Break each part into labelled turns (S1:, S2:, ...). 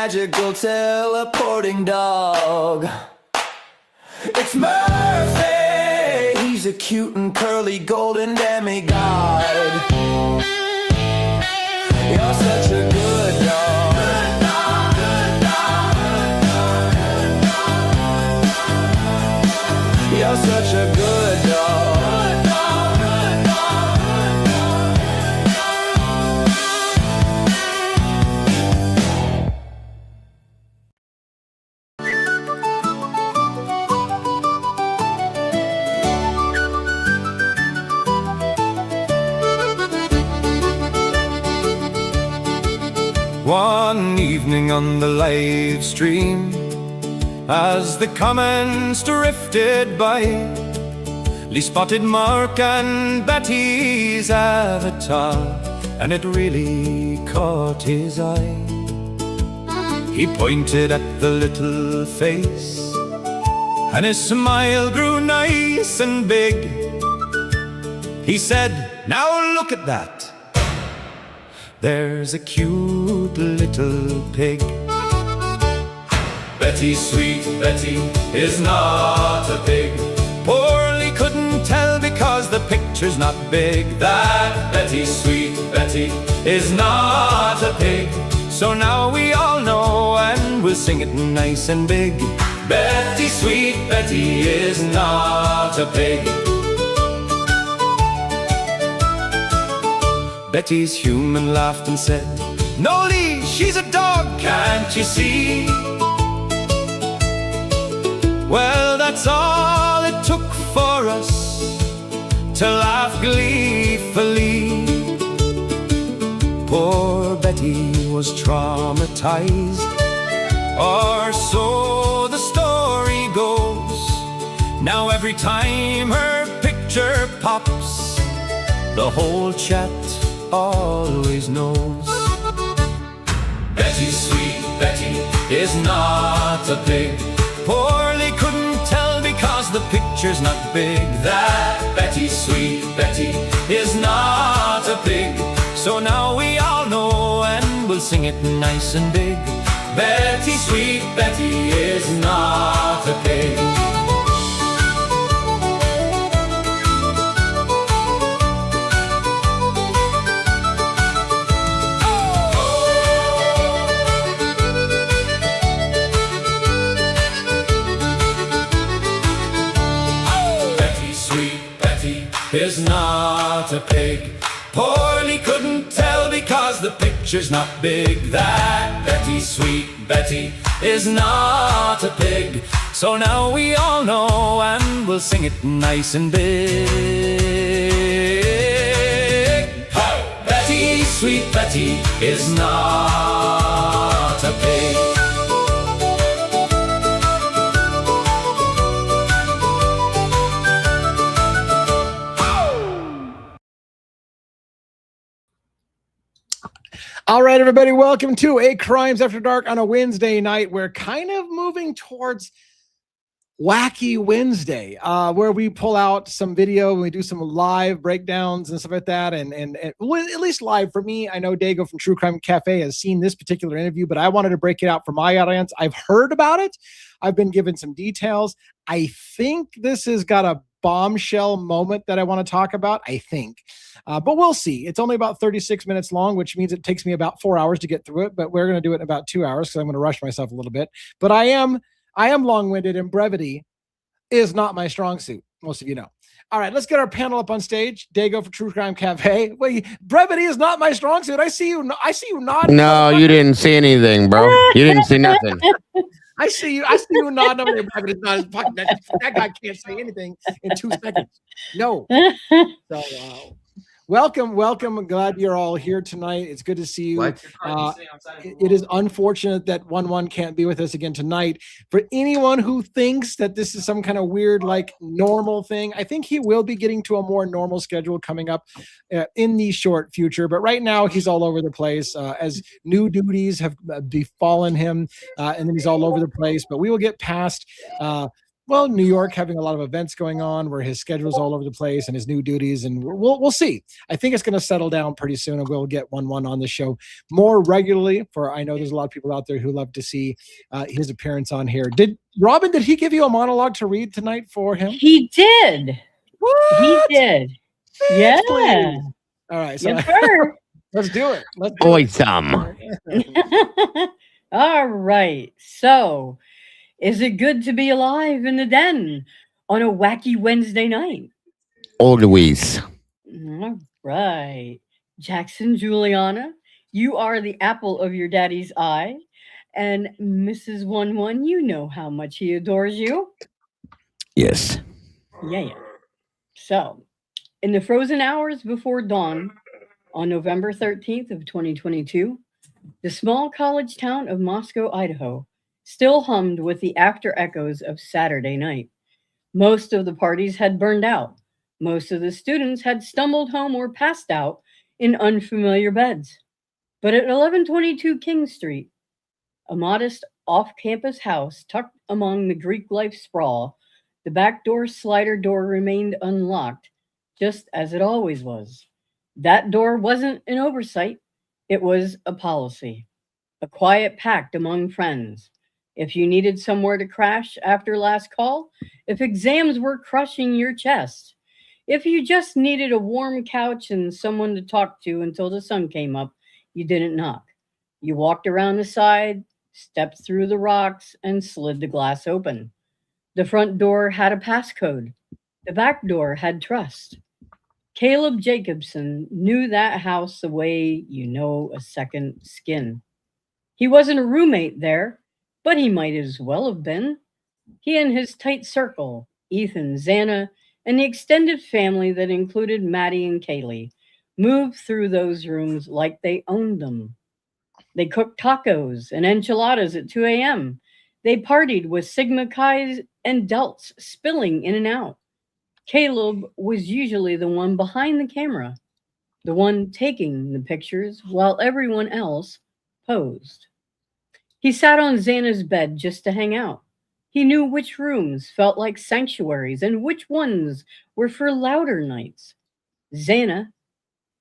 S1: magical teleporting dog. It's Murphy. He's a cute and curly golden demigod. You're such a good dog. Good dog, good dog, good dog, good dog. You're such a good dog. One evening on the live stream, as the comments drifted by, Lee spotted Mark and Betty's avatar, and it really caught his eye. He pointed at the little face, and his smile grew nice and big. He said, "Now look at that. There's a cute little pig." Betty, sweet Betty, is not a pig. Poorly couldn't tell because the picture's not big. That Betty, sweet Betty, is not a pig. So now we all know, and we'll sing it nice and big. Betty, sweet Betty, is not a pig. Betty's human laughed and said, "No, Lee, she's a dog, can't you see?" Well, that's all it took for us to laugh gleefully. Poor Betty was traumatized, or so the story goes. Now every time her picture pops, the whole chat always knows. Betty, sweet Betty, is not a pig. Poorly couldn't tell because the picture's not big. That Betty, sweet Betty, is not a pig. So now we all know, and we'll sing it nice and big. Betty, sweet Betty, is not a pig. Is not a pig. Poorly couldn't tell because the picture's not big. That Betty, sweet Betty, is not a pig. So now we all know, and we'll sing it nice and big. Hey! Betty, sweet Betty, is not a pig.
S2: All right, everybody, welcome to A Crimes After Dark on a Wednesday night. We're kind of moving towards Wacky Wednesday, where we pull out some video and we do some live breakdowns and stuff like that. And well, at least live for me. I know Dago from True Crime Cafe has seen this particular interview, but I wanted to break it out for my audience. I've heard about it. I've been given some details. I think this has got a bombshell moment that I want to talk about, I think. But we'll see. It's only about 36 minutes long, which means it takes me about 4 hours to get through it, but we're going to do it in about 2 hours because I'm going to rush myself a little bit. But I am long-winded, and brevity is not my strong suit. Most of you know. All right, let's get our panel up on stage. Dago for True Crime Cafe. Wait, brevity is not my strong suit. I see you nodding.
S3: No, you didn't see anything, bro. You didn't see nothing.
S2: I see you nodding over there. Brevity is not that guy can't say anything in 2 seconds. No. So, welcome. I'm glad you're all here tonight. It's good to see you. It is unfortunate that 1-1 can't be with us again tonight. For anyone who thinks that this is some kind of weird, like normal thing, I think he will be getting to a more normal schedule coming up in the short future. But right now, he's all over the place as new duties have befallen him, and then he's all over the place. But we will get past well, New York having a lot of events going on where his schedule's all over the place and his new duties, and we'll see. I think it's going to settle down pretty soon, and we'll get one on the show more regularly. For I know there's a lot of people out there who love to see his appearance on here. Did he give you a monologue to read tonight for him?
S4: He did.
S2: What?
S4: He did. Yeah.
S2: Please. All right, so
S4: Yes, sir.
S2: let's do it. Let's do
S3: Boy,
S2: it.
S3: some.
S4: All right. So, is it good to be alive in the den on a wacky Wednesday night?
S3: Always.
S4: All right. Jackson Juliana, you are the apple of your daddy's eye. And Mrs. 11, you know how much he adores you.
S3: Yes.
S4: Yeah. So, in the frozen hours before dawn on November 13th of 2022, the small college town of Moscow, Idaho, still hummed with the after echoes of Saturday night. Most of the parties had burned out. Most of the students had stumbled home or passed out in unfamiliar beds. But at 1122 King Street, a modest off-campus house tucked among the Greek life sprawl, the back door slider door remained unlocked, just as it always was. That door wasn't an oversight, it was a policy, a quiet pact among friends. If you needed somewhere to crash after last call, if exams were crushing your chest, if you just needed a warm couch and someone to talk to until the sun came up, you didn't knock. You walked around the side, stepped through the rocks, and slid the glass open. The front door had a passcode. The back door had trust. Caleb Jacobson knew that house the way you know a second skin. He wasn't a roommate there, but he might as well have been. He and his tight circle, Ethan, Xana, and the extended family that included Maddie and Kaylee, moved through those rooms like they owned them. They cooked tacos and enchiladas at 2 a.m. They partied with Sigma Chi's and Delts spilling in and out. Caleb was usually the one behind the camera, the one taking the pictures while everyone else posed. He sat on Xana's bed just to hang out. He knew which rooms felt like sanctuaries and which ones were for louder nights. Xana,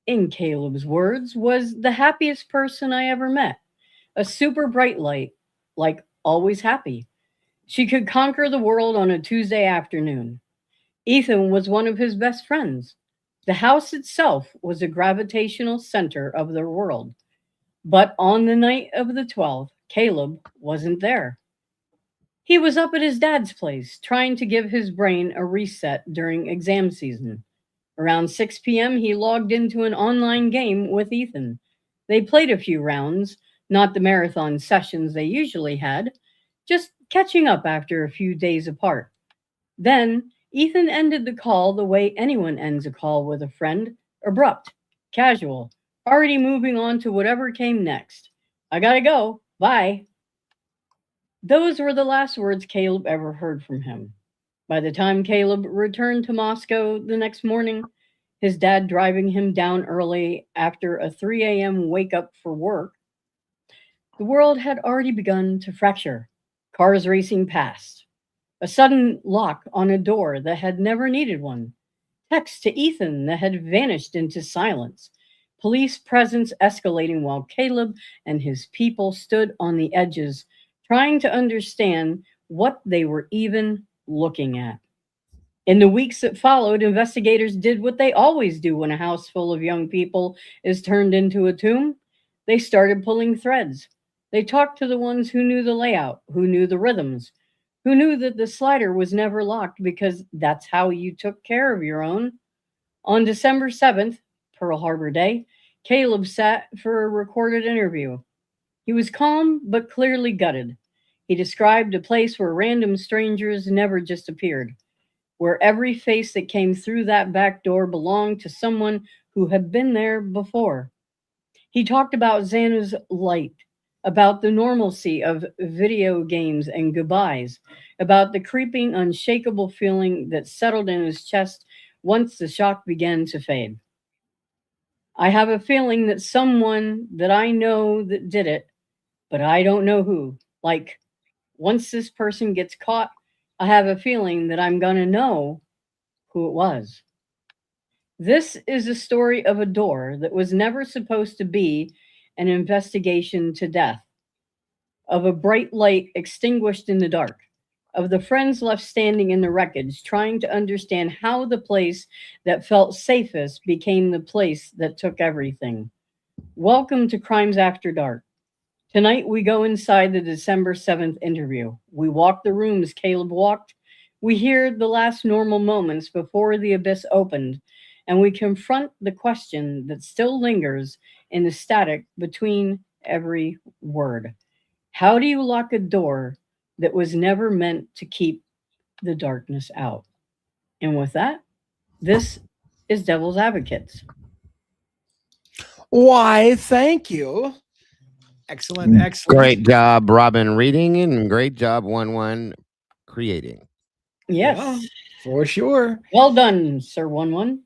S4: in Caleb's words, was the happiest person I ever met. A super bright light, like always happy. She could conquer the world on a Tuesday afternoon. Ethan was one of his best friends. The house itself was a gravitational center of their world. But on the night of the 12th, Caleb wasn't there. He was up at his dad's place, trying to give his brain a reset during exam season. Around 6 p.m., he logged into an online game with Ethan. They played a few rounds, not the marathon sessions they usually had, just catching up after a few days apart. Then, Ethan ended the call the way anyone ends a call with a friend, abrupt, casual, already moving on to whatever came next. I gotta go. Bye. Those were the last words Caleb ever heard from him. By the time Caleb returned to Moscow the next morning, his dad driving him down early after a 3 a.m. wake up for work, the world had already begun to fracture, cars racing past. A sudden lock on a door that had never needed one. Text to Ethan that had vanished into silence. Police presence escalating while Caleb and his people stood on the edges, trying to understand what they were even looking at. In the weeks that followed, investigators did what they always do when a house full of young people is turned into a tomb. They started pulling threads. They talked to the ones who knew the layout, who knew the rhythms, who knew that the slider was never locked because that's how you took care of your own. On December 7th, Pearl Harbor Day, Caleb sat for a recorded interview. He was calm but clearly gutted. He described a place where random strangers never just appeared, where every face that came through that back door belonged to someone who had been there before. He talked about Xana's light, about the normalcy of video games and goodbyes, about the creeping, unshakable feeling that settled in his chest once the shock began to fade. I have a feeling that someone that I know that did it, but I don't know who. Like, once this person gets caught, I have a feeling that I'm going to know who it was. This is the story of a door that was never supposed to be an investigation to death, of a bright light extinguished in the dark, of the friends left standing in the wreckage, trying to understand how the place that felt safest became the place that took everything. Welcome to Crimes After Dark. Tonight we go inside the December 7th interview. We walk the rooms Caleb walked. We hear the last normal moments before the abyss opened, and we confront the question that still lingers in the static between every word. How do you lock a door that was never meant to keep the darkness out? And with that, this is Devil's Advocates.
S2: Why, thank you. Excellent.
S3: Great job, Robin, reading, and great job, 1-1, creating.
S4: Yes.
S2: Yeah, for sure.
S4: Well done, Sir 1-1.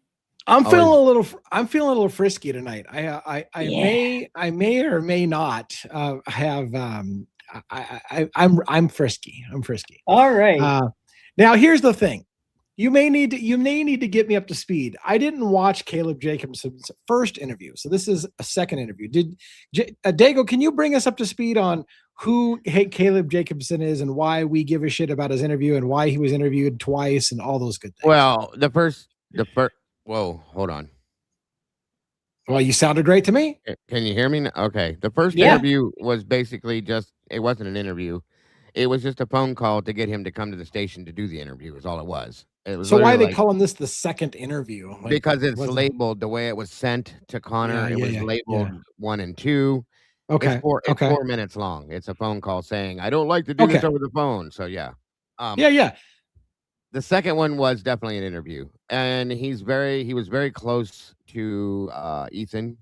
S2: I'm feeling a little frisky tonight. I may or may not have I'm frisky. I'm frisky.
S4: All right.
S2: Now here's the thing. You may need to get me up to speed. I didn't watch Caleb Jacobson's first interview, so this is a second interview. Dago, can you bring us up to speed on who Caleb Jacobson is and why we give a shit about his interview and why he was interviewed twice and all those good things?
S3: Well, the first. Whoa, hold on.
S2: Well, you sounded great to me.
S3: Can you hear me? Okay. The first interview was basically it wasn't an interview. It was just a phone call to get him to come to the station to do the interview is all it was.
S2: So why are they calling this the second interview?
S3: Because it's labeled the way it was sent to Connor. It was labeled 1 and 2.
S2: Okay.
S3: It's 4 minutes long. It's a phone call saying, I don't like to do this over the phone. So yeah. The second one was definitely an interview, and he was very close to Ethan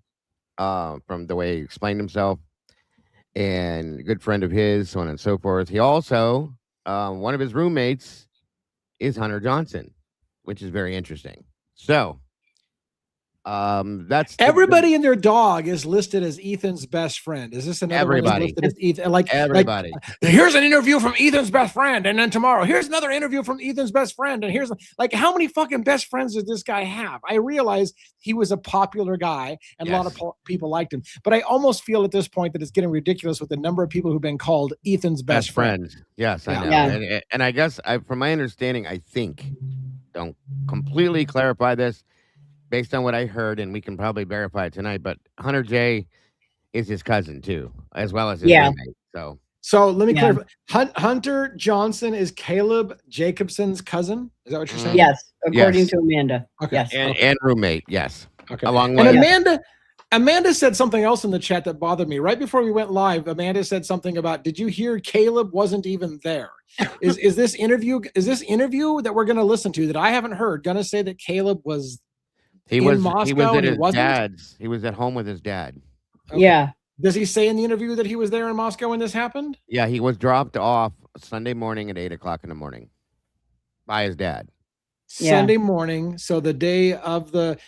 S3: from the way he explained himself, and a good friend of his, so on and so forth. He also one of his roommates is Hunter Johnson, which is very interesting. So that's
S2: everybody and their dog is listed as Ethan's best friend. Is this another
S3: everybody
S2: listed as Ethan? Like
S3: everybody.
S2: Here's an interview from Ethan's best friend, and then tomorrow here's another interview from Ethan's best friend, and here's like how many fucking best friends does this guy have? I realize he was a popular guy and a lot of people liked him, but I almost feel at this point that it's getting ridiculous with the number of people who've been called Ethan's best friend.
S3: Yes, I know. Yeah. And I guess from my understanding, I think, don't completely clarify this, based on what I heard, and we can probably verify it tonight, but Hunter J is his cousin too, as well as his roommate.
S2: So let me clarify. Hunter Johnson is Caleb Jacobson's cousin. Is that what you're saying?
S4: Yes, according to Amanda.
S2: Okay.
S4: Yes.
S3: And roommate. Yes.
S2: Okay.
S3: Along
S2: with Amanda said something else in the chat that bothered me. Right before we went live, Amanda said something about, did you hear Caleb wasn't even there? Is this interview that we're going to listen to that I haven't heard going to say that Caleb was Moscow?
S3: He was at his dad's. He was at home with his dad.
S2: Okay. Yeah. Does he say in the interview that he was there in Moscow when this happened?
S3: Yeah, he was dropped off Sunday morning at 8:00 in the morning by his dad.
S2: Sunday morning. So the day of the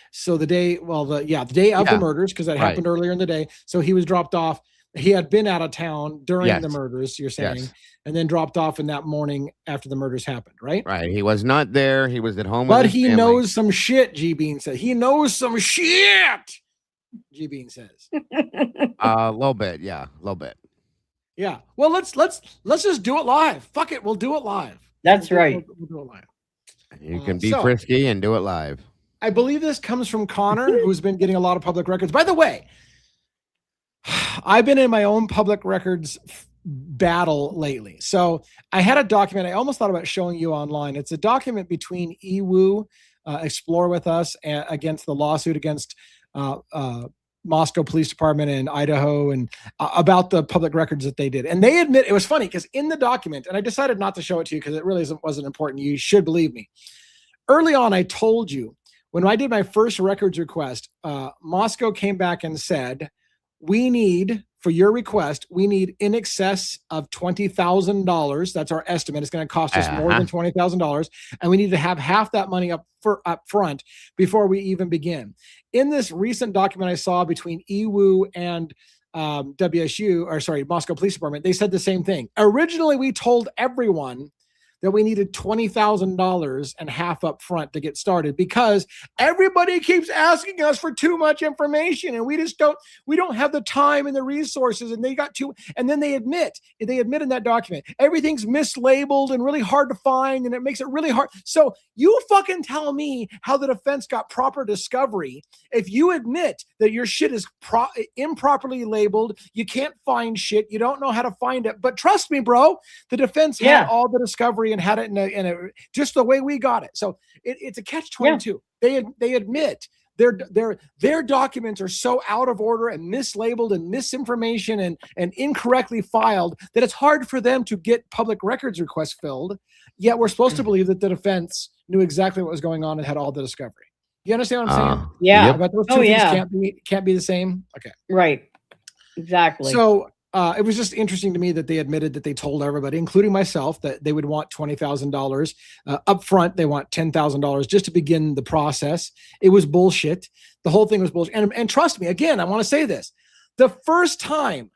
S2: day of the murders, because that happened earlier in the day. So he was dropped off. He had been out of town during the murders, you're saying, and then dropped off in that morning after the murders happened, right?
S3: Right. He was not there. He was at home.
S2: But he knows some shit, G Bean said. He knows some shit, G Bean says.
S3: A little bit. Yeah. A little bit.
S2: Yeah. Well, let's just do it live. Fuck it. We'll do it live.
S4: That's right.
S2: We'll do it live.
S3: You can be frisky and do it live.
S2: I believe this comes from Connor, who's been getting a lot of public records. By the way, I've been in my own public records battle lately. So I had a document I almost thought about showing you online. It's a document between EWU, Explore With Us, against the lawsuit against Moscow Police Department in Idaho and about the public records that they did. And they admit, it was funny because in the document, and I decided not to show it to you because it really wasn't important. You should believe me. Early on, I told you, when I did my first records request, Moscow came back and said, for your request, we need in excess of $20,000. That's our estimate. It's going to cost us more than $20,000. And we need to have half that money up front before we even begin. In this recent document I saw between EWU and Moscow Police Department, they said the same thing. Originally, we told everyone that we needed $20,000 and half up front to get started because everybody keeps asking us for too much information and we don't have the time and the resources, and they got too, and then they admit in that document, everything's mislabeled and really hard to find, and it makes it really hard. So you fucking tell me how the defense got proper discovery if you admit that your shit is improperly labeled, you can't find shit, you don't know how to find it. But trust me, bro, the defense had all the discovery and had it in a just the way we got it. So it's a catch-22. They admit their documents are so out of order and mislabeled and misinformation and incorrectly filed that it's hard for them to get public records requests filled. Yet we're supposed to believe that the defense knew exactly what was going on and had all the discovery. You understand what I'm saying?
S4: Yeah.
S2: But those two things can't be the same. Okay.
S4: Right. Exactly.
S2: So it was just interesting to me that they admitted that they told everybody, including myself, that they would want $20,000 up front. They want $10,000 just to begin the process. It was bullshit. The whole thing was bullshit. And trust me, again, I want to say this. The first time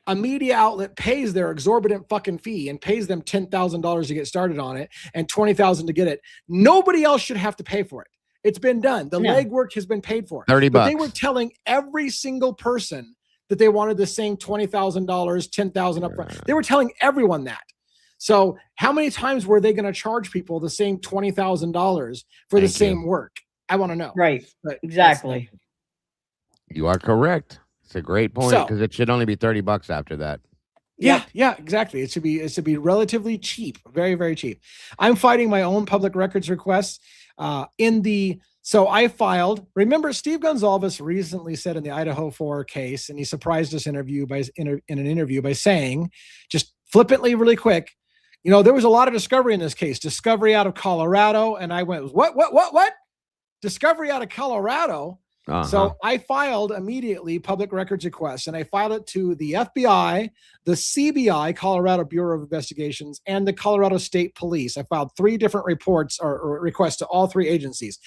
S2: a media outlet pays their exorbitant fucking fee and pays them $10,000 to get started on it and $20,000 to get it, nobody else should have to pay for it. It's been done. The legwork has been paid for.
S3: $30.
S2: But they were telling every single person that they wanted the same $20,000, $10,000 up front. They were telling everyone that. So how many times were they going to charge people the same $20,000 for the same work? I want to know.
S4: Right. But exactly.
S3: You are correct. It's a great point because it should only be $30 after that.
S2: Yeah, exactly. It should be relatively cheap, very, very cheap. I'm fighting my own public records requests so I filed. Remember, Steve Gonzalez recently said in the Idaho 4 case, and he surprised us in an interview by saying, just flippantly, really quick, there was a lot of discovery in this case. Discovery out of Colorado, and I went, what? Discovery out of Colorado. So I filed immediately public records requests, and I filed it to the FBI, the CBI, Colorado Bureau of Investigations, and the Colorado State Police. I filed 3 different reports or requests to all 3 agencies.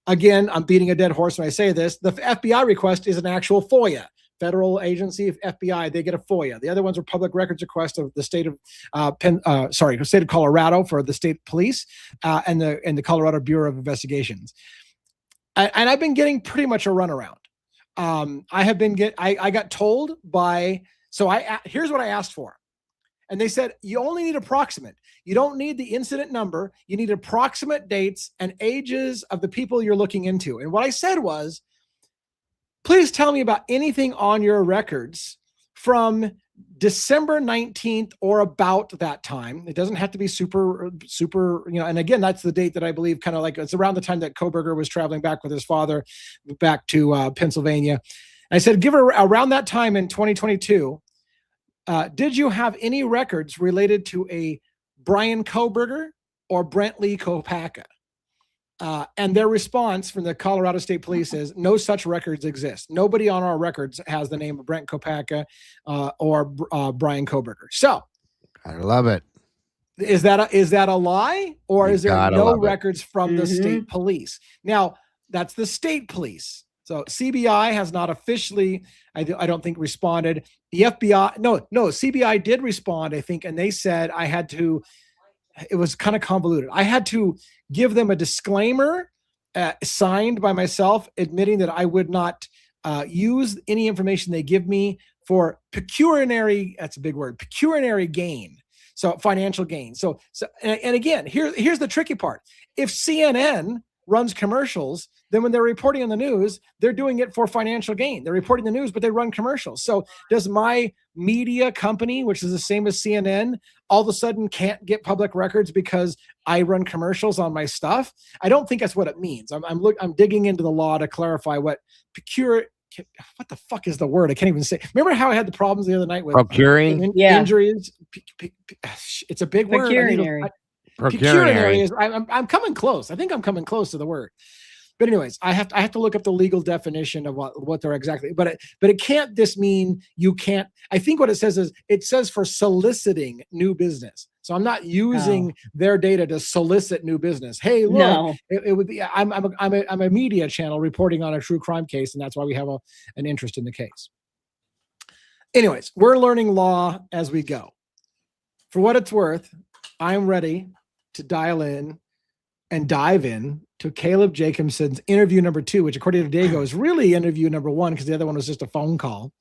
S2: Again, I'm beating a dead horse when I say this. The FBI request is an actual FOIA. Federal agency, FBI, they get a FOIA. The other ones are public records requests of the state of state of Colorado for the state police and the Colorado Bureau of Investigations. And I've been getting pretty much a runaround. I got told here's what I asked for. And they said, you only need approximate. You don't need the incident number. You need approximate dates and ages of the people you're looking into. And what I said was, please tell me about anything on your records from December 19th or about that time. It doesn't have to be super, and again, that's the date that I believe kind of like it's around the time that Kohberger was traveling back with his father back to Pennsylvania. And I said, give her around that time in 2022. Did you have any records related to a Brian Kohberger or Brent Lee Kopacka? And their response from the Colorado State Police is no such records exist. Nobody on our records has the name of Brent Kopacka or Brian Kohberger. So
S3: I love it.
S2: Is that a lie, or is there no records from the state police? Now that's the state police. So CBI has not officially, I don't think, responded. The FBI, no, CBI did respond, I think, and they said it was kind of convoluted. I had to give them a disclaimer signed by myself, admitting that I would not use any information they give me for pecuniary, that's a big word, pecuniary gain. So financial gain. So and again, here's the tricky part. If CNN runs commercials, then when they're reporting on the news, they're doing it for financial gain. They're reporting the news, but they run commercials. So does my media company, which is the same as CNN, all of a sudden can't get public records because I run commercials on my stuff? I don't think that's what it means. I'm digging into the law to clarify what what the fuck is the word? I can't even say. Remember how I had the problems the other night with
S3: procuring
S2: injuries? It's a big word. Pecuniary is. I'm coming close. I think I'm coming close to the word. But anyways, I have to look up the legal definition of what they're exactly. But it can't just mean you can't. I think what it says is it says for soliciting new business. So I'm not using their data to solicit new business. Hey, look, it would be. I'm a media channel reporting on a true crime case, and that's why we have an interest in the case. Anyways, we're learning law as we go. For what it's worth, I'm ready to dial in and dive in to Caleb Jacobson's interview number 2, which according to Dago is really interview number 1 because the other one was just a phone call.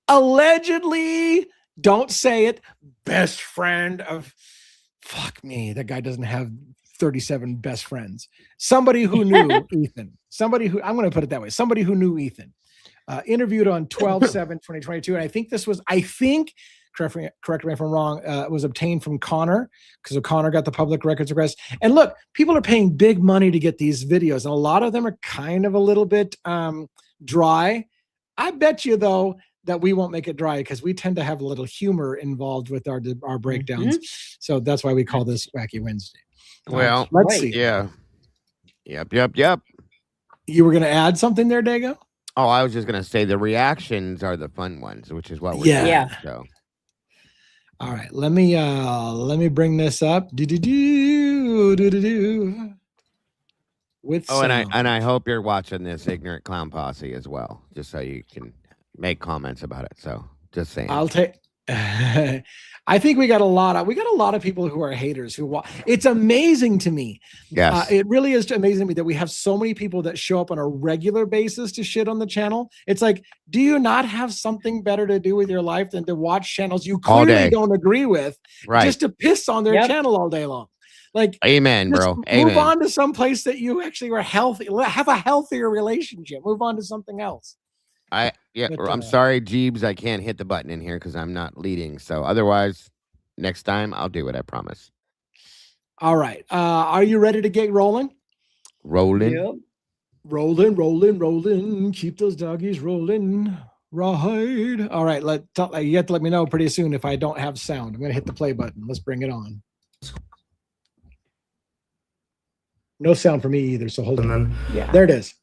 S2: Allegedly, don't say it, best friend of, fuck me, that guy doesn't have 37 best friends. Somebody who knew Ethan. Somebody who, I'm going to put it that way, somebody who knew Ethan. Interviewed on 12/7/2022. And I think, correct me if I'm wrong, was obtained from Connor because Connor got the public records request. And look, people are paying big money to get these videos. And a lot of them are kind of a little bit dry. I bet you, though, that we won't make it dry because we tend to have a little humor involved with our breakdowns. So that's why we call this Wacky Wednesday.
S3: Well,
S2: let's see.
S3: Yeah. Yep.
S2: You were going to add something there, Dago?
S3: Oh, I was just going to say the reactions are the fun ones, which is what we're doing.
S4: Yeah.
S3: So.
S2: All right, let me bring this up. With
S3: and I hope you're watching this Ignorant Clown Posse as well, just so you can make comments about it. So just saying.
S2: I'll take. I think we got a lot of people who are haters who watch. It's amazing to me.
S3: Yes,
S2: it really is amazing to me that we have so many people that show up on a regular basis to shit on the channel. It's like, do you not have something better to do with your life than to watch channels you clearly don't agree with, just to piss on their channel all day long? Like,
S3: amen, bro. Amen.
S2: Move on to some place that you actually are healthy. Have a healthier relationship. Move on to something else.
S3: I'm sorry, Jeebs. I can't hit the button in here because I'm not leading. So otherwise, next time I'll do it. I promise.
S2: All right. Are you ready to get rolling?
S3: Rolling.
S4: Yep.
S2: Rolling. Keep those doggies rolling. Right. All right. You have to let me know pretty soon if I don't have sound. I'm going to hit the play button. Let's bring it on. No sound for me either. So hold on.
S5: Yeah.
S2: There it is.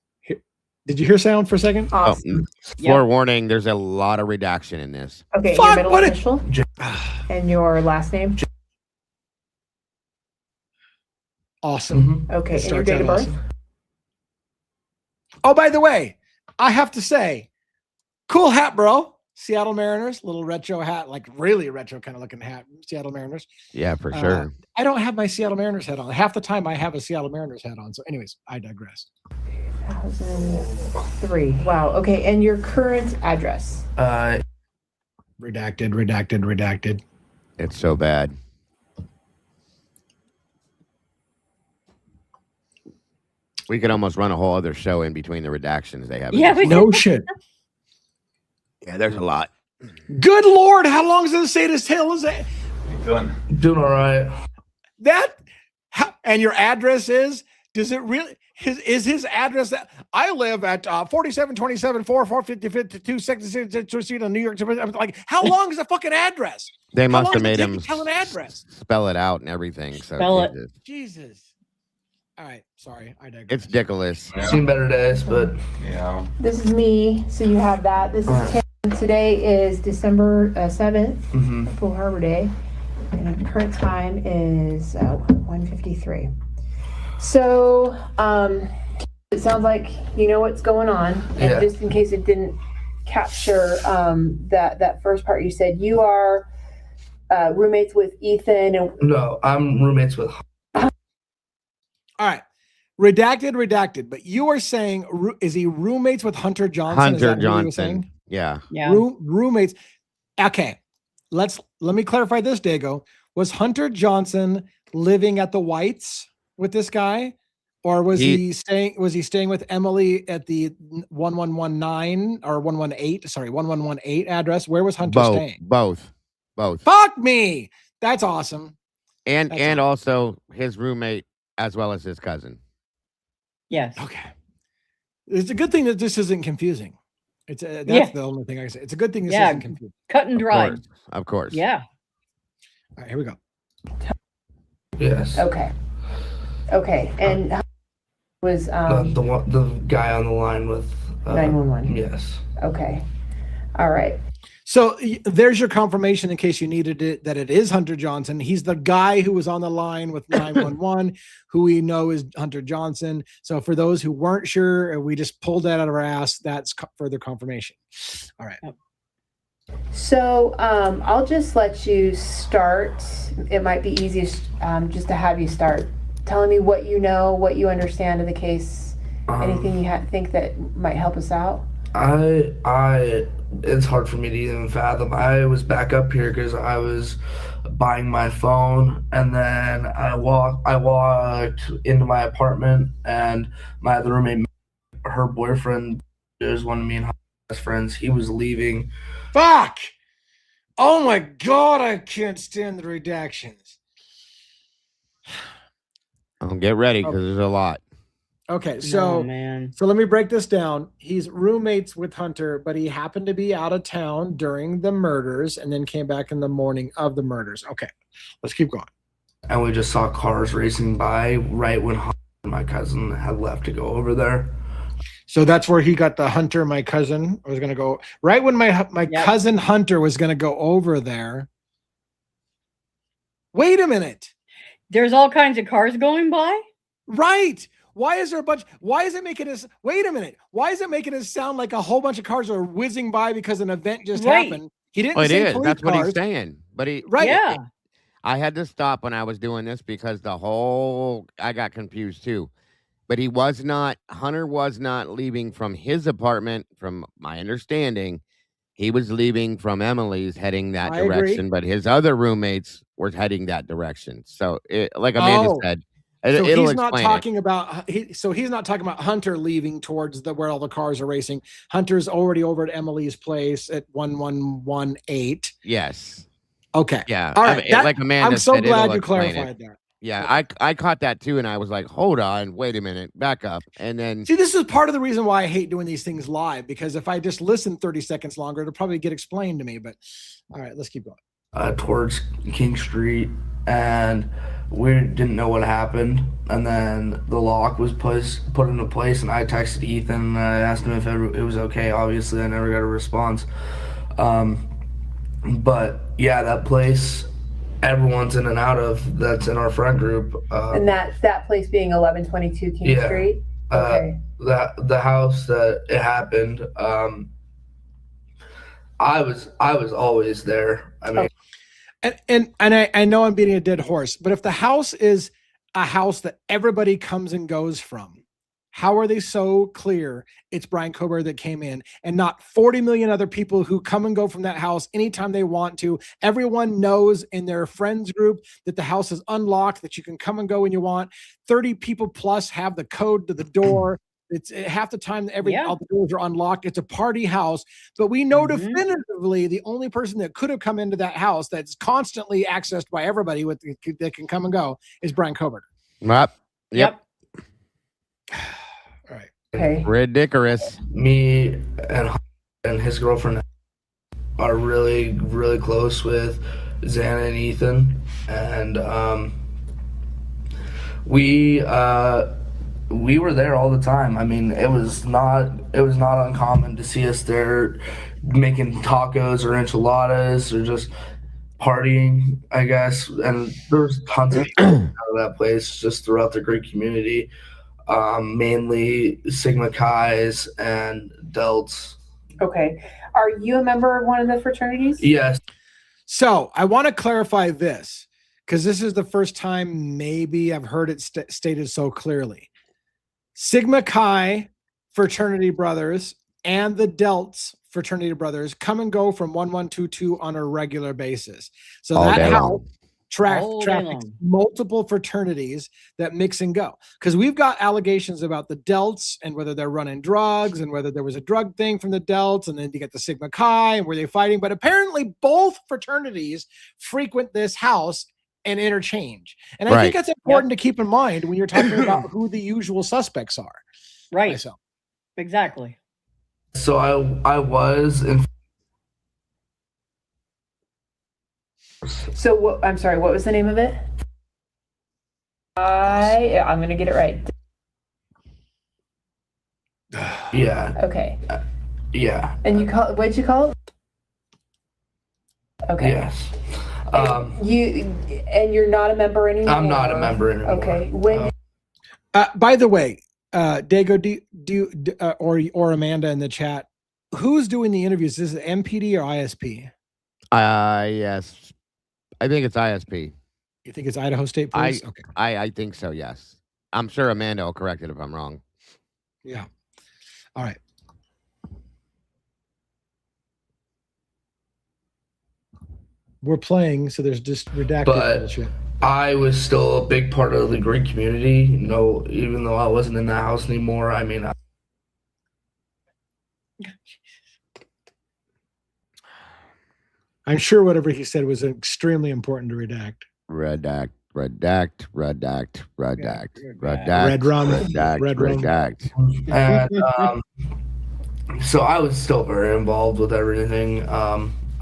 S2: Did you hear sound for a second?
S5: Awesome.
S3: Forewarning, there's a lot of redaction in this.
S5: Okay, your middle initial and your last name.
S2: Awesome.
S5: Okay, and your date of birth.
S2: Awesome. Oh, by the way, I have to say, cool hat, bro. Seattle Mariners, little retro hat, like really retro kind of looking hat. Seattle Mariners.
S3: Yeah, for sure.
S2: I don't have my Seattle Mariners hat on. Half the time I have a Seattle Mariners hat on. So anyways, I digress.
S5: 2003. Wow. Okay. And your current address?
S2: Redacted.
S3: It's so bad. We could almost run a whole other show in between the redactions they have.
S4: Yeah,
S2: no shit.
S3: Yeah, there's a lot.
S2: Good Lord, how long does it say this tail is that?
S6: Doing all right.
S2: And your address is? Does it really? Is his address that I live at 4727 452 2nd Street in New York? Like, how long is the fucking address?
S3: They must have made him
S2: tell an address,
S3: spell it out and everything. So
S4: spell it.
S2: Jesus. All right, sorry, I digress.
S3: It's ridiculous.
S6: Yeah. Seen better days, but
S5: yeah. This is me, so you have that. This is Tim. Today is December 7th, Full Harbor Day, and the current time is 1:53. So, it sounds like you know what's going on, and just in case it didn't capture that first part, you said you are roommates with Ethan. And
S6: no, I'm roommates with.
S2: All right, redacted. But you are saying, is he roommates with Hunter Johnson?
S3: Hunter Johnson. Yeah.
S2: Roommates. Okay, let me clarify this, Dago. Was Hunter Johnson living at the Whites with this guy, or was he staying with Emily at the 1119 or 1118 address? Where was Hunter staying?
S3: Both.
S2: Fuck me. That's awesome.
S3: And also his roommate as well as his cousin.
S4: Yes.
S2: Okay. It's a good thing that this isn't confusing. That's the only thing I can say. It's a good thing this isn't confusing.
S4: Cut and dry.
S3: Of course.
S4: Yeah.
S2: All right, here we go.
S6: Yes.
S5: Okay. And was
S6: the guy on the line with
S5: 911.
S6: Yes.
S5: Okay. All right.
S2: So there's your confirmation in case you needed it, that it is Hunter Johnson. He's the guy who was on the line with 911, who we know is Hunter Johnson. So for those who weren't sure, we just pulled that out of our ass. That's further confirmation. All right.
S5: So I'll just let you start. It might be easiest just to have you start telling me what you know, what you understand of the case, anything you think that might help us out.
S6: It's hard for me to even fathom. I was back up here because I was buying my phone, and then I walked into my apartment, and my other roommate, her boyfriend, is one of me and her best friends. He was leaving.
S2: Fuck! Oh my God, I can't stand the redactions.
S3: Get ready because there's a lot.
S2: Okay, so so let me break this down. He's roommates with Hunter, but he happened to be out of town during the murders and then came back in the morning of the murders. Okay, let's keep going.
S6: And we just saw cars racing by right when Hunter and my cousin had left to go over there.
S2: So that's where he got the Hunter, my cousin, was going to go. Right when my cousin Hunter was going to go over there. Wait a minute.
S4: There's all kinds of cars going by?
S2: Right. Why is there a bunch? Why is it making us? Wait a minute. Why is it making us sound like a whole bunch of cars are whizzing by because an event just happened? He didn't say police
S3: That's
S2: cars.
S3: what he's saying. But I had to stop when I was doing this because I got confused too. But Hunter was not leaving from his apartment, from my understanding. He was leaving from Emily's, heading that direction, but his other roommates were heading that direction. So, like Amanda said,
S2: so he's not talking about. He's not talking about Hunter leaving towards where all the cars are racing. Hunter's already over at Emily's place at 1118.
S3: Yes.
S2: Okay.
S3: Yeah.
S2: All right.
S3: Like Amanda
S2: I'm so
S3: said,
S2: glad you clarified that.
S3: Yeah, I caught that too, and I was like, hold on, wait a minute, back up. And then
S2: see, this is part of the reason why I hate doing these things live, because if I just listen 30 seconds longer, it'll probably get explained to me. But all right, let's keep going.
S6: Towards King Street, and we didn't know what happened. And then the lock was put into place, and I texted Ethan and I asked him if it was okay. Obviously, I never got a response. But yeah, that place, everyone's in and out of, that's in our friend group.
S5: And that place being 1122 King Street? Okay.
S6: The house that it happened, I was always there. I mean,
S2: and I know I'm beating a dead horse, but if the house is a house that everybody comes and goes from, how are they so clear it's Brian Coburn that came in and not 40 million other people who come and go from that house anytime they want to? Everyone knows in their friends group that the house is unlocked, that you can come and go when you want. 30 people plus have the code to the door. It's half the time all the doors are unlocked. It's a party house, but we know definitively the only person that could have come into that house that's constantly accessed by everybody that can come and go is Brian Coburn.
S3: Yep.
S2: All right.
S5: Okay.
S3: Ridiculous.
S6: Me and his girlfriend are really, really close with Xana and Ethan, and we were there all the time. I mean, it was not uncommon to see us there making tacos or enchiladas or just partying, I guess. And there's tons of people out of that place just throughout the Greek community. Mainly Sigma Chi's and Delts.
S5: Okay. Are you a member of one of the fraternities?
S6: Yes.
S2: So I want to clarify this, because this is the first time maybe I've heard it stated so clearly. Sigma Chi fraternity brothers and the Delts fraternity brothers come and go from 1122 on a regular basis. So
S3: all
S2: that house
S3: long.
S2: traffics multiple fraternities that mix and go, because we've got allegations about the Delts and whether they're running drugs and whether there was a drug thing from the Delts, and then you get the Sigma Chi and were they fighting, but apparently both fraternities frequent this house and interchange. And I think that's important to keep in mind when you're talking about who the usual suspects are.
S4: Right.
S2: Myself.
S4: Exactly.
S6: So I was in.
S5: So I'm sorry, what was the name of it? I'm going to get it right.
S6: Yeah.
S5: Okay.
S6: Yeah.
S5: And what'd you call it? Okay.
S6: Yes.
S5: You're not a member anymore?
S6: I'm not a member anymore.
S5: Okay. When?
S2: By the way, Dago, or Amanda in the chat, who's doing the interviews? Is it MPD or ISP?
S3: Yes. I think it's ISP.
S2: You think it's Idaho State Police?
S3: Okay. I think so, yes. I'm sure Amanda will correct it if I'm wrong.
S2: Yeah. All right. We're playing, so there's just redacted bullshit.
S6: I was still a big part of the Greek community. Even though I wasn't in the house anymore. I mean,
S2: I'm sure whatever he said was extremely important to redact.
S3: Redact.
S2: Red rum.
S6: And so I was still very involved with everything.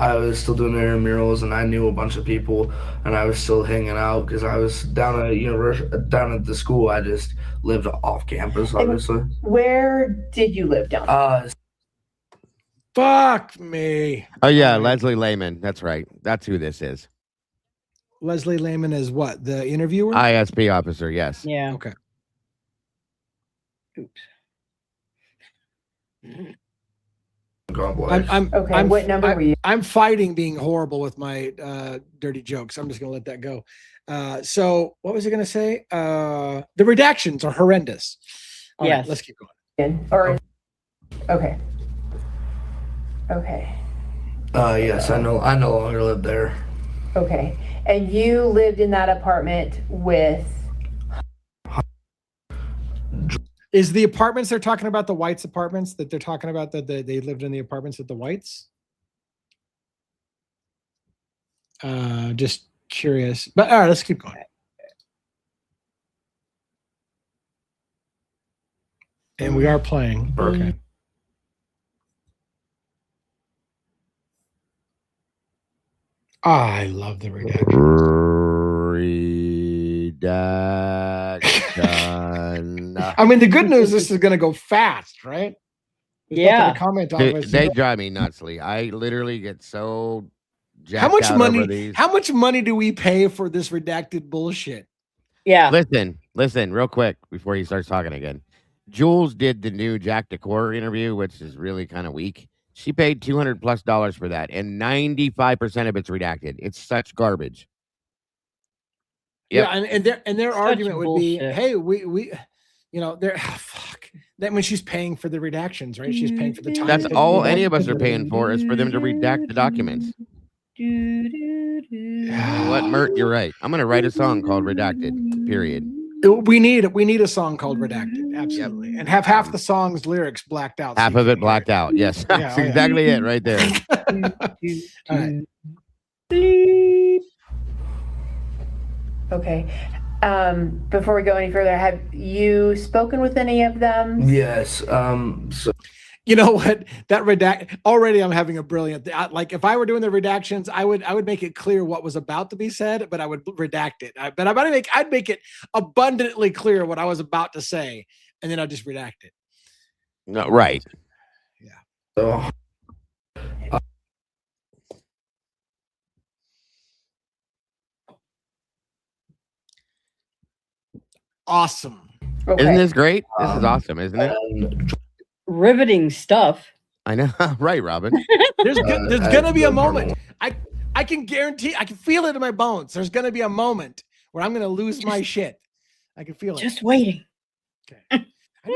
S6: I was still doing intramurals, and I knew a bunch of people, and I was still hanging out because I was down at the school. I just lived off campus, obviously.
S5: And where did you live down?
S2: Fuck me.
S3: Oh yeah, Leslie Lehman. That's right. That's who this is.
S2: Leslie Lehman is what? The interviewer?
S3: ISP officer, yes.
S4: Yeah.
S2: Okay.
S4: Oops.
S5: What number were you?
S2: I'm fighting being horrible with my dirty jokes. I'm just going to let that go. So what was I going to say? The redactions are horrendous. All right, let's keep going.
S5: Okay.
S6: Yes, I no longer live there.
S5: Okay. And you lived in that apartment with...
S2: Is the apartments they're talking about the Whites apartments that they're talking about that they lived in the apartments with the Whites? Just curious. But all right, let's keep going. And we are playing. Okay. I love the redaction. I mean, the good news, this is going to go fast, right?
S4: Yeah.
S2: Comment on
S3: they drive me nutsly. I literally get so jacked
S2: how much
S3: out
S2: money?
S3: over these.
S2: How much money do we pay for this redacted bullshit?
S4: Yeah.
S3: Listen, real quick before he starts talking again. Jules did the new Jack Decor interview, which is really kind of weak. She paid $200+ for that, and 95% of it's redacted. It's such garbage.
S2: Yep. Yeah, and their argument would be, hey, we fuck. That means she's paying for the redactions, right? She's paying for the time.
S3: That's all any of us are paying for is for them to redact the documents. You know what, Mert? You're right. I'm gonna write a song called Redacted. Period.
S2: We need a song called Redacted, absolutely, and have half the song's lyrics blacked out.
S3: Half of it blacked out. Yes, that's exactly it right there.
S2: All right.
S5: Okay. Before we go any further, have you spoken with any of them?
S6: Yes. So
S2: you know what? That redact already. I'm having a brilliant. Like if I were doing the redactions, I would make it clear what was about to be said, but I would redact it. I'd make it abundantly clear what I was about to say, and then I'd just redact it.
S3: No, right.
S6: Yeah.
S2: Awesome.
S5: Okay.
S3: Isn't this great? This is awesome, isn't it?
S4: Riveting stuff.
S3: I know. Right, Robin.
S2: There's gonna be a moment. I can guarantee, I can feel it in my bones. There's gonna be a moment where I'm gonna lose my shit. I can feel it.
S4: Just waiting.
S2: Okay.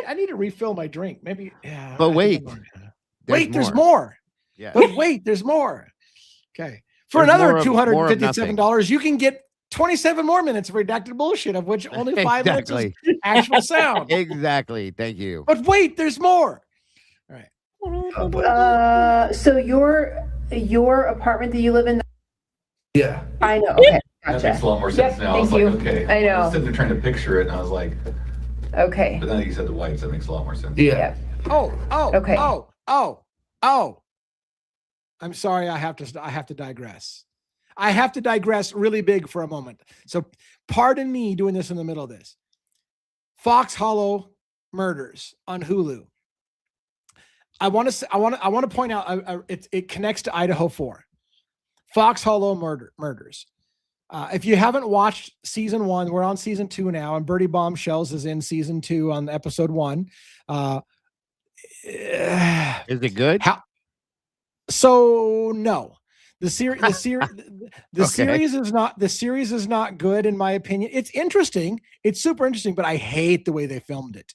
S2: I need to refill my drink. Maybe. Yeah.
S3: But wait.
S2: There's more.
S3: Yeah.
S2: But wait, there's more. Okay. For another $257, you can get 27 more minutes of redacted bullshit, of which only 5 minutes is actual sound.
S3: Exactly. Thank you.
S2: But wait, there's more. All
S5: right. So your apartment that you live in?
S6: Yeah.
S5: I know. Okay. Gotcha.
S7: That makes a lot more sense now. I was like, okay.
S5: I know.
S7: I was sitting there trying to picture it, and I was like,
S5: okay.
S7: But then you said the Whites. That makes a lot more sense.
S6: Yeah.
S2: Okay. I'm sorry. I have to digress. I have to digress really big for a moment. So pardon me doing this in the middle of this. Fox Hollow Murders on Hulu. I want to point out it connects to Idaho 4. Fox Hollow Murders. If you haven't watched season 1, we're on season 2 now, and Birdie Bombshells is in season 2 on episode 1.
S3: Is it good?
S2: So no. The series is not good in my opinion. It's interesting. It's super interesting, but I hate the way they filmed it.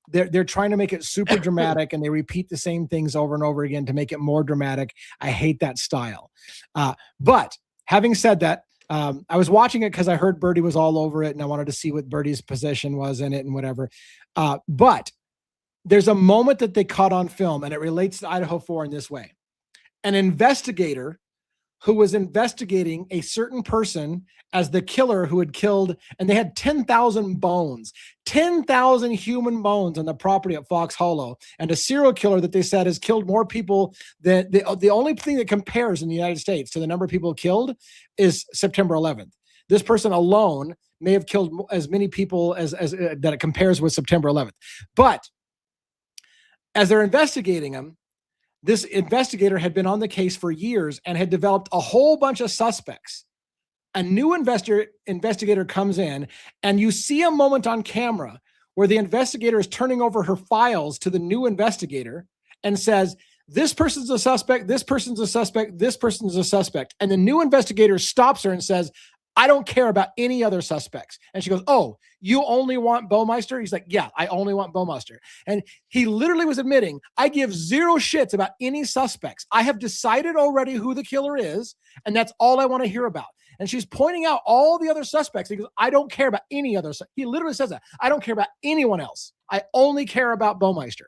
S2: They're trying to make it super dramatic, and they repeat the same things over and over again to make it more dramatic. I hate that style. But having said that, I was watching it because I heard Birdie was all over it, and I wanted to see what Birdie's position was in it and whatever. But there's a moment that they caught on film, and it relates to Idaho 4 in this way. An investigator who was investigating a certain person as the killer who had killed, and they had 10,000 bones, 10,000 human bones on the property at Fox Hollow, and a serial killer that they said has killed more people than the only thing that compares in the United States to the number of people killed is September 11th. This person alone may have killed as many people as that it compares with September 11th. But as they're investigating him, this investigator had been on the case for years and had developed a whole bunch of suspects. A new investigator comes in, and you see a moment on camera where the investigator is turning over her files to the new investigator and says, this person's a suspect, this person's a suspect, this person's a suspect. And the new investigator stops her and says, I don't care about any other suspects. And she goes, oh, you only want Baumeister? He's like, yeah, I only want Baumeister. And he literally was admitting, I give zero shits about any suspects. I have decided already who the killer is, and that's all I want to hear about. And she's pointing out all the other suspects. He goes, I don't care about any other. He literally says that. I don't care about anyone else. I only care about Baumeister.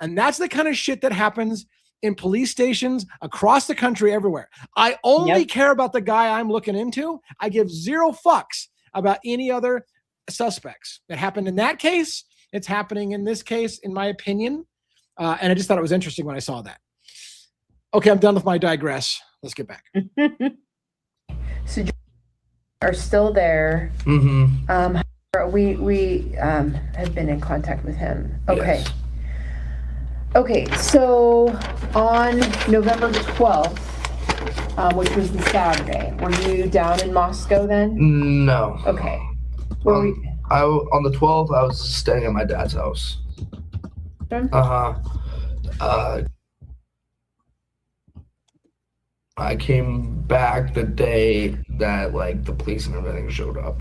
S2: And that's the kind of shit that happens in police stations across the country, everywhere. I only care about the guy I'm looking into. I give zero fucks about any other suspects. It happened in that case. It's happening in this case, in my opinion. And I just thought it was interesting when I saw that. Okay, I'm done with my digress. Let's get back.
S5: So are still there.
S6: Mm-hmm.
S5: We have been in contact with him. Okay.
S6: Yes.
S5: Okay, so on November 12th, which was the Saturday, were you down in Moscow then?
S6: No.
S5: Okay.
S6: On the 12th, I was staying at my dad's house. I came back the day that like the police and everything showed up.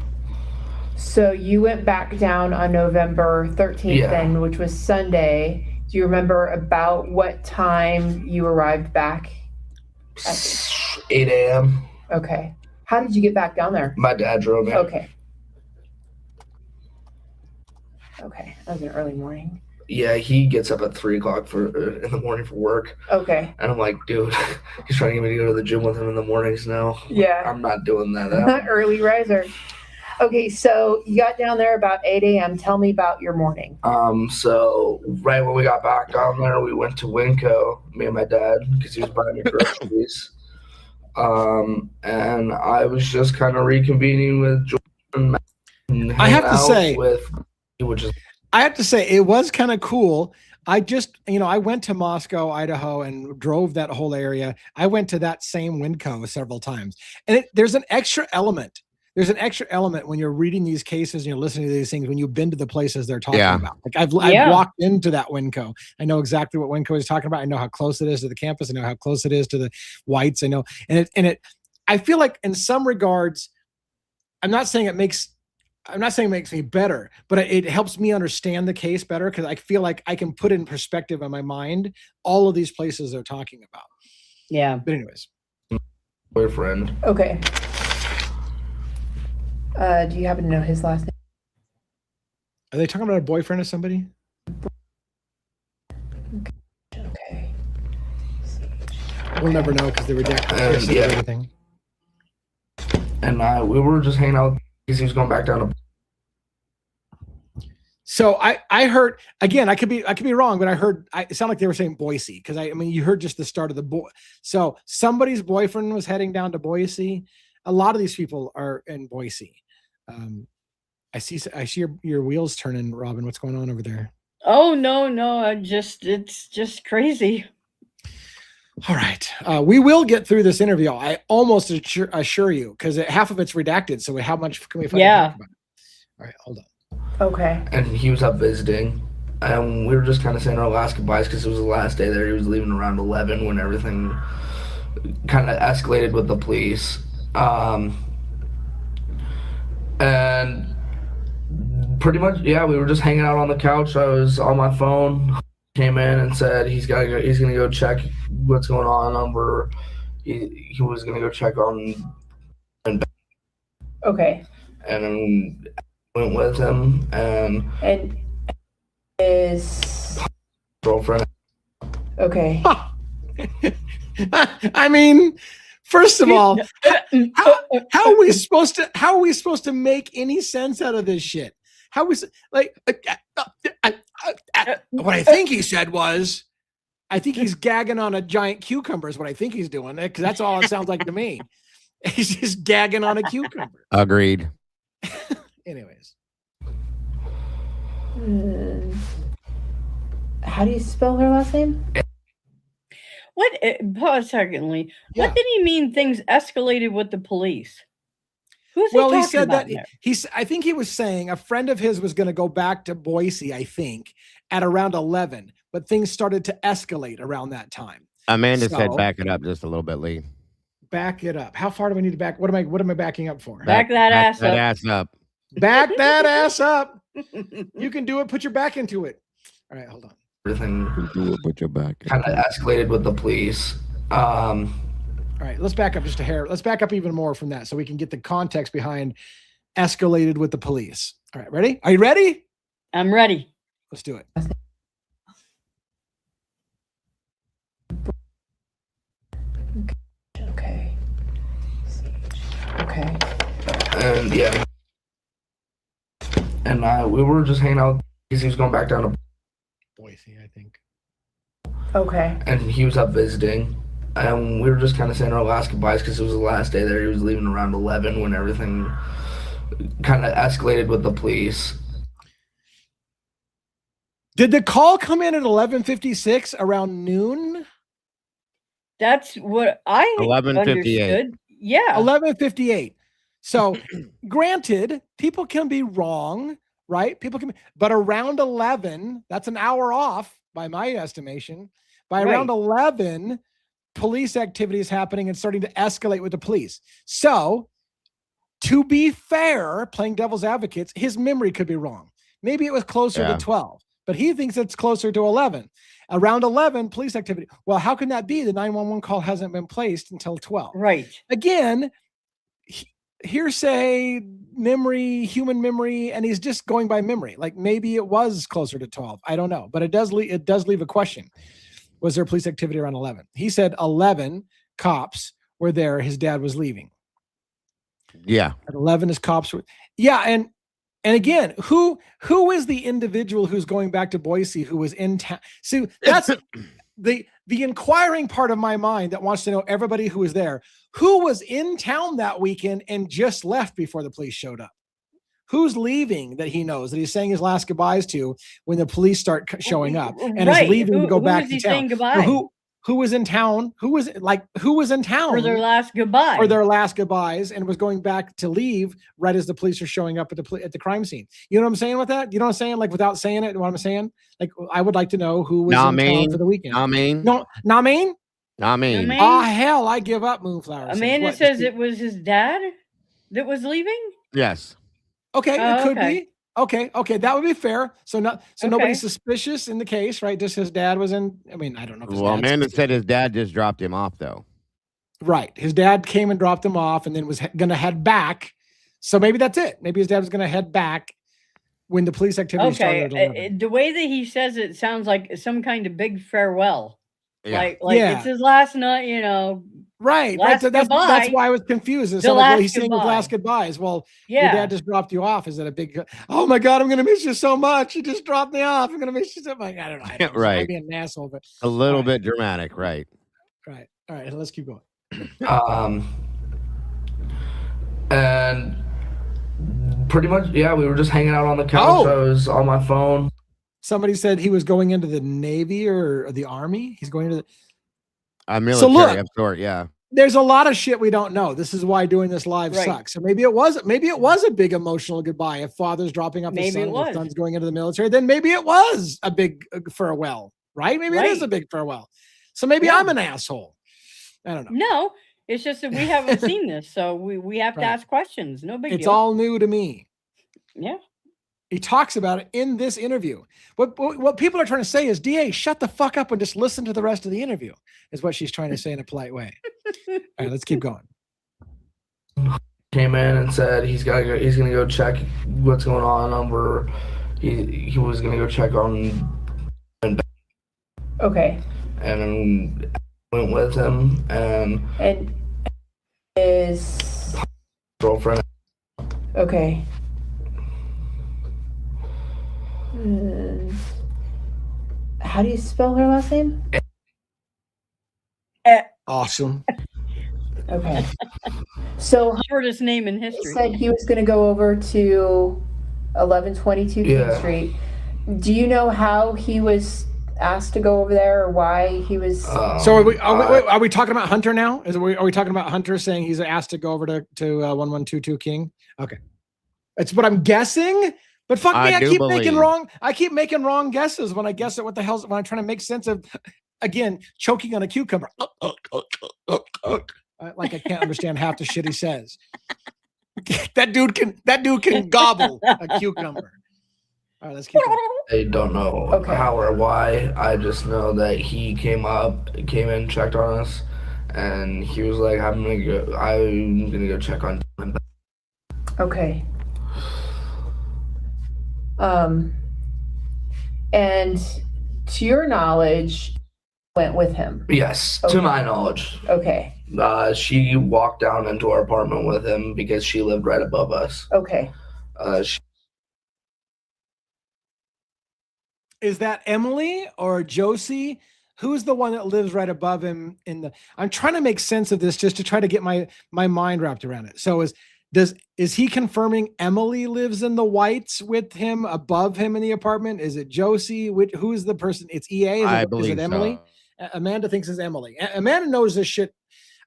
S5: So you went back down on November 13th then, which was Sunday. Do you remember about what time you arrived back?
S6: 8 a.m.
S5: Okay. How did you get back down there?
S6: My dad drove me.
S5: Okay. Okay. That was an early morning.
S6: Yeah, he gets up at 3 o'clock in the morning for work.
S5: Okay.
S6: And I'm like, dude, he's trying to get me to go to the gym with him in the mornings now.
S5: Yeah.
S6: I'm not doing that.
S5: Early riser. Okay, so you got down there about 8 a.m. Tell me about your morning.
S6: So right when we got back down there, we went to Winco, me and my dad, because he was buying me groceries. And I was just kind of reconvening with Jordan.
S2: I have to say, it was kind of cool. I just, I went to Moscow, Idaho, and drove that whole area. I went to that same Winco several times. And there's an extra element. There's an extra element when you're reading these cases and you're listening to these things when you've been to the places they're talking about. Like I've walked into that Winco. I know exactly what Winco is talking about. I know how close it is to the campus. I know how close it is to the whites. I know, I feel like in some regards, I'm not saying it makes me better, but it helps me understand the case better because I feel like I can put in perspective in my mind all of these places they're talking about.
S4: Yeah.
S2: But anyways.
S6: Boyfriend.
S5: Okay. Do you happen to know his last name?
S2: Are they talking about a boyfriend of somebody?
S5: Okay.
S2: We'll never know because they redacted everything.
S6: And we were just hanging out because he was going back down to.
S2: So I heard, again, I could be wrong, but I heard it sounded like they were saying Boise because you heard just the start of the So somebody's boyfriend was heading down to Boise. A lot of these people are in Boise. I see your wheels turning, Robin. What's going on over there?
S4: Oh no! It's just crazy.
S2: All right, we will get through this interview. I almost assure you, because half of it's redacted. So how much can we? Talk about it? All right, hold on.
S5: Okay.
S6: And he was up visiting. And we were just kind of saying our last goodbyes because it was the last day there. He was leaving around 11 when everything kind of escalated with the police. And pretty much, yeah, we were just hanging out on the couch. I was on my phone. Came in and said he's gonna go check what's going on. He was gonna go check on.
S5: Okay.
S6: And then went with him and
S5: his
S6: girlfriend.
S5: Okay.
S2: I mean, first of all, how are we supposed to make any sense out of this shit? How was like what I think he said was, I think he's gagging on a giant cucumber is what I think he's doing, because that's all it sounds like to me. He's just gagging on a cucumber.
S3: Agreed.
S2: Anyways.
S5: How do you spell her last name?
S4: What? Pause a second, Lee.
S2: Yeah.
S4: What did he mean things escalated with the police? Who's
S2: he said that I think he was saying a friend of his was going to go back to Boise, I think, at around 11, but things started to escalate around that time.
S3: Amanda said back it up just a little bit, Lee.
S2: Back it up. How far do we need to back? What am I backing up for?
S4: Back that ass
S3: up.
S2: Back that ass up. You can do it. Put your back into it. All right, hold on.
S6: Everything
S3: do it, put your back.
S6: Kind of escalated with the police.
S2: All right, let's back up just a hair. Let's back up even more from that so we can get the context behind escalated with the police. All right, ready? Are you ready?
S4: I'm ready.
S2: Let's do it.
S5: Okay. Okay.
S6: And yeah. And we were just hanging out because he was going back down to
S2: Boise, I think.
S5: Okay.
S6: And he was up visiting. And we were just kind of saying our last goodbyes because it was the last day there. He was leaving around 11 when everything kind of escalated with the police.
S2: Did the call come in at 11:56 around noon?
S4: That's what I
S3: 11:58.
S4: Yeah.
S2: 11:58. So granted, people can be wrong, right? But around 11, that's an hour off by my estimation. By around 11, police activity is happening and starting to escalate with the police. So to be fair, playing devil's advocates, his memory could be wrong. Maybe it was closer to 12, but he thinks it's closer to 11. Around 11, police activity. Well, how can that be? The 911 call hasn't been placed until 12.
S4: Right.
S2: Again, hearsay, memory, human memory, and he's just going by memory. Like maybe it was closer to 12. I don't know, but it does leave a question. Was there police activity around 11? He said 11 cops were there. His dad was leaving.
S3: Yeah.
S2: At 11, his cops were. Yeah, and again, who is the individual who's going back to Boise who was in town? See, that's the inquiring part of my mind that wants to know everybody who was there. Who was in town that weekend and just left before the police showed up? Who's leaving that he knows that he's saying his last goodbyes to when the police start showing up and is leaving to go back to town? Who was in town? Who was in town
S4: for their last goodbye?
S2: For their last goodbyes and was going back to leave right as the police are showing up at the crime scene. You know what I'm saying with that? You know what I'm saying? Like without saying it, what I'm saying? Like I would like to know who was in town for the weekend. Nameem? Oh hell, I give up, Moonflower.
S4: Amanda says it was his dad that was leaving?
S3: Yes.
S2: Okay, it could be. Okay, that would be fair. So nobody's suspicious in the case, right? Just his dad was in. I mean, I don't know.
S3: Well, Amanda said his dad just dropped him off, though.
S2: Right, his dad came and dropped him off, and then was going to head back. So maybe that's it. Maybe his dad was going to head back when the police activity started.
S4: The way that he says it sounds like some kind of big farewell.
S3: Yeah.
S4: Like it's his last night, you know.
S2: Right. That's why I was confused. It sounded like he's saying his last goodbyes. Well, your dad just dropped you off. Is that a big? Oh my God, I'm gonna miss you so much. You just dropped me off. I'm gonna miss you so much. I don't know.
S3: Right.
S2: I'm being an asshole, but
S3: a little bit dramatic, right?
S2: Right. All right. Let's keep going.
S6: And pretty much, we were just hanging out on the couch. I was on my phone.
S2: Somebody said he was going into the Navy or the Army. He's going to the
S3: military of sort, yeah.
S2: there's a lot of shit we don't know. This is why doing this live sucks. So maybe it was a big emotional goodbye. If father's dropping off his son, his son's going into the military, then maybe it was a big farewell, right? Maybe it is a big farewell. So maybe I'm an asshole. I don't know.
S4: No, it's just that we haven't seen this, so we have to ask questions. No big deal.
S2: It's all new to me.
S4: Yeah.
S2: He talks about it in this interview. What people are trying to say is, DA, shut the fuck up and just listen to the rest of the interview, is what she's trying to say in a polite way. All right, let's keep going.
S6: Came in and said he's gonna go check what's going on over. He was gonna go check on.
S5: Okay.
S6: And went with him and
S5: his
S6: girlfriend.
S5: Okay. How do you spell her last name?
S2: Awesome.
S5: Okay. So
S4: shortest name in history.
S5: He said he was going to go over to 1122 King Street. Do you know how he was asked to go over there, or why he was?
S2: So are we talking about Hunter now? Are we talking about Hunter saying he's asked to go over to 1122 King? Okay, that's what I'm guessing. But fuck me, I keep making wrong. I keep making wrong guesses when I guess it. What the hell's when I'm trying to make sense of? Again, choking on a cucumber. Like I can't understand half the shit he says. That dude can gobble a cucumber. All right, let's keep going.
S6: I don't know how or why. I just know that he came in, checked on us, and he was like, I'm gonna go check on him.
S5: Okay. And to your knowledge, went with him?
S6: Yes, to my knowledge.
S5: Okay.
S6: She walked down into our apartment with him because she lived right above us.
S5: Okay.
S2: Is that Emily or Josie? Who's the one that lives right above him I'm trying to make sense of this just to try to get my mind wrapped around it. So is he confirming Emily lives in the Whites with him above him in the apartment? Is it Josie? Who's the person? It's EA?
S3: I believe
S2: is it Emily?
S3: So.
S2: Amanda thinks it's Emily. Amanda knows this shit.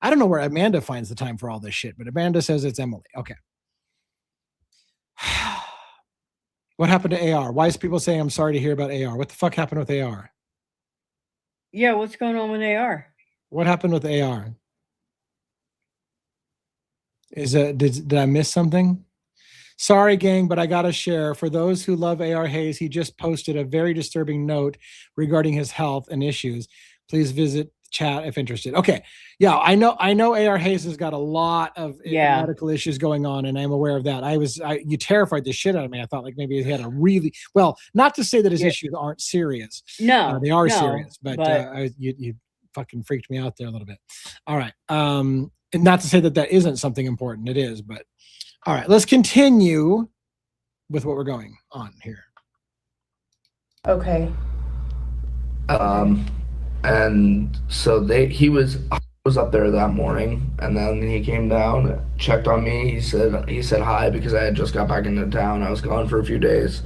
S2: I don't know where Amanda finds the time for all this shit, but Amanda says it's Emily. Okay. What happened to AR? Why is people saying I'm sorry to hear about AR? What the fuck happened with AR?
S4: Yeah, what's going on with AR?
S2: What happened with AR? Did I miss something? Sorry, gang, but I gotta share. For those who love AR Hayes, he just posted a very disturbing note regarding his health and issues. Please visit chat if interested. Okay, yeah, I know AR Hayes has got a lot of medical issues going on, and I'm aware of that. You terrified the shit out of me. I thought like maybe he had a really not to say that his issues aren't serious.
S4: No,
S2: they are serious, but you fucking freaked me out there a little bit. All right, and not to say that isn't something important. It is, but all right, let's continue with what we're going on here.
S5: Okay.
S6: And so he was up there that morning, and then he came down, checked on me. He said hi because I had just got back into town. I was gone for a few days,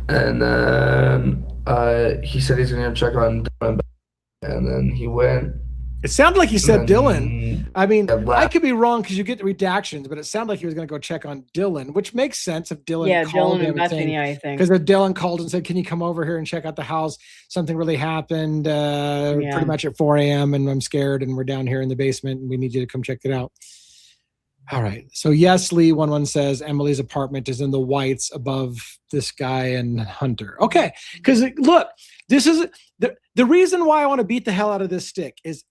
S6: and then he said he's gonna check on Dylan, and then he went.
S2: It sounded like he said Dylan. I mean, I could be wrong because you get the redactions, but it sounded like he was going to go check on Dylan, which makes sense if Dylan called him.
S4: I think.
S2: Because if Dylan called and said, can you come over here and check out the house? Something really happened pretty much at 4 a.m. and I'm scared and we're down here in the basement and we need you to come check it out. All right. So yes, Lee11 says Emily's apartment is in the Whites above this guy and Hunter. Okay. Because look, this is the reason why I want to beat the hell out of this stick is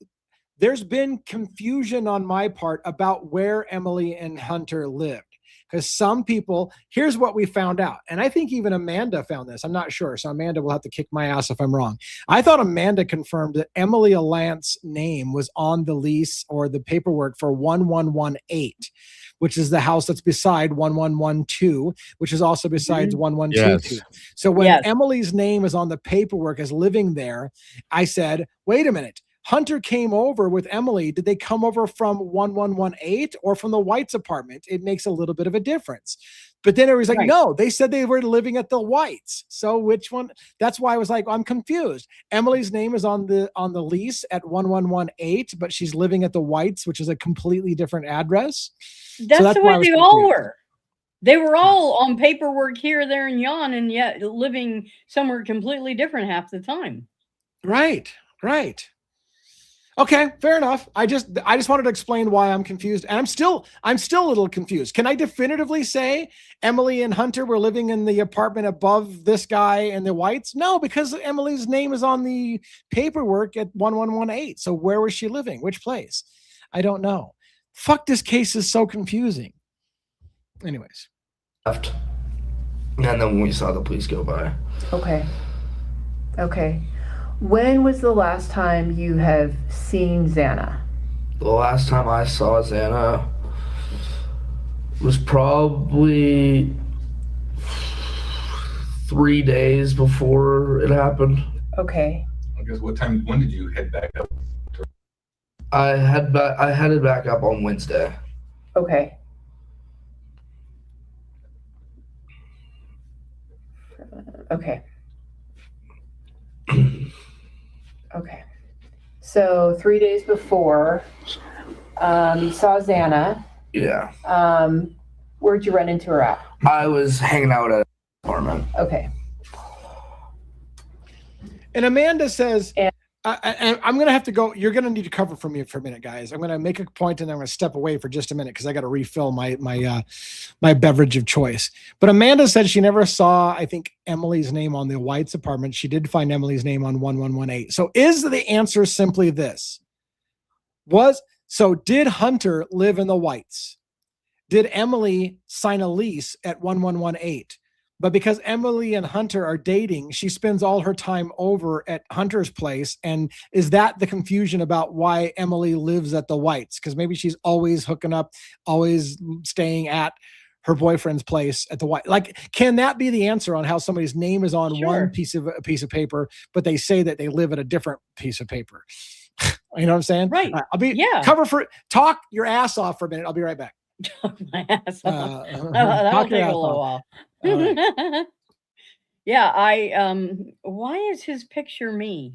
S2: there's been confusion on my part about where Emily and Hunter lived. Because some people, here's what we found out. And I think even Amanda found this. I'm not sure. So Amanda will have to kick my ass if I'm wrong. I thought Amanda confirmed that Emily Allance's name was on the lease or the paperwork for 1118, which is the house that's beside 1112, which is also besides 1122. Yes. So when Emily's name is on the paperwork as living there, I said, wait a minute. Hunter came over with Emily. Did they come over from 1118 or from the White's apartment? It makes a little bit of a difference. But then everybody's like, no, they said they were living at the Whites. So which one? That's why I was like, I'm confused. Emily's name is on the lease at 1118, but she's living at the Whites, which is a completely different address.
S4: That's the way they all were. They were all on paperwork here, there, and yon, and yet living somewhere completely different half the time.
S2: Right. Okay, fair enough. I just wanted to explain why I'm confused, and I'm still a little confused. Can I definitively say Emily and Hunter were living in the apartment above this guy and the Whites? No, because Emily's name is on the paperwork at 1118. So where was she living? Which place? I don't know. Fuck, this case is so confusing. Anyways.
S6: Left. And then we saw the police go by.
S5: Okay. When was the last time you have seen Xana?
S6: The last time I saw Xana was probably 3 days before it happened.
S5: Okay.
S7: I guess when did you head back up?
S6: I headed back up on Wednesday.
S5: Okay. Okay. So 3 days before, you saw Xana.
S6: Yeah.
S5: Where'd you run into her at?
S6: I was hanging out at an apartment.
S5: Okay.
S2: And Amanda says, I'm going to have to go. You're going to need to cover for me for a minute, guys. I'm going to make a point and I'm going to step away for just a minute because I got to refill my beverage of choice. But Amanda said she never saw, I think, Emily's name on the White's apartment. She did find Emily's name on 1118. So is the answer simply this? Did Hunter live in the Whites? Did Emily sign a lease at 1118? But because Emily and Hunter are dating, she spends all her time over at Hunter's place. And is that the confusion about why Emily lives at the Whites? Because maybe she's always hooking up, always staying at her boyfriend's place at the White. Like, can that be the answer on how somebody's name is on one piece of paper, but they say that they live at a different piece of paper? You know what I'm saying?
S4: Right.
S2: Talk your ass off for a minute. I'll be right back.
S4: Talk my ass off. That'll take a little while. Right. Yeah, why is his picture me?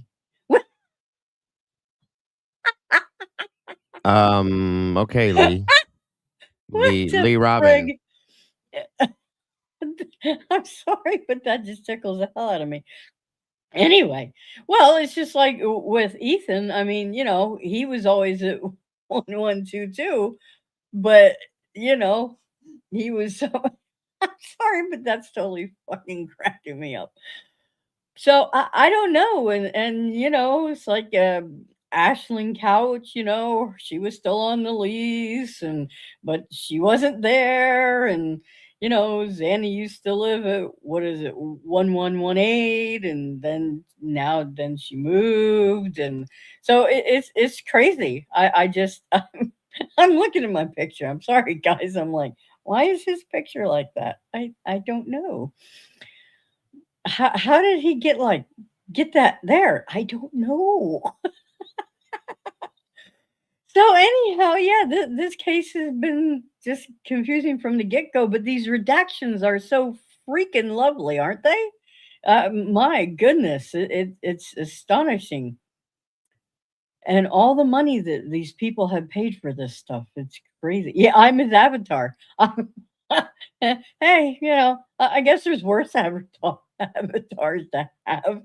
S3: Okay, Lee. Lee Robin.
S4: I'm sorry, but that just tickles the hell out of me. Anyway, well, it's just like with Ethan. I mean, he was always at 1122, but he was so. I'm sorry, but that's totally fucking cracking me up. So I don't know, and it's like Ashland Couch. She was still on the lease, but she wasn't there, and Xana used to live at 1118, and then she moved, and so it's crazy. I'm looking at my picture. I'm sorry, guys. I'm like, why is his picture like that? I don't know. How did he get that there? I don't know. So anyhow, yeah, this case has been just confusing from the get-go, but these redactions are so freaking lovely, aren't they? My goodness, it's astonishing. And all the money that these people have paid for this stuff, it's crazy. Yeah, I'm his avatar. Hey, I guess there's worse avatars to have.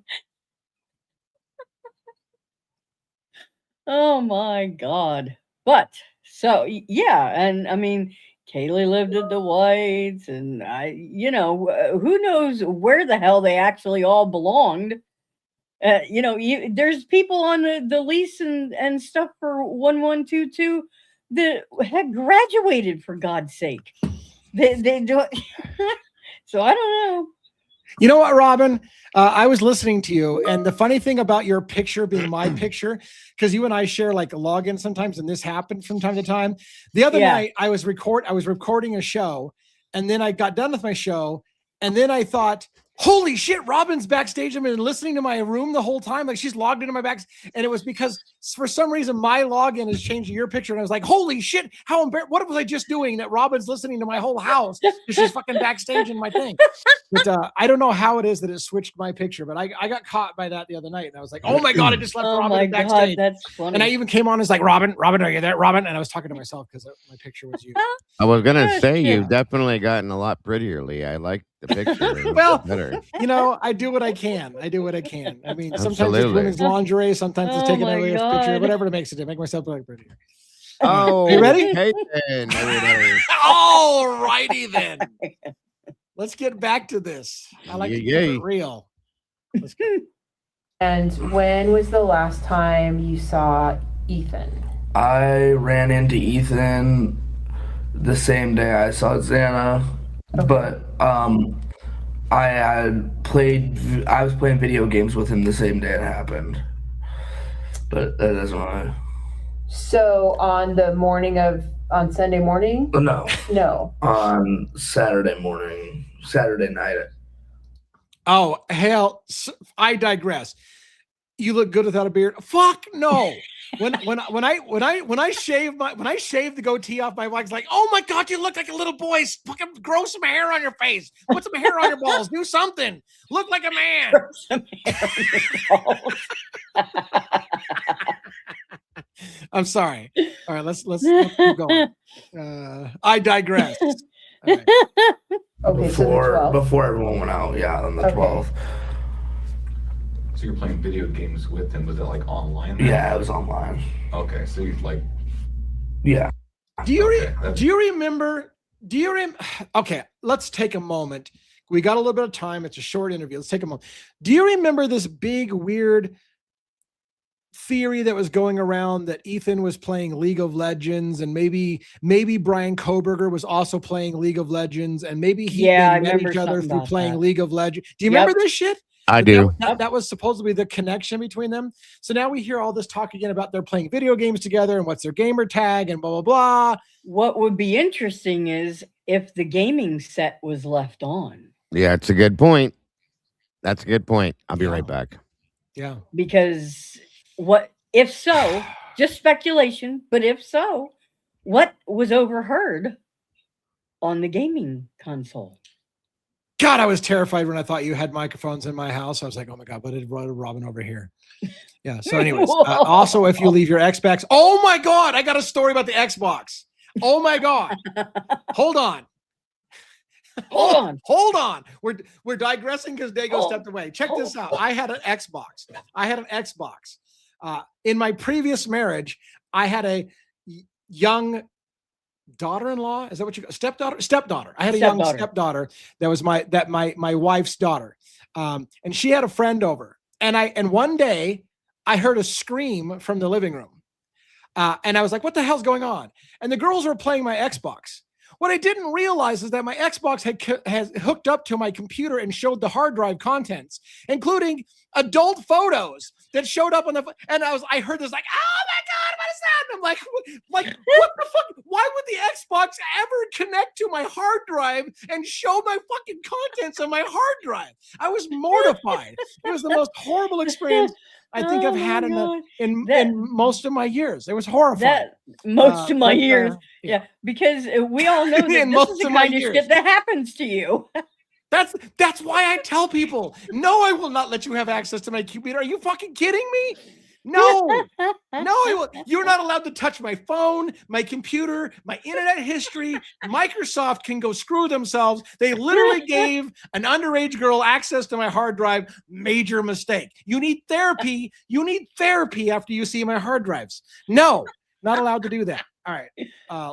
S4: Oh my God. But so yeah, and I mean, Kaylee lived at the Whites, and who knows where the hell they actually all belonged. There's people on the lease and stuff for 1122 that had graduated, for God's sake. They do. So I don't know.
S2: You know what, Robin? I was listening to you, and the funny thing about your picture being my picture, because you and I share like a login sometimes, and this happens from time to time. The other night, I was recording a show, and then I got done with my show, and then I thought, holy shit, Robin's backstage. I've been listening to my room the whole time. Like she's logged into my back. And it was because for some reason my login has changed to your picture. And I was like, holy shit, how embarrassed. What was I just doing that Robin's listening to my whole house? She's fucking backstage in my thing. But I don't know how it is that it switched my picture, but I got caught by that the other night. And I was like, oh my God, I just left Robin backstage.
S4: That's funny.
S2: And I even came on as like, Robin, are you there, Robin? And I was talking to myself because my picture was you.
S3: I was going to say, you've definitely gotten a lot prettier, Lee. I like the picture.
S2: Well,
S3: better.
S2: You know, I do what I can. I mean, sometimes it's women's lingerie, sometimes it's taking away a picture, whatever it makes it to make myself look prettier.
S3: Oh,
S2: are you ready?
S3: Okay, then.
S2: All righty then. Let's get back to this. I like to keep it real. Let's go.
S5: And when was the last time you saw Ethan?
S6: I ran into Ethan the same day I saw Xana, but I was playing video games with him the same day it happened. But that doesn't matter.
S5: So on Sunday morning?
S6: No. On Saturday morning, Saturday night.
S2: Oh, hell, I digress. You look good without a beard. Fuck no. When I shave the goatee off my wife, like, oh my God, you look like a little boy. Fucking grow some hair on your face. Put some hair on your balls. Do something. Look like a man.
S4: Grow some hair on your balls.
S2: I'm sorry. All right, let's keep going. I digress. Right.
S5: Okay,
S6: before everyone went out, on the 12th.
S7: So you're playing video games with him? Was it like online? Then?
S6: Yeah, it was online.
S7: Okay, so you like.
S6: Yeah.
S2: Do you remember? Okay, let's take a moment. We got a little bit of time. It's a short interview. Let's take a moment. Do you remember this big weird theory that was going around that Ethan was playing League of Legends, and maybe Brian Koberger was also playing League of Legends, and maybe they met each other through playing League of Legends? Do you remember this shit?
S3: I do.
S2: That was supposedly the connection between them. So now we hear all this talk again about they're playing video games together and what's their gamer tag and blah, blah, blah.
S4: What would be interesting is if the gaming set was left on.
S3: Yeah, it's a good point. That's a good point. I'll be right back.
S2: Yeah.
S4: Because if so, just speculation, but if so, what was overheard on the gaming console?
S2: God, I was terrified when I thought you had microphones in my house. I was like, oh my God, what did Robin over here? Yeah. So anyways, also if you leave your Xbox, oh my God, I got a story about the Xbox. Oh my God. Hold on. We're digressing because Dago stepped away. Check this out. I had an Xbox. In my previous marriage, I had a young daughter-in-law. Is that what you stepdaughter? I had a young stepdaughter that was my wife's daughter. And she had a friend over. And one day I heard a scream from the living room. And I was like, what the hell's going on? And the girls were playing my Xbox. What I didn't realize is that my Xbox has hooked up to my computer and showed the hard drive contents, including adult photos that showed up on and I heard this like, oh my God, what is that? And I'm like, what the fuck? Why would the Xbox ever connect to my hard drive and show my fucking contents on my hard drive? I was mortified. It was the most horrible experience I think I've had in most of my years. It was horrifying.
S4: Most of my years. Yeah, because we all know that this is the kind of shit that happens to you.
S2: That's why I tell people, no, I will not let you have access to my computer. Are you fucking kidding me? No, you're not allowed to touch my phone, my computer, my internet history. Microsoft can go screw themselves. They literally gave an underage girl access to my hard drive. Major mistake. You need therapy. After you see my hard drives. No, not allowed to do that. All right.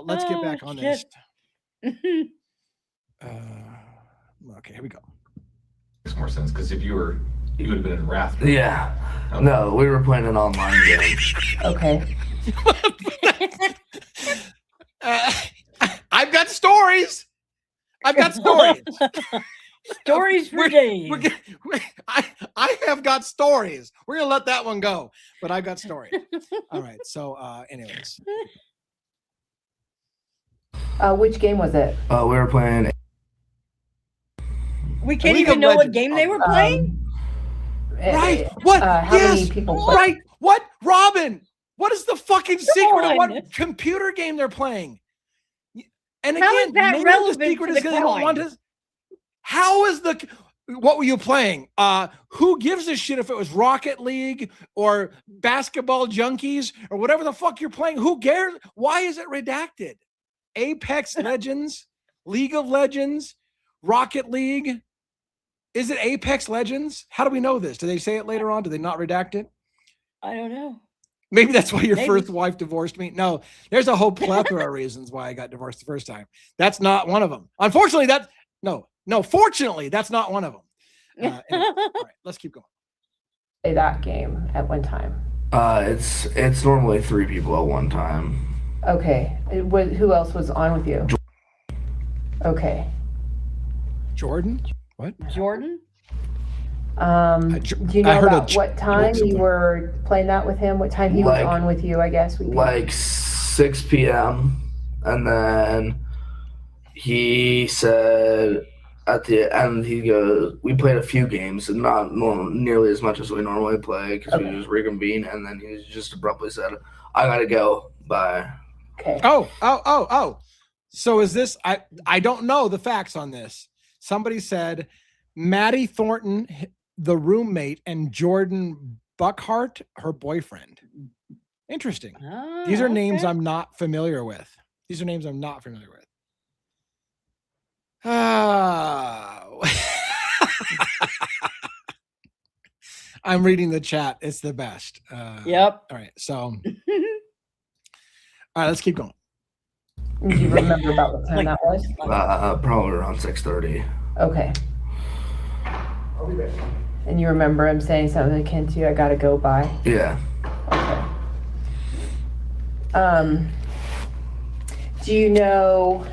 S2: Let's get back on this. Okay, here we go.
S7: Makes more sense because if you would have been in Wrath.
S6: Yeah. Okay. No, we were playing an online game.
S5: Okay.
S2: I've got stories.
S4: Stories for days.
S2: I have got stories. We're gonna let that one go, but I got stories. All right. So, anyways,
S5: which game was it?
S6: We were playing.
S4: We can't
S2: League
S4: even
S2: of
S4: know what
S2: Legends.
S4: game they were playing.
S2: Right. What?
S5: How many people play?
S2: Right. What? Robin, what is the fucking secret of
S4: on.
S2: what computer game they're playing? And
S4: How
S2: again,
S4: is that
S2: maybe
S4: relevant
S2: the secret
S4: to
S2: is
S4: the
S2: because they don't want
S4: crime?
S2: to. How is the what were you playing? Who gives a shit if it was Rocket League or Basketball Junkies or whatever the fuck you're playing? Who cares? Why is it redacted? Apex Legends, League of Legends, Rocket League. Is it Apex Legends? How do we know this? Do they say it later on? Do they not redact it?
S4: I don't know.
S2: Maybe that's why your
S4: Maybe.
S2: first wife divorced me. No, there's a whole plethora of reasons why I got divorced the first time. That's not one of them. Unfortunately, fortunately, that's not one of them. Anyway, all right, let's keep going.
S5: Play that game at one time.
S6: It's normally 3 people at one time.
S5: Okay. Who else was on with you? Okay.
S2: Jordan? What?
S4: Jordan?
S5: Do you know
S2: heard
S5: about what time you were playing that with him? What time he was on with you, I guess?
S6: Like 6 p.m. And then he said at the end, he goes, we played a few games and not nearly as much as we normally play because we just reconvene. And then he just abruptly said, I got to go. Bye.
S5: Okay.
S2: Oh. So is this, I don't know the facts on this. Somebody said Maddie Thornton, the roommate, and Jordan Buckhart, her boyfriend. Interesting. These are names I'm not familiar with. I'm reading the chat. It's the best.
S4: Yep.
S2: All right. So, all right, let's keep going.
S5: Do you remember about what time that was?
S6: Probably around 6:30.
S5: Okay. And you remember him saying something akin to, I gotta go by?
S6: Yeah.
S5: Okay. Do you know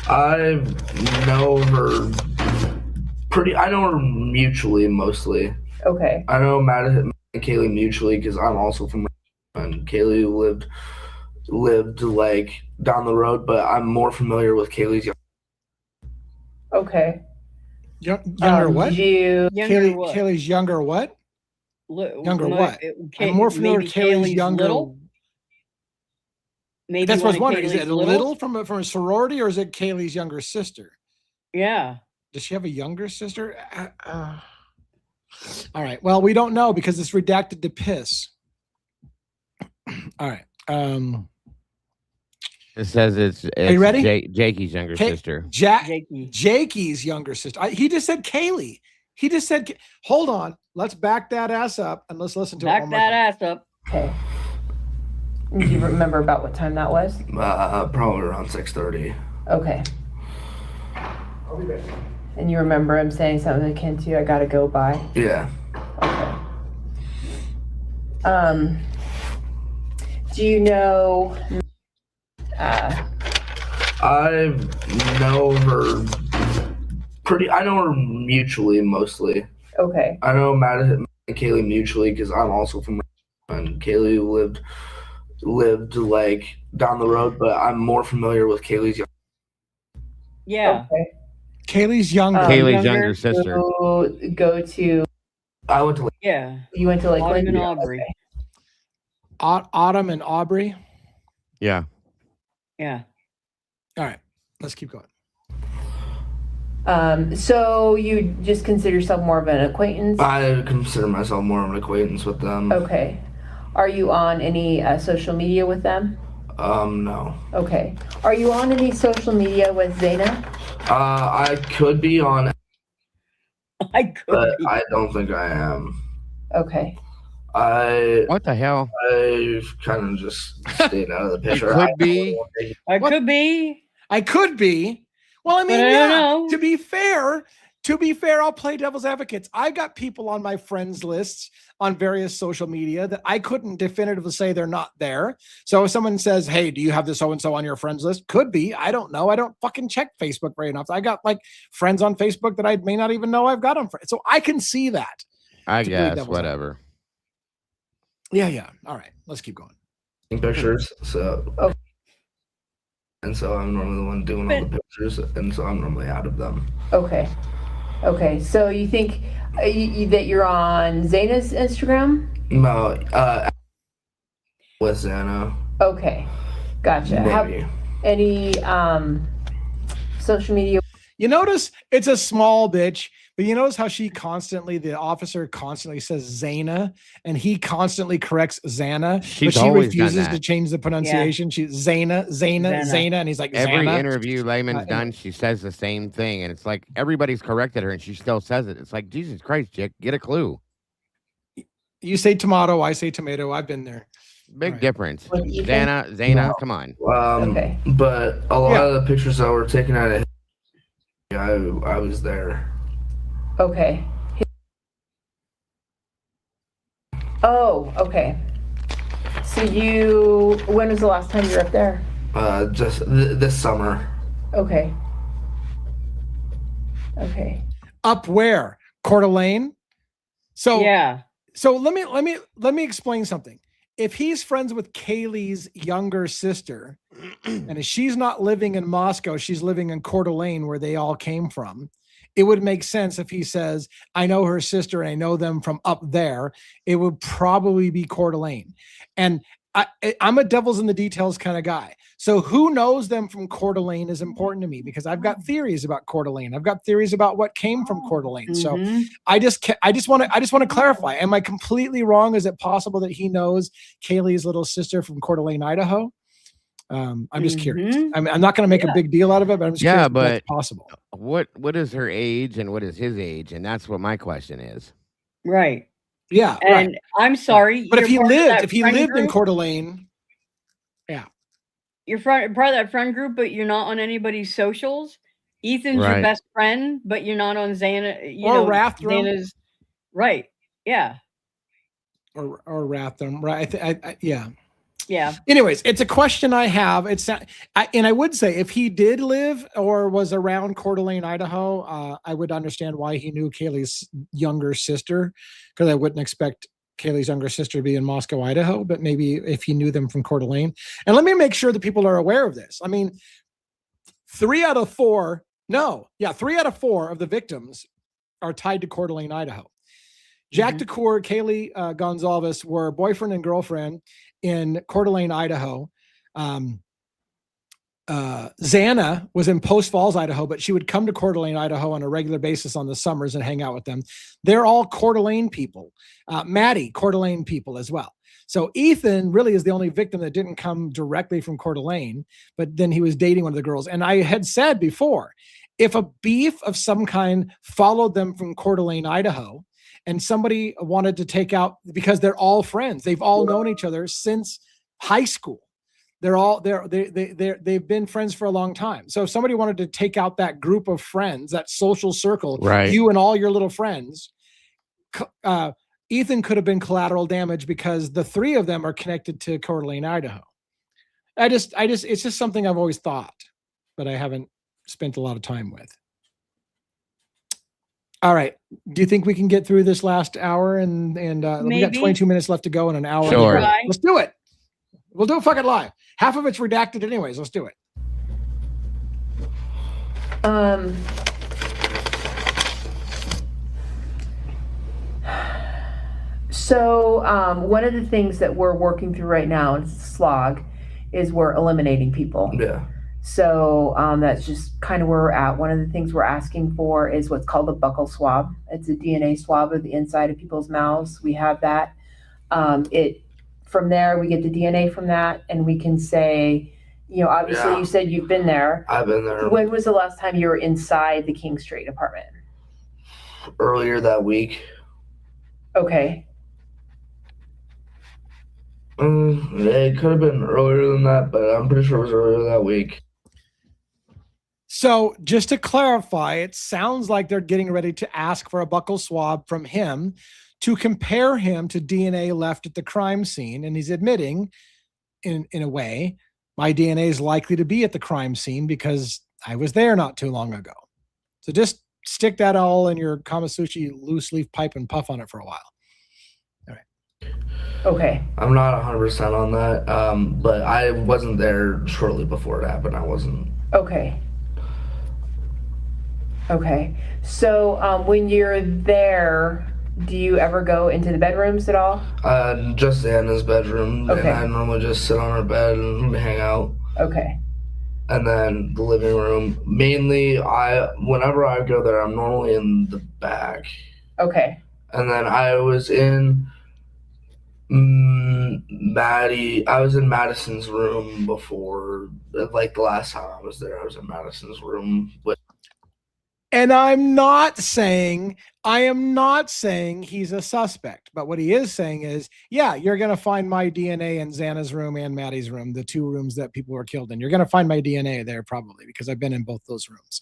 S6: I know her mutually mostly.
S5: Okay.
S6: I know Matt and Kaylee mutually because I'm also from and Kaylee lived like down the road, but I'm more familiar with Kaylee's.
S5: Okay.
S2: Younger what? Kaylee's younger what? Younger what? I'm more familiar with Kaylee's younger.
S4: Little? Maybe
S2: that's what I was wondering. Is
S4: Kaylee's
S2: it a little from a sorority or is it Kaylee's younger sister?
S4: Yeah.
S2: Does she have a younger sister? All right. Well, we don't know because it's redacted to piss. All right.
S3: It says it's
S2: are you ready?
S3: Jakey's younger sister.
S2: Jakey's younger sister. He just said Kaylee. He just said, hold on. Let's back that ass up and let's listen to it.
S4: Back that ass up.
S5: Okay. Do you remember about what time that was?
S6: Probably around 6:30.
S5: Okay. And you remember him saying something akin to, I gotta go by?
S6: Yeah.
S5: Okay. Do you know
S6: I know her mutually mostly.
S5: Okay.
S6: I know Matt and Kaylee mutually because I'm also from and Kaylee lived like down the road, but I'm more familiar with Kaylee's.
S4: Yeah.
S5: Okay.
S2: Kaylee's younger.
S3: Kaylee's younger sister.
S5: Go to.
S6: I went to.
S4: Yeah.
S5: You went to like
S4: Autumn and Aubrey.
S5: Okay.
S2: Autumn and Aubrey.
S3: Yeah.
S4: Yeah.
S2: All right. Let's keep going.
S5: So you just consider yourself more of an acquaintance?
S6: I consider myself more of an acquaintance with them.
S5: Okay. Are you on any social media with them?
S6: No.
S5: Okay. Are you on any social media with Zaina?
S6: I could be on.
S4: But
S6: I don't think I am.
S5: Okay.
S3: What the hell?
S6: I've kind of just stayed out of the picture.
S3: Could be.
S4: I could be.
S2: I could be. Well, I mean,
S4: But I don't know.
S2: To be fair, I'll play devil's advocates. I've got people on my friends lists on various social media that I couldn't definitively say they're not there. So if someone says, hey, do you have this so-and-so on your friends list? Could be. I don't know. I don't fucking check Facebook very enough. I got like friends on Facebook that I may not even know I've got on friends. So I can see that.
S3: I guess, whatever.
S2: Yeah. All right. Let's keep going.
S6: Pictures. So.
S5: Okay.
S6: and so I'm normally the one doing all the pictures, and so I'm normally out of them.
S5: Okay. Okay. So you think that you're on Zaina's Instagram?
S6: No, with Xana.
S5: Okay. Gotcha.
S6: Maybe.
S5: Any social media?
S2: You notice it's a small bitch, but you notice how the officer constantly says Zaina, and he constantly corrects Xana, but she refuses to change the pronunciation. She's Zaina, and he's like,
S3: every
S2: Xana.
S3: interview Layman's done, she says the same thing, and it's like everybody's corrected her, and she still says it. It's like, Jesus Christ, chick, get a clue.
S2: You say tomato, I say tomato. I've been there.
S3: Big difference. Xana, come on.
S5: Okay.
S6: But a lot of the pictures that were taken out of I was there.
S5: Okay. Oh, okay. So when was the last time you were up there?
S6: Just this summer.
S5: Okay. Okay.
S2: Up where? Coeur d'Alene? So
S4: Yeah.
S2: So let me explain something. If he's friends with Kaylee's younger sister, and if she's not living in Moscow, she's living in Coeur d'Alene, where they all came from, it would make sense if he says, I know her sister and I know them from up there. It would probably be Coeur d'Alene. And I'm a devil's in the details kind of guy. So who knows them from Coeur d'Alene is important to me, because I've got theories about Coeur d'Alene. I've got theories about what came from Coeur d'Alene. So I just want to clarify. Am I completely wrong? Is it possible that he knows Kaylee's little sister from Coeur d'Alene, Idaho? I'm just curious. I'm not going to make a big deal out of it, but I'm just curious if that's possible.
S3: What is her age and what is his age? And that's what my question is.
S4: Right.
S2: Yeah.
S4: And I'm sorry,
S2: but if he lived in Coeur d'Alene,
S4: you're part of that friend group, but you're not on anybody's socials. Ethan's your best friend, but you're not on Xana.
S2: Or Rathdrum.
S4: Xana's, right. Yeah.
S2: Or Rathdrum. Right. Yeah.
S4: Yeah.
S2: Anyways, it's a question I have. And I would say if he did live or was around Coeur d'Alene, Idaho, I would understand why he knew Kaylee's younger sister, because I wouldn't expect Kaylee's younger sister to be in Moscow, Idaho, but maybe if he knew them from Coeur d'Alene. And let me make sure that people are aware of this. I mean, 3 out of 4 of the victims are tied to Coeur d'Alene, Idaho. Jack DeCoeur, Kaylee Gonzalez were boyfriend and girlfriend in Coeur d'Alene, Idaho. Xana was in Post Falls, Idaho, but she would come to Coeur d'Alene, Idaho on a regular basis on the summers and hang out with them. They're all Coeur d'Alene people. Maddie, Coeur d'Alene people as well. So Ethan really is the only victim that didn't come directly from Coeur d'Alene, but then he was dating one of the girls. And I had said before, if a beef of some kind followed them from Coeur d'Alene, Idaho, and somebody wanted to take out, because they're all friends, they've all known each other since high school. They've been friends for a long time. So if somebody wanted to take out that group of friends, that social circle, you and all your little friends, Ethan could have been collateral damage because the 3 of them are connected to Coeur d'Alene, Idaho. It's just something I've always thought, but I haven't spent a lot of time with. All right. Do you think we can get through this last hour? And we got 22 minutes left to go in an hour.
S3: Sure.
S2: Let's do it. We'll do it fucking live. Half of it's redacted anyways. Let's do it.
S5: So one of the things that we're working through right now, and it's a slog, is we're eliminating people.
S6: Yeah.
S5: So that's just kind of where we're at. One of the things we're asking for is what's called a buccal swab. It's a DNA swab of the inside of people's mouths. We have that. From there, we get the DNA from that, and we can say, obviously you said you've been there.
S6: I've been there.
S5: When was the last time you were inside the King Street apartment?
S6: Earlier that week.
S5: Okay.
S6: It could have been earlier than that, but I'm pretty sure it was earlier that week.
S2: So just to clarify, it sounds like they're getting ready to ask for a buccal swab from him to compare him to DNA left at the crime scene. And he's admitting, in a way, my DNA is likely to be at the crime scene because I was there not too long ago. So just stick that all in your Kamasuchi loose leaf pipe and puff on it for a while. All right.
S5: Okay.
S6: I'm not 100% on that, but I wasn't there shortly before it happened. I wasn't.
S5: Okay. Okay. So when you're there, do you ever go into the bedrooms at all?
S6: Just Anna's bedroom,
S5: Okay.
S6: and I normally just sit on her bed and hang out.
S5: Okay.
S6: And then the living room. Mainly, whenever I go there, I'm normally in the back.
S5: Okay.
S6: And then I was in I was in Madison's room before, like the last time I was there, I was in Madison's room.
S2: And I am not saying he's a suspect, but what he is saying is, yeah, you're going to find my DNA in Xana's room and Maddie's room, the two rooms that people were killed in. You're going to find my DNA there probably because I've been in both those rooms.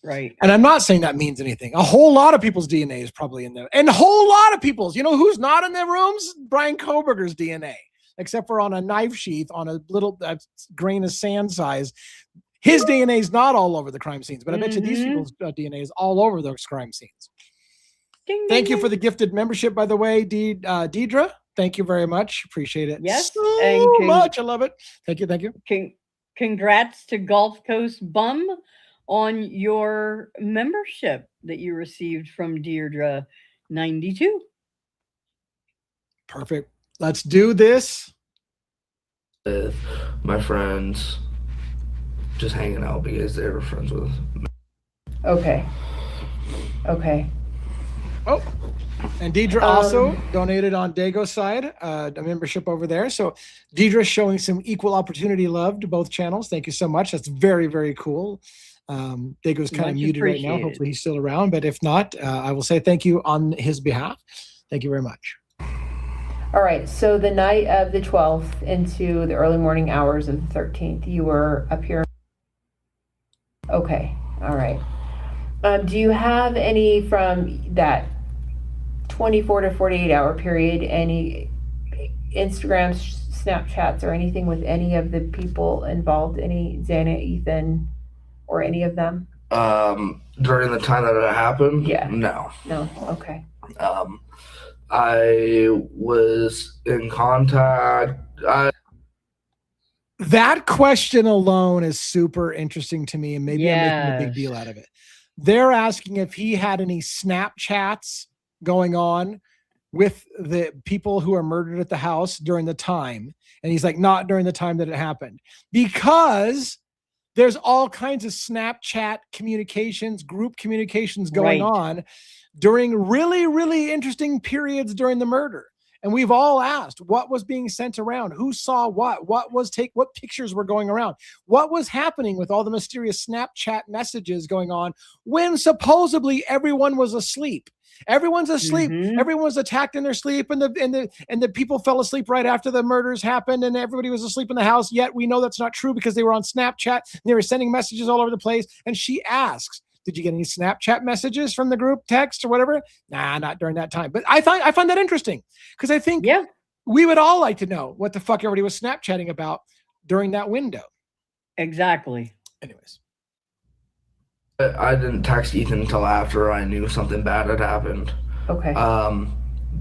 S4: Right.
S2: And I'm not saying that means anything. A whole lot of people's DNA is probably in there. And a whole lot of people's, you know who's not in their rooms? Brian Koberger's DNA, except for on a knife sheath on a little grain of sand size. His DNA is not all over the crime scenes, but I bet you these people's DNA is all over those crime scenes.
S4: Ding,
S2: Thank
S4: ding,
S2: you for the gifted membership, by the way, Deidre. Thank you very much. Appreciate it
S4: Yes,
S2: so much. I love it. Thank you. Thank you.
S4: Congrats to Gulf Coast Bum on your membership that you received from Deirdre 92.
S2: Perfect. Let's do this.
S6: With my friends, just hanging out because they were friends with me.
S5: Okay. Okay.
S2: Oh, and Deidre also donated on Dago's side, a membership over there. So Deidre showing some equal opportunity love to both channels. Thank you so much. That's very, very cool. Dago's kind of muted right now. Hopefully he's still around, but if not, I will say thank you on his behalf. Thank you very much.
S5: All right. So the night of the 12th into the early morning hours of the 13th, you were up here. Okay. All right. Do you have any from that 24 to 48 hour period, any Instagrams, Snapchats, or anything with any of the people involved, any Xana, Ethan, or any of them?
S6: During the time that it happened?
S5: Yeah.
S6: No.
S5: No. Okay.
S6: I was in contact.
S2: That question alone is super interesting to me, and maybe I'm making a big deal out of it. They're asking if he had any Snapchats going on with the people who are murdered at the house during the time. And he's like, not during the time that it happened, because there's all kinds of Snapchat communications, group communications going on during really, really interesting periods during the murder. And we've all asked what was being sent around, who saw what pictures were going around, what was happening with all the mysterious Snapchat messages going on when supposedly everyone was asleep. Everyone's asleep. Everyone was attacked in their sleep, and the people fell asleep right after the murders happened, and everybody was asleep in the house. Yet we know that's not true because they were on Snapchat and they were sending messages all over the place. And she asks, did you get any Snapchat messages from the group text or whatever? Nah, not during that time. But I find that interesting because I think we would all like to know what the fuck everybody was Snapchatting about during that window.
S4: Exactly.
S2: Anyways.
S6: I didn't text Ethan until after I knew something bad had happened.
S5: Okay.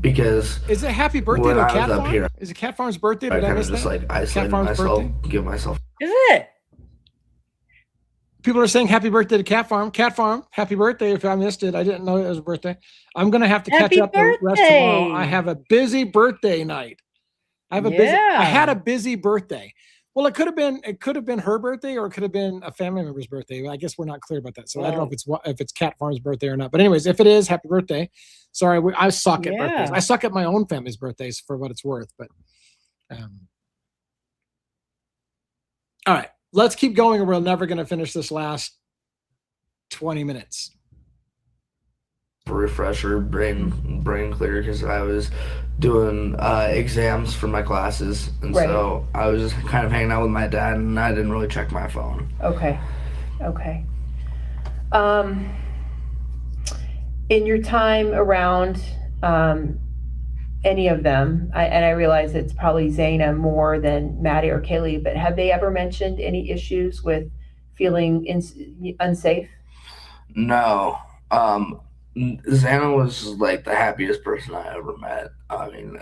S6: Because
S2: is it happy birthday to Cat Farm? Here, is it Cat Farm's birthday? Did I miss
S6: just
S2: that?
S6: Like isolated myself, give myself.
S4: Is it?
S2: People are saying happy birthday to Cat Farm. Cat Farm, happy birthday. If I missed it, I didn't know it was a birthday. I'm going to have to catch up the rest tomorrow. I have a busy birthday night. I had a busy birthday. Well, it could have been her birthday, or it could have been a family member's birthday. I guess we're not clear about that. So I don't know if it's Cat Farm's birthday or not. But anyways, if it is, happy birthday. Sorry, I suck at birthdays. I suck at my own family's birthdays for what it's worth. But all right. Let's keep going, or we're never going to finish this last 20 minutes.
S6: Refresher, brain clear, because I was doing exams for my classes, and so I was just kind of hanging out with my dad, and I didn't really check my phone.
S5: Okay. In your time around any of them, and I realize it's probably Xana more than Maddie or Kaylee, but have they ever mentioned any issues with feeling unsafe?
S6: No. Xana was like the happiest person I ever met. I mean,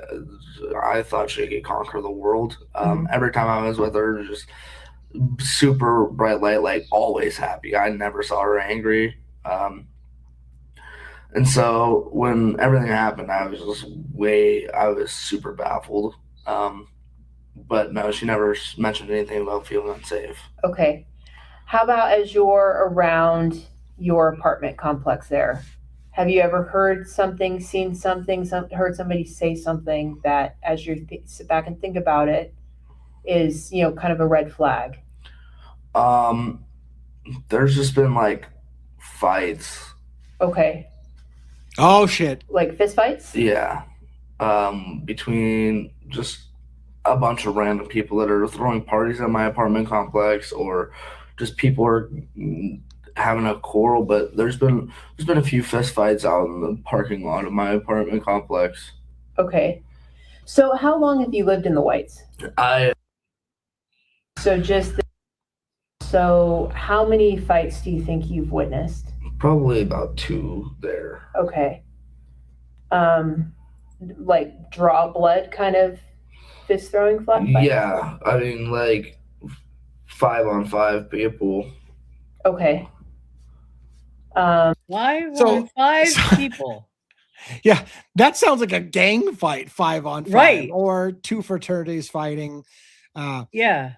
S6: I thought she could conquer the world. Every time I was with her, just super bright light, like always happy. I never saw her angry. And so when everything happened, I was super baffled. But no, she never mentioned anything about feeling unsafe.
S5: Okay. How about as you're around your apartment complex there? Have you ever heard something, seen something, heard somebody say something that, as you sit back and think about it, is kind of a red flag?
S6: There's just been like fights.
S5: Okay.
S2: Oh shit!
S5: Like fist fights?
S6: Yeah. Between just a bunch of random people that are throwing parties at my apartment complex, or just people are having a quarrel. But there's been a few fist fights out in the parking lot of my apartment complex.
S5: Okay. So how long have you lived in the Whites? So how many fights do you think you've witnessed?
S6: Probably about 2 there.
S5: Okay. Like draw blood kind of fist throwing fights?
S6: Yeah, I mean like 5-on-5 people.
S5: Okay.
S4: 5-on-5 people.
S2: Yeah, that sounds like a gang fight, 5-on-5,
S4: right?
S2: Or 2 fraternities fighting.
S4: Yeah.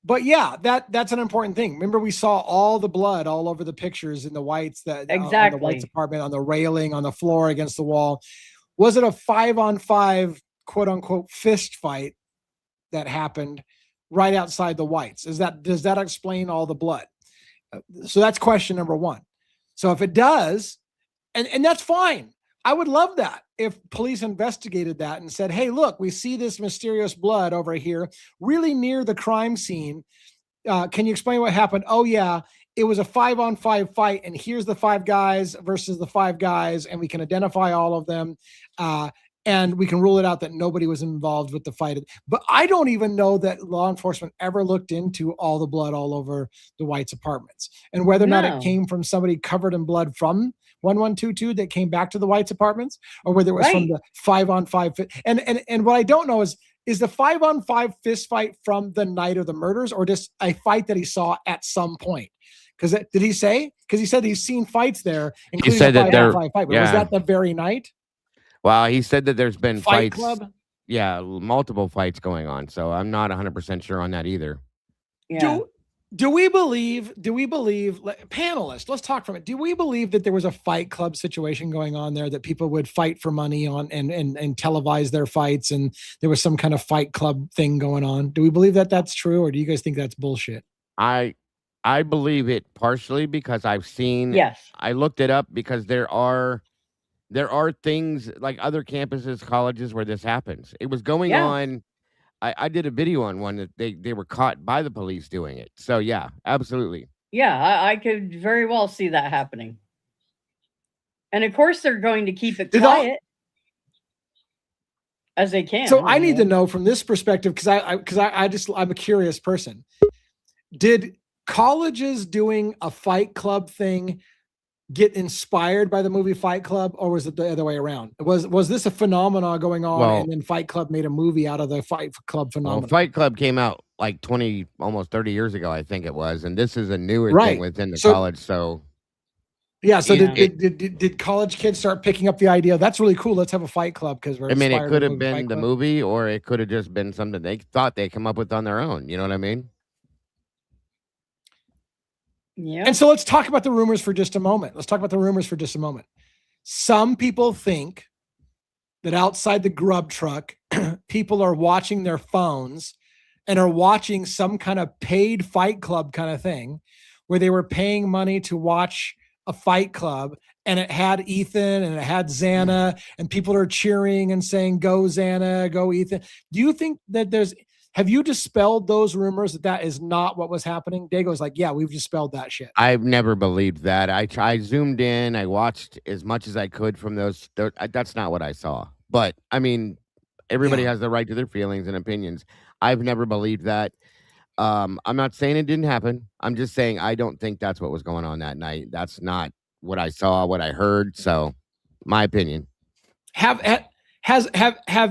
S2: But yeah, that's an important thing. Remember, we saw all the blood all over the pictures in the Whites, that
S4: exactly
S2: on the Whites apartment, on the railing, on the floor, against the wall. Was it a 5-on-5 quote unquote fist fight that happened right outside the Whites? Does that explain all the blood? So that's question number 1. So if it does, and that's fine. I would love that if police investigated that and said, hey, look, we see this mysterious blood over here really near the crime scene. Can you explain what happened? Oh, yeah, it was a 5-on-5 fight, and here's the 5 guys versus the 5 guys, and we can identify all of them, and we can rule it out that nobody was involved with the fight. But I don't even know that law enforcement ever looked into all the blood all over the Whites' apartments, and whether or not it came from somebody covered in blood from 1122 that came back to the Whites' apartments, or whether it was from the 5-on-5. And what I don't know is the 5-on-5 fist fight from the night of the murders, or just a fight that he saw at some point? Because did he say? Because he said he's seen fights there, including
S3: he said
S2: a
S3: 5-on-5
S2: fight. But was that the very night?
S3: Well, he said that there's been
S2: Fight
S3: fights.
S2: Club?
S3: Yeah, multiple fights going on. So I'm not 100% sure on that either.
S4: Yeah.
S2: Do we believe, panelists, let's talk from it. Do we believe that there was a Fight Club situation going on there, that people would fight for money on and televise their fights, and there was some kind of Fight Club thing going on? Do we believe that that's true, or do you guys think that's bullshit?
S3: I believe it partially because I've seen.
S4: Yes.
S3: I looked it up because there are things like other campuses, colleges where this happens. It was going on. I did a video on one that they were caught by the police doing it. So yeah, absolutely.
S4: Yeah, I could very well see that happening. And of course they're going to keep it quiet as they can.
S2: So I need to know from this perspective, because I'm a curious person. Did colleges doing a Fight Club thing get inspired by the movie Fight Club, or was it the other way around? Was this a phenomenon going on, and then Fight Club made a movie out of the Fight Club phenomenon?
S3: Well, Fight Club came out like 20, almost 30 years ago, I think it was, and this is a newer thing within the college. So
S2: yeah, so did college kids start picking up the idea? That's really cool. Let's have a Fight Club because we're.
S3: I mean, it could have been the movie, or it could have just been something they thought they come up with on their own. You know what I mean?
S4: Yeah.
S2: And so let's talk about the rumors for just a moment. Some people think that outside the grub truck, people are watching their phones and are watching some kind of paid Fight Club kind of thing, where they were paying money to watch a Fight Club, and it had Ethan and it had Xana, and people are cheering and saying, "Go Xana, go Ethan." Do you think that have you dispelled those rumors that is not what was happening? Dago's like, yeah, we've dispelled that shit.
S3: I've never believed that. I zoomed in. I watched as much as I could from those. That's not what I saw. But, I mean, everybody has the right to their feelings and opinions. I've never believed that. I'm not saying it didn't happen. I'm just saying I don't think that's what was going on that night. That's not what I saw, what I heard. So, my opinion.
S2: Have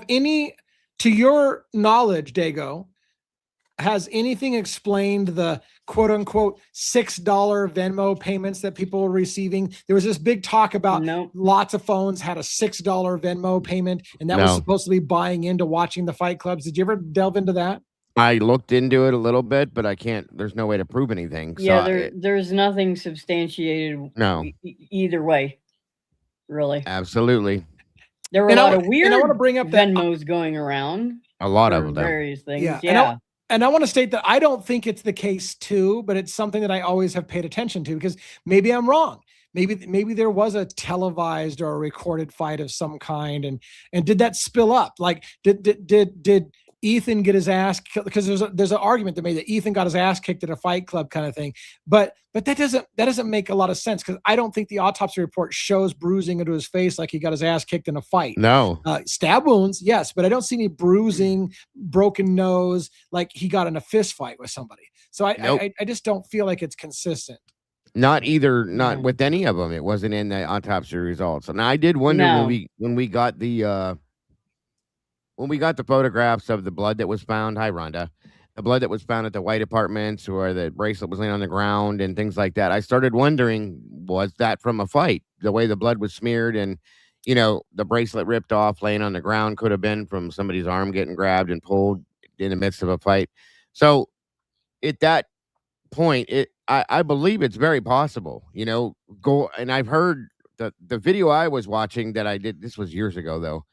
S2: any, to your knowledge, Dago, has anything explained the quote unquote $6 Venmo payments that people were receiving? There was this big talk about lots of phones had a $6 Venmo payment, and that was supposed to be buying into watching the fight clubs. Did you ever delve into that?
S3: I looked into it a little bit, but I can't. There's no way to prove anything.
S4: Yeah, so there's nothing substantiated.
S3: No,
S4: either way, really.
S3: Absolutely.
S4: There were a lot of weird. I want to bring up Venmos going around.
S3: A lot of them.
S4: Various things.
S2: Yeah. And I want to state that I don't think it's the case too, but it's something that I always have paid attention to, because maybe I'm wrong. Maybe there was a televised or a recorded fight of some kind, and did that spill up? Like, did Ethan get his ass, because there's an argument that made that Ethan got his ass kicked at a fight club kind of thing, but that doesn't make a lot of sense, because I don't think the autopsy report shows bruising into his face like he got his ass kicked in a fight.
S3: No.
S2: Stab wounds, yes, but I don't see any bruising, broken nose, like he got in a fist fight with somebody. So I just don't feel like it's consistent.
S3: Not with any of them. It wasn't in the autopsy results. And I did wonder when we got the photographs of the blood that was found. Hi, Rhonda. The blood that was found at the White Apartments, where the bracelet was laying on the ground and things like that. I started wondering, was that from a fight? The way the blood was smeared and, the bracelet ripped off laying on the ground could have been from somebody's arm getting grabbed and pulled in the midst of a fight. So at that point, I believe it's very possible, and I've heard the video I was watching that I did, this was years ago though,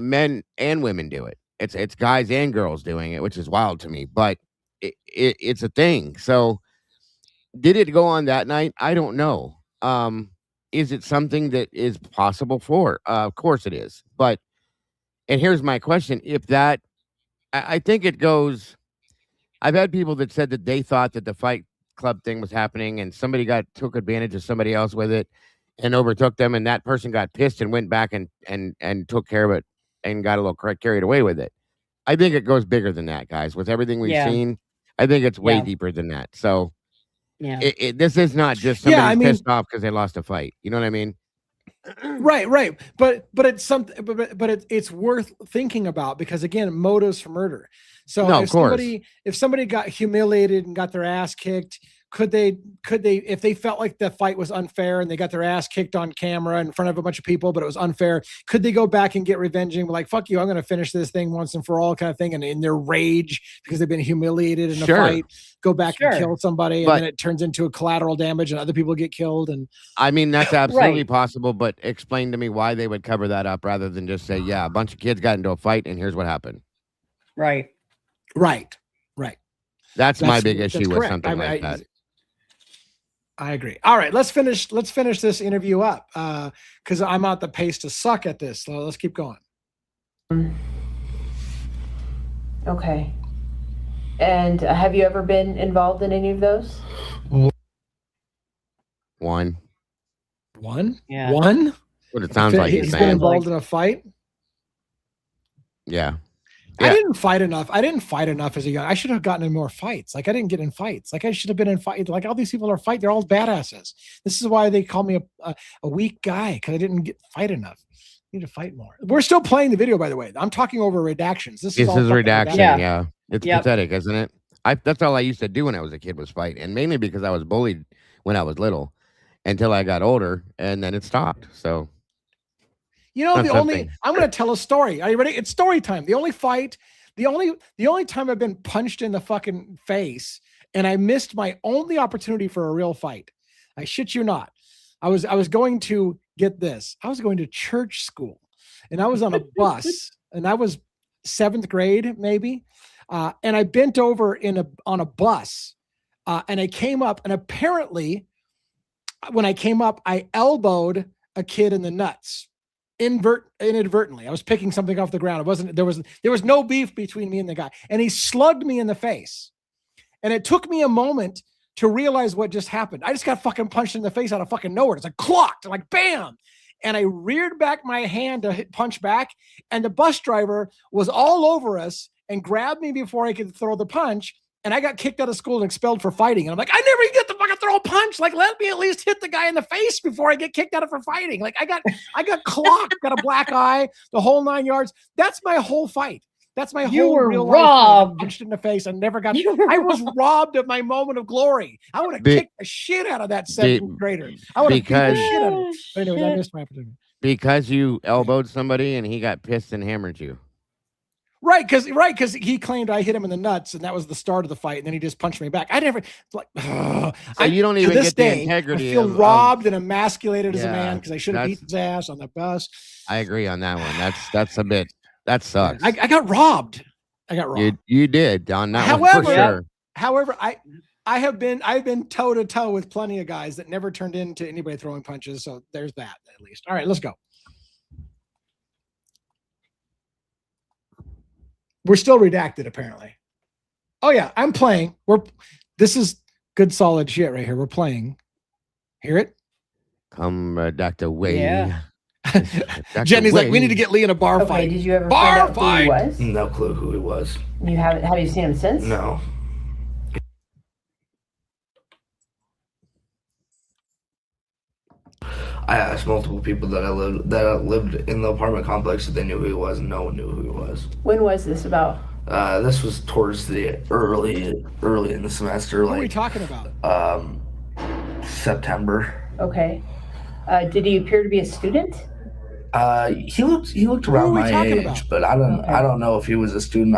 S3: men and women do it. It's guys and girls doing it, which is wild to me, but it's a thing. So did it go on that night? I don't know. Is it something that is possible for? Of course it is. But, and here's my question. I think it goes, I've had people that said that they thought that the fight club thing was happening and somebody took advantage of somebody else with it and overtook them, and that person got pissed and went back and took care of it and got a little carried away with it. I think it goes bigger than that, guys. With everything we've seen, I think it's way deeper than that. So this is not just somebody pissed off because they lost a fight. You know what I mean?
S2: Right. But it's something, but it's worth thinking about, because again, motives for murder. So if somebody got humiliated and got their ass kicked, could they, if they felt like the fight was unfair and they got their ass kicked on camera in front of a bunch of people, but it was unfair, could they go back and get revenge and be like, fuck you, I'm going to finish this thing once and for all kind of thing? And in their rage, because they've been humiliated in a fight, go back and kill somebody, and then it turns into a collateral damage and other people get killed. And
S3: I mean, that's absolutely possible, but explain to me why they would cover that up rather than just say, a bunch of kids got into a fight and here's what happened.
S2: Right.
S3: That's my big issue with something like that.
S2: I agree. All right, let's finish this interview up, because I'm at the pace to suck at this. So let's keep going.
S5: Okay. And have you ever been involved in any of those?
S3: One?
S2: Yeah. One?
S3: What it sounds like
S2: he's been involved in a fight?
S3: Yeah.
S2: I didn't fight enough. As a young. I should have gotten in more fights. Like, I didn't get in fights. Like, I should have been in fights. Like, all these people are fighting. They're all badasses. This is why they call me a weak guy, because I didn't fight enough. I need to fight more. We're still playing the video, by the way. I'm talking over redactions. This is
S3: redaction. Yeah. It's pathetic, isn't it? That's all I used to do when I was a kid, was fight, and mainly because I was bullied when I was little until I got older, and then it stopped. So.
S2: I'm going to tell a story. Are you ready? It's story time. The only time I've been punched in the fucking face and I missed my only opportunity for a real fight. I shit you not. I was going to get this. I was going to church school and I was on a bus and I was 7th grade maybe. And I bent over on a bus and I came up, and apparently when I came up, I elbowed a kid in the nuts. Inadvertently. I was picking something off the ground. There was no beef between me and the guy, and he slugged me in the face. And it took me a moment to realize what just happened. I just got fucking punched in the face out of fucking nowhere. It's like clocked, like bam. And I reared back my hand to punch back, and the bus driver was all over us and grabbed me before I could throw the punch and I got kicked out of school and expelled for fighting. And I'm like, I never get the fucking throw a punch. Like, let me at least hit the guy in the face before I get kicked out of for fighting. Like, I got clocked, got a black eye, the whole 9 yards. That's my whole fight. That's my whole real life. Punched in the face. I never got. I was robbed of my moment of glory. I would have kicked the shit out of that 7th grader. I would have beat the shit out of him. But anyways, I missed my opportunity.
S3: Because you elbowed somebody and he got pissed and hammered you.
S2: Right, because he claimed I hit him in the nuts, and that was the start of the fight, and then he just punched me back. I never like.
S3: So you don't even get the integrity.
S2: I feel robbed and emasculated as a man because I should have beat his ass on the bus.
S3: I agree on that one. That's a bit. That sucks.
S2: I got robbed. I got robbed.
S3: You did on that one for sure.
S2: However, I've been toe to toe with plenty of guys that never turned into anybody throwing punches. So there's that at least. All right, let's go. We're still redacted apparently. Oh yeah, I'm playing. This is good solid shit right here. We're playing. Hear it?
S3: Come Dr. Wade.
S4: Yeah.
S2: Jenny's like, we need to get Lee in a bar fight.
S5: Did you ever find out who he was?
S6: No clue who he was.
S5: You haven't? Have you seen him since?
S6: No. I asked multiple people that lived in the apartment complex if they knew who he was, and no one knew who he was.
S5: When was this about?
S6: This was towards the early in the semester.
S2: What are we talking about?
S6: September.
S5: Okay. Did he appear to be a student?
S6: He looked around my age, but I don't know if he was a student.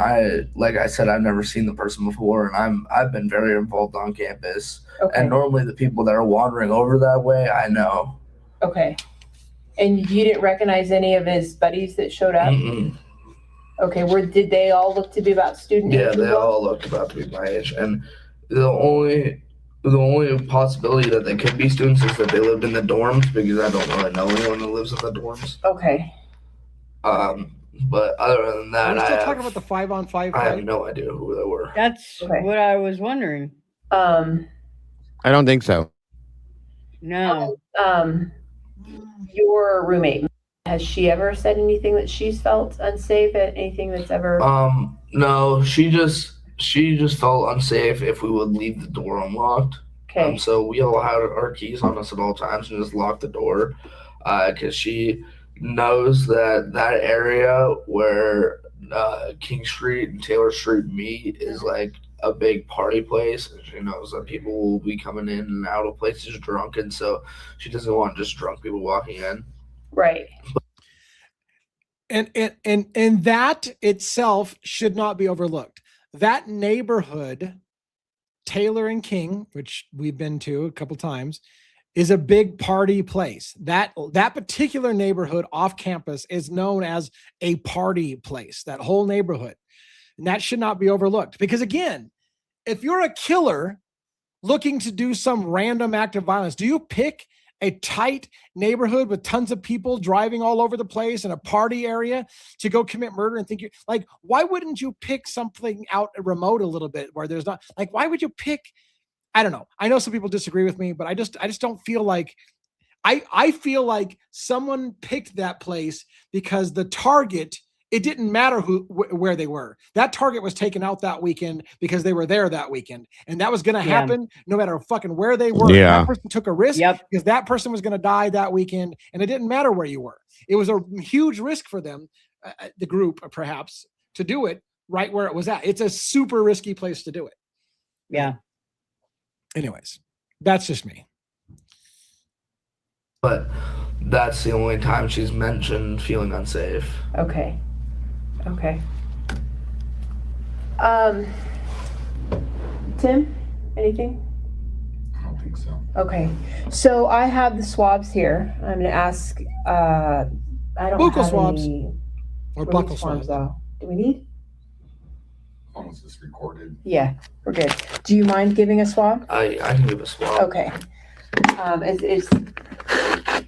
S6: Like I said, I've never seen the person before, and I've been very involved on campus.
S5: Okay.
S6: And normally the people that are wandering over that way, I know.
S5: Okay. And you didn't recognize any of his buddies that showed up?
S6: Mm-mm.
S5: Okay. Did they all look to be about student age?
S6: Yeah, they all looked about to be my age, and the only possibility that they could be students is that they lived in the dorms, because I don't really know anyone that lives in the dorms.
S5: Okay.
S6: But other than that,
S2: Are we still talking about the 5-on-5 fight?
S6: I have no idea who they were.
S4: That's what I was wondering.
S3: I don't think so.
S4: No.
S5: Your roommate, has she ever said anything that she's felt unsafe at anything that's ever?
S6: No, she just felt unsafe if we would leave the door unlocked.
S5: Okay.
S6: So we all had our keys on us at all times and just locked the door, because she knows that area where King Street and Taylor Street meet is like a big party place, and she knows that people will be coming in and out of places drunk, and so she doesn't want just drunk people walking in.
S5: Right.
S2: And that itself should not be overlooked. That neighborhood, Taylor and King, which we've been to a couple times, is a big party place. That particular neighborhood off campus is known as a party place, that whole neighborhood. And that should not be overlooked, because again, if you're a killer looking to do some random act of violence, do you pick a tight neighborhood with tons of people driving all over the place in a party area to go commit murder and think you're like, why wouldn't you pick something out remote a little bit where there's not, like, why would you pick, I don't know. I know some people disagree with me, but I just don't feel like, I feel like someone picked that place because the target, it didn't matter where they were. That target was taken out that weekend because they were there that weekend. And that was going to happen no matter fucking where they were.
S3: Yeah.
S2: That person took a risk because that person was going to die that weekend. And it didn't matter where you were. It was a huge risk for them, the group perhaps, to do it right where it was at. It's a super risky place to do it.
S4: Yeah.
S2: Anyways, that's just me.
S6: But that's the only time she's mentioned feeling unsafe.
S5: Okay. Tim, anything?
S7: I don't think so.
S5: Okay. So I have the swabs here. I'm going to ask, I don't
S2: Buccal
S5: have
S2: swabs.
S5: any
S2: Or
S5: release
S2: buccal
S5: forms
S2: swabs.
S5: though. Do we need?
S7: As long as it's recorded.
S5: Yeah, we're good. Do you mind giving a swab?
S6: I can give a swab.
S5: Okay. It's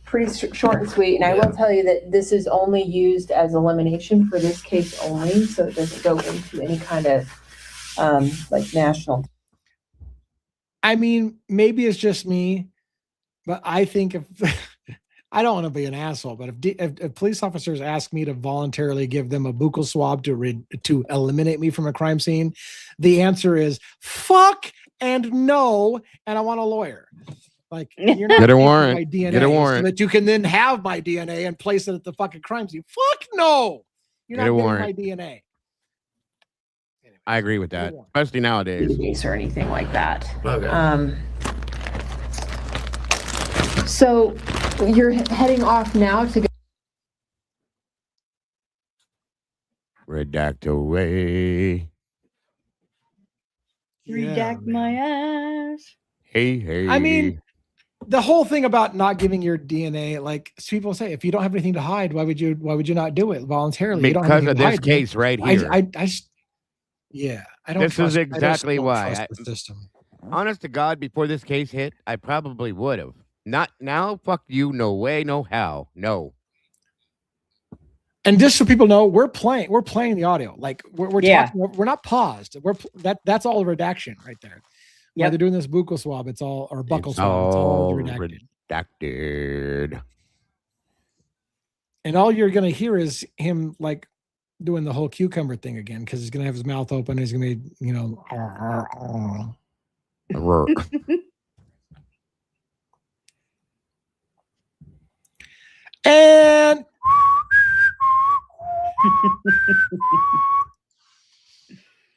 S5: pretty short and sweet, and I will tell you that this is only used as elimination for this case only, so it doesn't go into any kind of like national.
S2: I mean, maybe it's just me, but I think if I don't want to be an asshole, but if police officers ask me to voluntarily give them a buccal swab to eliminate me from a crime scene, the answer is fuck and no, and I want a lawyer. Like, you're not
S3: get a
S2: taking
S3: warrant.
S2: my DNA
S3: Get a warrant
S2: so that you can then have my DNA and place it at the fucking crime scene. Fuck no, you're
S3: Get
S2: not
S3: a
S2: getting
S3: warrant.
S2: my DNA. Anyway,
S3: I agree with that, especially nowadays.
S5: Or anything like that.
S6: Okay.
S5: So you're heading off now to go.
S3: Redact away.
S4: Redact my ass.
S3: Hey.
S2: I mean, the whole thing about not giving your DNA, like people say, if you don't have anything to hide, why would you not do it voluntarily? You don't have
S3: because of
S2: anything to
S3: this
S2: hide,
S3: case right here.
S2: I don't.
S3: This is exactly why.
S2: I don't trust the system.
S3: Honest to God, before this case hit, I probably would have. Not now. Fuck you. No way. No how. No.
S2: And just so people know, we're playing the audio. Like we're talking. We're not paused. That's all redaction right there. Yeah, they're doing this buccal swab. It's all or buccal swab. It's all
S3: redacted.
S2: And all you're gonna hear is him like doing the whole cucumber thing again because he's gonna have his mouth open. He's gonna be, And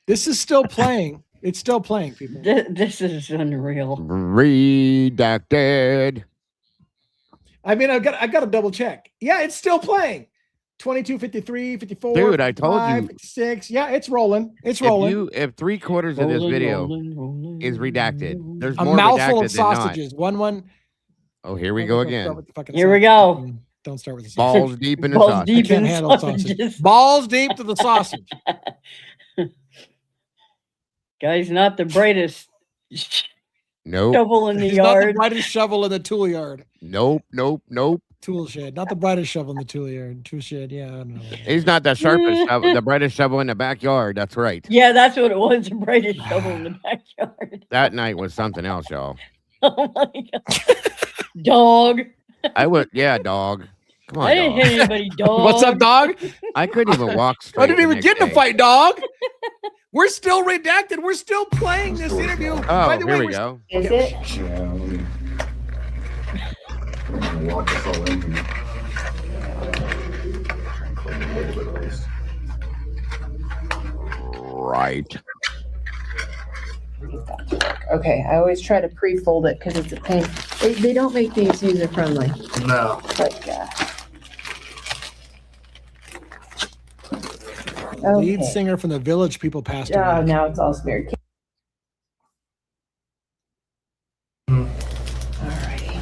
S2: this is still playing. It's still playing, people.
S4: This is unreal.
S3: Redacted.
S2: I mean, I got to double check. Yeah, it's still playing. 22, 53, 54.
S3: Dude, I told you.
S2: 56. Yeah, it's rolling. It's rolling.
S3: If 3/4 of this video is redacted, there's
S2: a
S3: more
S2: mouthful
S3: redacted
S2: of sausages.
S3: Than not.
S2: One.
S3: Oh, here we go again.
S4: Here we go.
S2: Don't start with the
S3: sausage. Balls deep in the sausage.
S4: Deep
S2: I can't handle sausage. Balls deep to the sausage.
S4: Guy's not the brightest.
S3: Nope.
S4: Shovel in the
S2: He's
S4: yard.
S2: Not the brightest shovel in the tool yard.
S3: Nope.
S2: Tool shed. Not the brightest shovel in the tool yard. Tool shed. Yeah, I don't know.
S3: He's not the sharpest shovel, the brightest shovel in the backyard. That's right.
S4: Yeah, that's what it was. The brightest shovel in the backyard.
S3: That night was something else, y'all.
S4: Oh my God. Dog.
S3: Dog. Come on,
S4: I didn't hit anybody, dog.
S2: What's up, dog?
S3: I couldn't even walk straight.
S2: I didn't even get in a fight, dog. We're still redacted. We're still playing this interview.
S3: Oh,
S2: By the
S3: here
S2: way,
S3: we go.
S5: Is it?
S7: Yeah, I'm gonna walk us all in here. Try and clean a little bit at least.
S3: Right.
S5: Okay, I always try to pre-fold it because it's a pain. They don't make these user-friendly.
S6: No.
S2: Lead singer from the Village People passed away.
S5: Oh, now it's all smeared. Alrighty.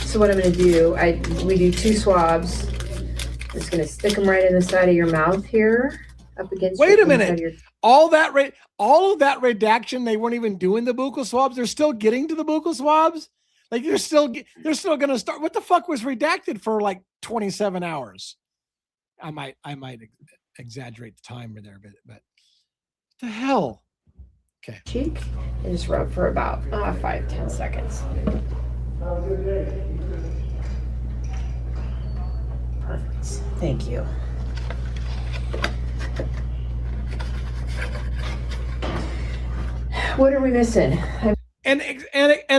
S5: So what I'm going to do, we do 2 swabs. I'm just going to stick them right in the side of your mouth here, up against.
S2: Wait a minute. All of that redaction, they weren't even doing the buccal swabs. They're still getting to the buccal swabs. Like they're still going to start. What the fuck was redacted for like 27 hours? I might exaggerate the time there a bit, but what the hell? Okay.
S5: Cheek and just rub for about 5-10 seconds. Perfect. Thank you. What are we missing?
S2: And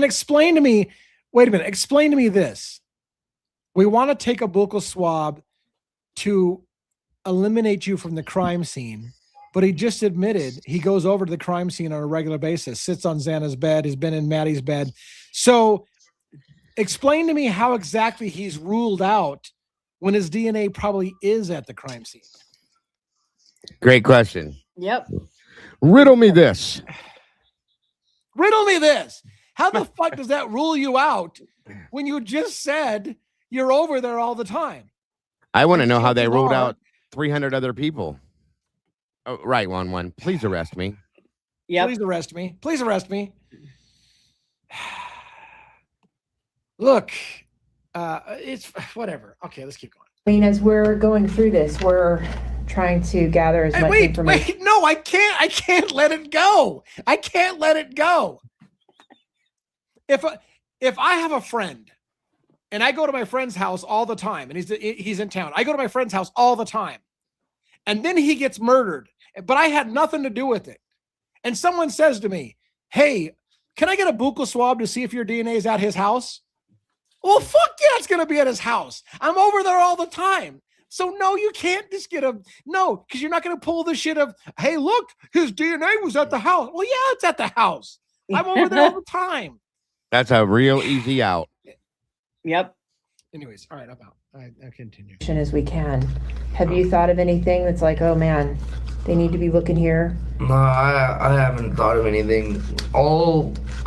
S2: explain to me. Wait a minute. Explain to me this. We want to take a buccal swab to eliminate you from the crime scene, but he just admitted he goes over to the crime scene on a regular basis, sits on Xana's bed, has been in Maddie's bed. So explain to me how exactly he's ruled out when his DNA probably is at the crime scene.
S3: Great question.
S4: Yep.
S3: Riddle me this.
S2: Riddle me this. How the fuck does that rule you out when you just said you're over there all the time?
S3: I want to know how they ruled out 300 other people. Oh, right, 1-1. Please arrest me.
S4: Yeah.
S2: Please arrest me. Please arrest me. Look, it's whatever. Okay, let's keep going.
S5: I mean, as we're going through this, we're trying to gather as much information.
S2: Wait, no, I can't let it go. I can't let it go. if I have a friend and I go to my friend's house all the time and he's in town, I go to my friend's house all the time, and then he gets murdered, but I had nothing to do with it. And someone says to me, hey, can I get a buccal swab to see if your DNA is at his house? Well, fuck yeah, it's going to be at his house. I'm over there all the time. So no, you can't just get because you're not going to pull the shit of, hey, look, his DNA was at the house. Well, yeah, it's at the house. I'm over there all the time.
S3: That's a real easy out.
S4: Yep.
S2: Anyways, all right, I'm out. I continue.
S5: As we can. Have you thought of anything that's like, oh man, they need to be looking here?
S6: No, I haven't thought of anything.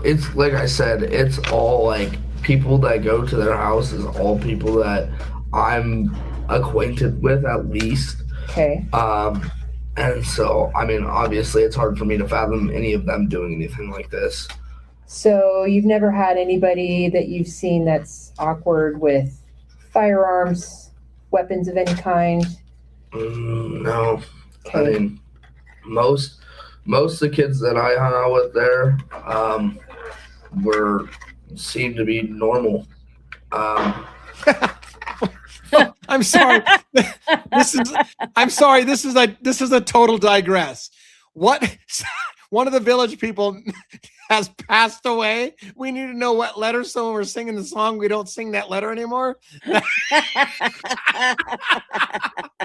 S6: It's like I said, it's all like people that go to their house is all people that I'm acquainted with at least.
S5: Okay.
S6: And so, I mean, obviously it's hard for me to fathom any of them doing anything like this.
S5: So you've never had anybody that you've seen that's awkward with firearms, weapons of any kind?
S6: No.
S5: Okay.
S6: I mean, most of the kids that I hung out with there seemed to be normal.
S2: I'm sorry. This is a total digress. What? One of the village people has passed away. We need to know what letter. So when we're singing the song, we don't sing that letter anymore.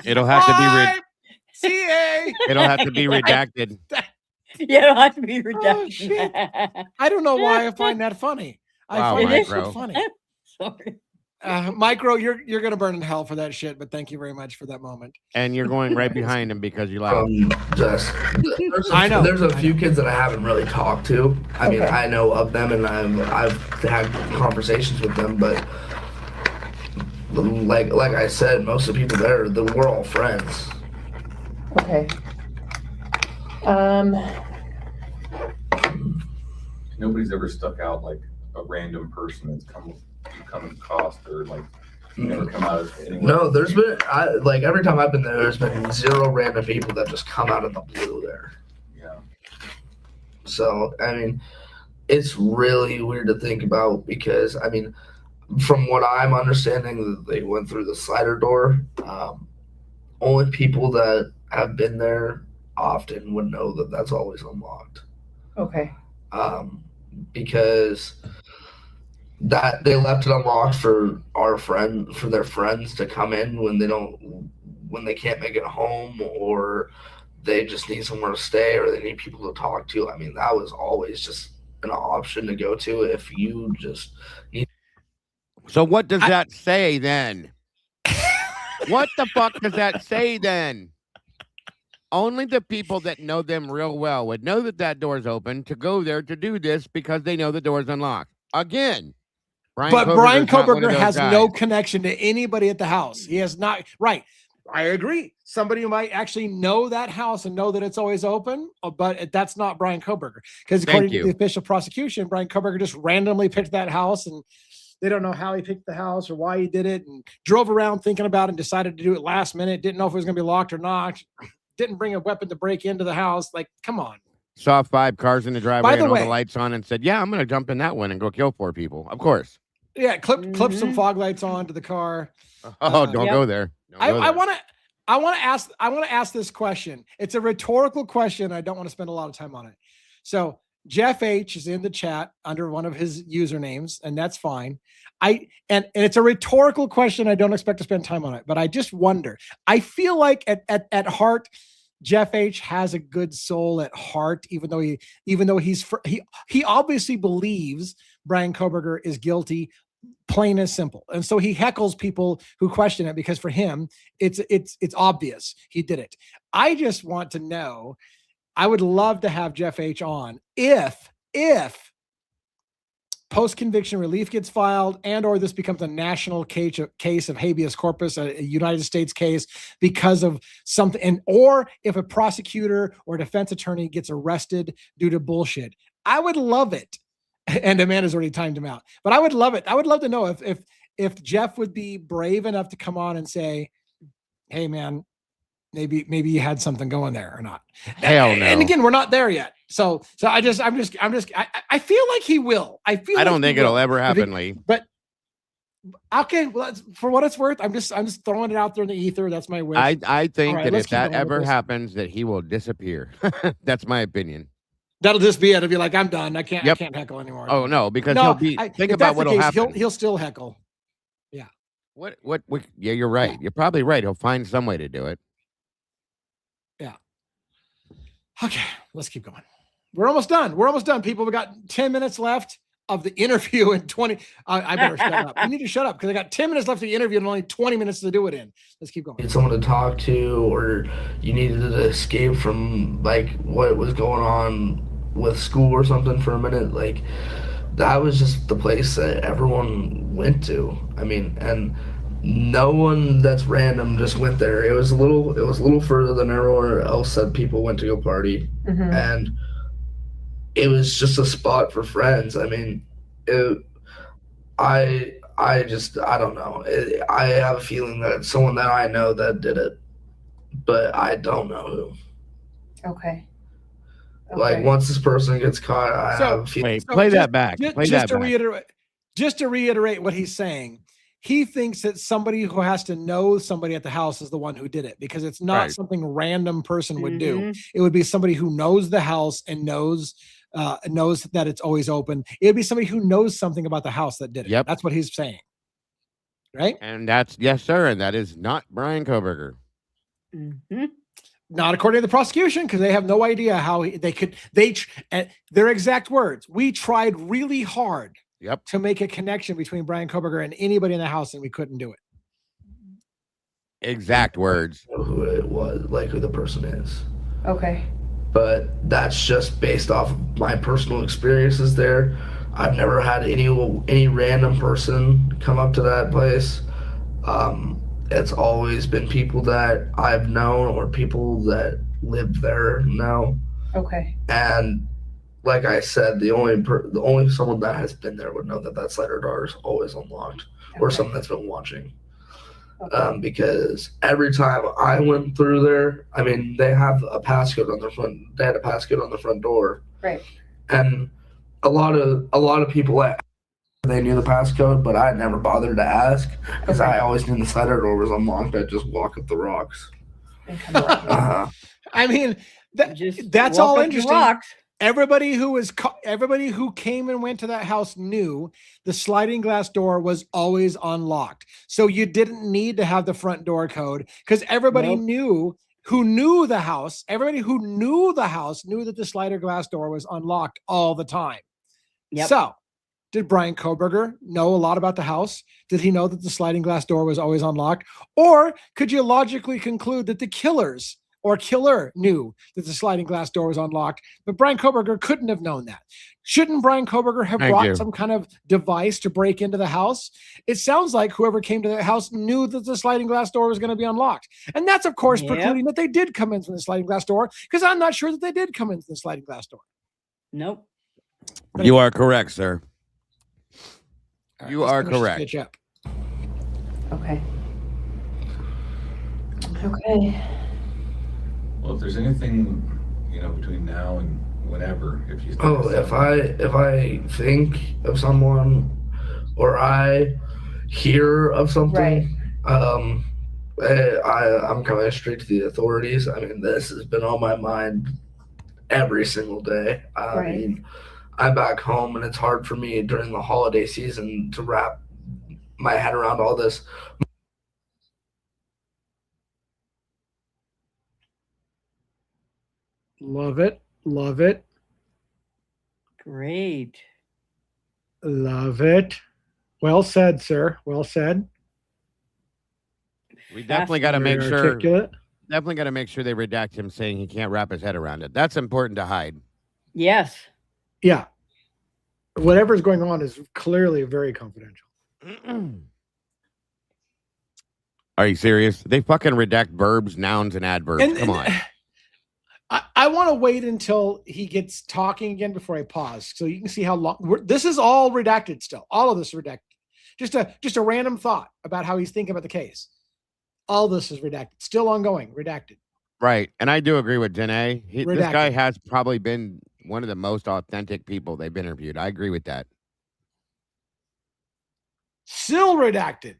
S3: It'll have to be
S2: CA.
S3: It'll have to be redacted.
S4: Yeah, it'll have to be redacted.
S2: Oh, shit. I don't know why I find that funny.
S3: Wow,
S2: I find it
S3: Micro.
S2: so funny.
S4: Sorry.
S2: Micro, you're gonna burn in hell for that shit. But thank you very much for that moment.
S3: And you're going right behind him because you laugh.
S2: I know.
S6: There's a few kids that I haven't really talked to. I mean, I know of them and I've had conversations with them, but like I said, most of the people there, we're all friends.
S5: Okay.
S7: Nobody's ever stuck out like a random person that's come across or like never come out of anywhere.
S6: No, there's been like every time I've been there's been zero random people that just come out of the blue there.
S7: Yeah.
S6: So I mean, it's really weird to think about because I mean, from what I'm understanding, they went through the slider door. Only people that have been there often would know that that's always unlocked.
S5: Okay.
S6: Because that they left it unlocked for their friends to come in when they can't make it home, or they just need somewhere to stay, or they need people to talk to. I mean, that was always just an option to go to if you just need.
S3: So what does that say then? What the fuck does that say then? Only the people that know them real well would know that door's open to go there to do this because they know the door's unlocked. Again,
S2: Brian Koberger has no connection to anybody at the house. He has not. Right. I agree. Somebody who might actually know that house and know that it's always open, but that's not Brian Koberger. Because according to the official prosecution, Brian Koberger just randomly picked that house, and they don't know how he picked the house or why he did it, and drove around thinking about it and decided to do it last minute. Didn't know if it was going to be locked or not. Didn't bring a weapon to break into the house. Like, come on.
S3: Saw 5 cars in the driveway and all the lights on and said, yeah, I'm going to jump in that one and go kill 4 people. Of course.
S2: Yeah, clip some fog lights onto the car.
S3: Oh, don't go there.
S2: I want to ask this question. It's a rhetorical question. I don't want to spend a lot of time on it. So Jeff H is in the chat under one of his usernames, and that's fine. And it's a rhetorical question. I don't expect to spend time on it, but I just wonder. I feel like at heart, Jeff H has a good soul at heart, even though he obviously believes Brian Koberger is guilty, plain and simple. And so he heckles people who question it because for him, it's obvious he did it. I just want to know, I would love to have Jeff H on if post-conviction relief gets filed and or this becomes a national case of habeas corpus, a United States case because of something, or if a prosecutor or defense attorney gets arrested due to bullshit. I would love it. And Amanda's already timed him out. But I would love it. I would love to know if Jeff would be brave enough to come on and say, hey, man, maybe you had something going there or not.
S3: Hell no.
S2: And again, we're not there yet. So I feel like he will. I
S3: don't think it'll ever happen, Lee.
S2: But okay, well, for what it's worth, I'm just throwing it out there in the ether. That's my wish.
S3: I think that if that ever happens, that he will disappear. That's my opinion.
S2: That'll just be it. It'll be like, I'm done. I can't heckle anymore.
S3: Oh no, because he'll be. Think about what'll happen.
S2: He'll still heckle. Yeah.
S3: What? Yeah, you're right. You're probably right. He'll find some way to do it.
S2: Yeah. Okay, let's keep going. We're almost done. People, we got 10 minutes left of the interview and 20. I better shut up. I need to shut up because I got 10 minutes left of the interview and only 20 minutes to do it in. Let's keep going.
S6: You need someone to talk to, or you needed to escape from like what was going on with school or something for a minute. Like that was just the place that everyone went to. I mean, and no one that's random just went there. It was a little further than everywhere else that people went to go party, and it was just a spot for friends. I mean, I don't know. I have a feeling that it's someone that I know that did it, but I don't know who.
S5: Okay.
S6: Like once this person gets caught, I have a feeling.
S3: Play that back.
S2: Just to reiterate what he's saying, he thinks that somebody who has to know somebody at the house is the one who did it, because it's not something random person would do. It would be somebody who knows the house and knows that it's always open. It'd be somebody who knows something about the house that did it.
S3: Yep.
S2: That's what he's saying. Right?
S3: And that's, yes, sir. And that is not Brian Koberger.
S2: Not according to the prosecution, because they have no idea how their exact words. We tried really hard to make a connection between Brian Koberger and anybody in the house, and we couldn't do it.
S3: Exact words.
S6: Who it was, like who the person is.
S5: Okay.
S6: But that's just based off of my personal experiences there. I've never had any random person come up to that place. It's always been people that I've known or people that live there now.
S5: Okay.
S6: And like I said, the only someone that has been there would know that slider door is always unlocked, or someone that's been watching. Okay. Because every time I went through there, I mean, they have a passcode on the front. They had a passcode on the front door.
S5: Right.
S6: And a lot of people, they knew the passcode, but I never bothered to ask because I always knew the slider door was unlocked. I'd just walk up the rocks.
S2: I mean, that's all interesting. Everybody who came and went to that house knew the sliding glass door was always unlocked. So you didn't need to have the front door code, because everybody knew the house. Everybody who knew the house knew that the slider glass door was unlocked all the time. Yep. So did Brian Koberger know a lot about the house? Did he know that the sliding glass door was always unlocked? Or could you logically conclude that the killer knew that the sliding glass door was unlocked, but Brian Koberger couldn't have known that? Shouldn't Brian Koberger have brought some kind of device to break into the house? It sounds like whoever came to the house knew that the sliding glass door was going to be unlocked. And that's, of course, precluding that they did come in from the sliding glass door, because I'm not sure that they did come in from the sliding glass door.
S4: Nope.
S3: You are correct, sir.
S2: Right,
S3: you are correct.
S5: Okay. Okay.
S7: Well, if there's anything, between now and whenever, if you
S6: if I think of someone or I hear of something, I'm coming straight to the authorities. I mean, this has been on my mind every single day. I mean, I'm back home, and it's hard for me during the holiday season to wrap my head around all this.
S2: Love it. Love it.
S4: Great.
S2: Love it. Well said, sir. Well said.
S3: We definitely got to make sure. Definitely got to make sure they redact him saying he can't wrap his head around it. That's important to hide.
S4: Yes.
S2: Yeah. Whatever's going on is clearly very confidential.
S3: Are you serious? They fucking redact verbs, nouns, and adverbs. Come on.
S2: I want to wait until he gets talking again before I pause, so you can see how long this is all redacted still. All of this is redacted. Just a random thought about how he's thinking about the case. All this is redacted. Still ongoing. Redacted.
S3: Right. And I do agree with Janae.
S2: Redacted.
S3: This guy has probably been one of the most authentic people they've interviewed. I agree with that.
S2: Still redacted.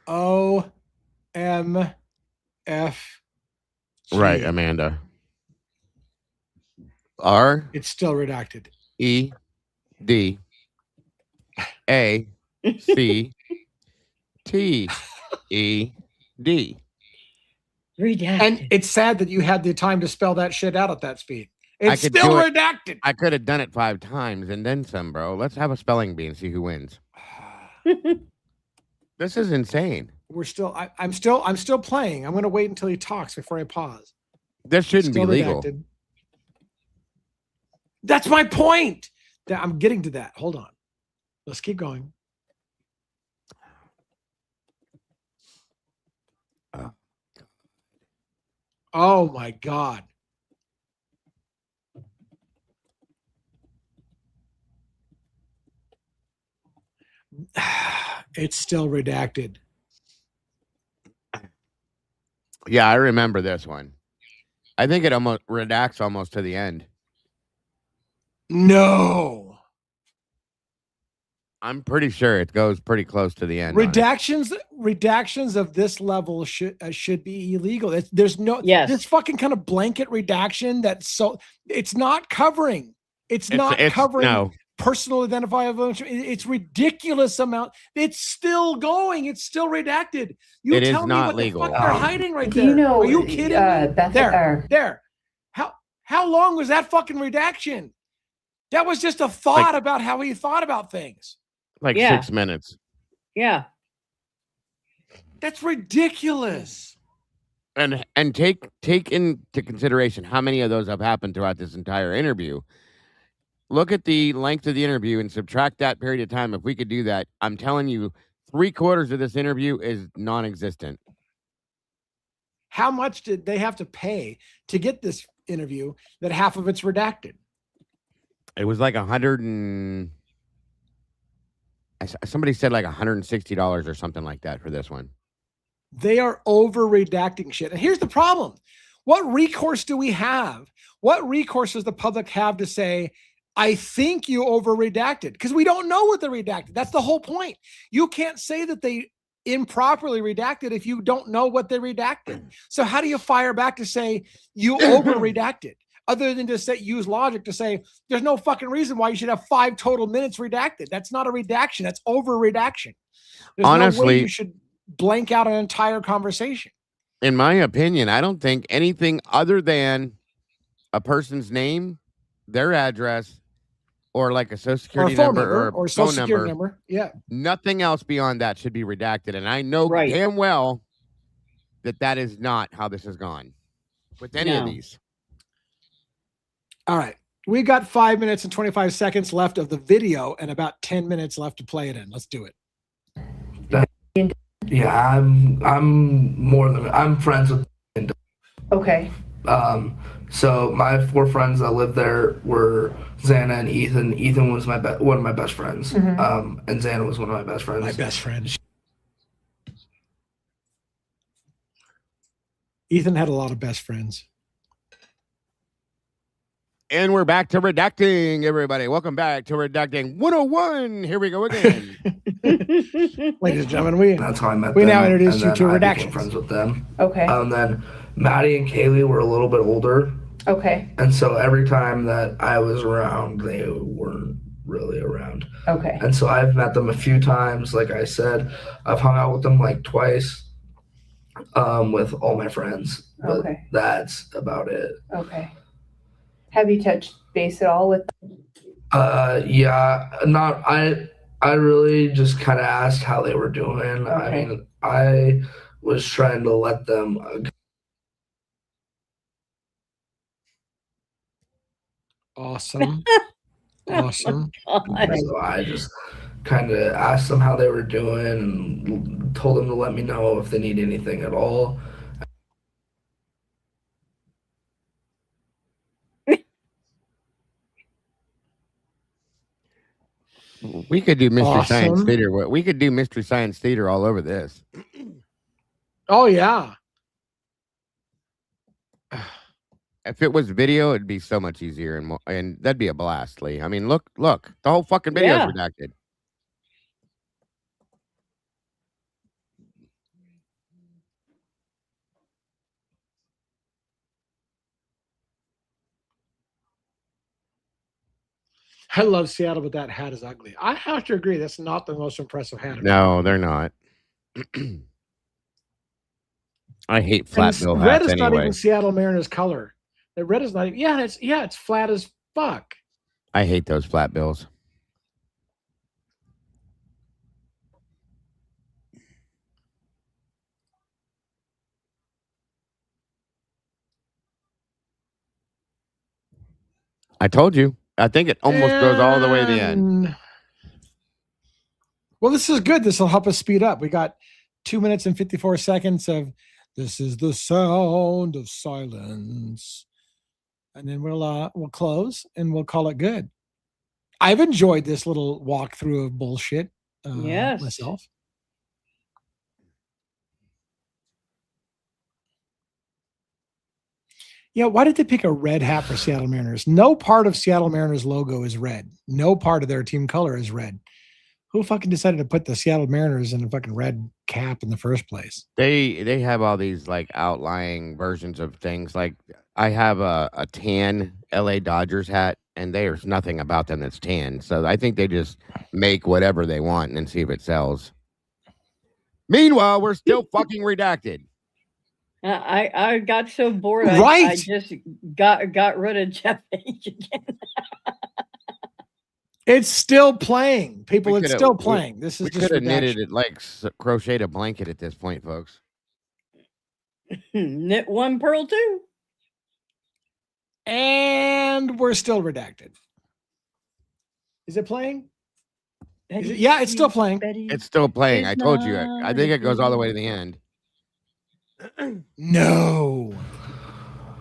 S2: OMF.
S3: Right, Amanda. R.
S2: It's still redacted.
S3: E. D. A. C. T. E. D.
S4: Redacted.
S2: And it's sad that you had the time to spell that shit out at that speed. It's still redacted.
S3: I could have done it 5 times and then some, bro. Let's have a spelling bee and see who wins. This is insane.
S2: We're still. I'm still playing. I'm going to wait until he talks before I pause.
S3: This shouldn't be legal.
S2: Redacted. That's my point. I'm getting to that. Hold on. Let's keep going. Oh my God. It's still redacted.
S3: Yeah, I remember this one. I think it almost redacts almost to the end.
S2: No.
S3: I'm pretty sure it goes pretty close to the end.
S2: Redactions of this level should be illegal. There's no this fucking kind of blanket redaction it's not covering. It's not covering personal identifiable information. It's ridiculous amount. It's still going. It's still redacted. You tell me what legal. The fuck they're hiding right there.
S5: You know,
S2: are you kidding me?
S5: Beth,
S2: there. How long was that fucking redaction? That was just a thought about how he thought about things.
S3: 6 minutes.
S4: Yeah.
S2: That's ridiculous.
S3: And take into consideration how many of those have happened throughout this entire interview. Look at the length of the interview and subtract that period of time. If we could do that, I'm telling you, 3/4 of this interview is non-existent.
S2: How much did they have to pay to get this interview that half of it's redacted?
S3: It was like somebody said like $160 or something like that for this one.
S2: They are over redacting shit. And here's the problem. What recourse do we have? What recourse does the public have to say, I think you over redacted? Because we don't know what they redacted. That's the whole point. You can't say that they improperly redacted if you don't know what they redacted. So how do you fire back to say you over redacted? Other than just use logic to say, there's no fucking reason why you should have 5 total minutes redacted. That's not a redaction. That's over redaction. There's
S3: honestly,
S2: no way you should blank out an entire conversation.
S3: In my opinion, I don't think anything other than a person's name, their address, or like a social security number or
S2: social security number. Yeah.
S3: Nothing else beyond that should be redacted. And I know damn well that is not how this has gone with any of these.
S2: All right. We got 5 minutes and 25 seconds left of the video and about 10 minutes left to play it in. Let's do it.
S6: Yeah, I'm friends with.
S5: Okay.
S6: So my 4 friends that lived there were Xana and Ethan. Ethan was one of my best friends.
S5: Mm-hmm.
S6: And Xana was one of my best friends.
S2: My best friend. Ethan had a lot of best friends.
S3: And we're back to redacting, everybody. Welcome back to Redacting 101. Here we go again.
S2: Ladies and gentlemen,
S6: that's how I met them.
S2: We now introduce you to redactions.
S6: I became friends with them.
S5: Okay.
S6: And then Maddie and Kaylee were a little bit older.
S5: Okay.
S6: And so every time that I was around, they weren't really around.
S5: Okay.
S6: And so I've met them a few times. Like I said, I've hung out with them like twice with all my friends. But that's about it.
S5: Okay. Have you touched base at all with them?
S6: Yeah, not I really just kind of asked how they were doing.
S5: Okay.
S6: I mean, I was trying to let them
S2: awesome. Awesome.
S6: So I just kind of asked them how they were doing and told them to let me know if they need anything at all.
S3: We could do Mystery Science Theater. We could do Mystery Science Theater all over this.
S2: Oh, yeah.
S3: If it was video, it'd be so much easier, and that'd be a blast, Lee. I mean, look, the whole fucking video is redacted.
S2: I love Seattle, but that hat is ugly. I have to agree. That's not the most impressive hat.
S3: No, they're not. I hate flat bill hats.
S2: Red is not even Seattle Mariners color. The red is not even. Yeah, it's flat as fuck.
S3: I hate those flat bills. I told you. I think it almost goes all the way to the end.
S2: Well, this is good. This will help us speed up. We got 2 minutes and 54 seconds of "This is the sound of silence," and then we'll close and we'll call it good. I've enjoyed this little walkthrough of bullshit. Myself. Yeah, why did they pick a red hat for Seattle Mariners? No part of Seattle Mariners logo is red. No part of their team color is red. Who fucking decided to put the Seattle Mariners in a fucking red cap in the first place?
S3: They have all these like outlying versions of things. Like I have a tan LA Dodgers hat, and there's nothing about them that's tan. So I think they just make whatever they want and then see if it sells. Meanwhile, we're still fucking redacted.
S4: I got so bored.
S2: Right.
S4: I just got rid of Jeff H again.
S2: It's still playing, people. It's still playing. This is
S3: we
S2: just
S3: could have knitted it like crocheted a blanket at this point, folks.
S4: Knit one, purl two,
S2: and we're still redacted. Is it playing? Yeah, it's still playing.
S3: It's still playing. I told you. I think it goes all the way to the end.
S2: No.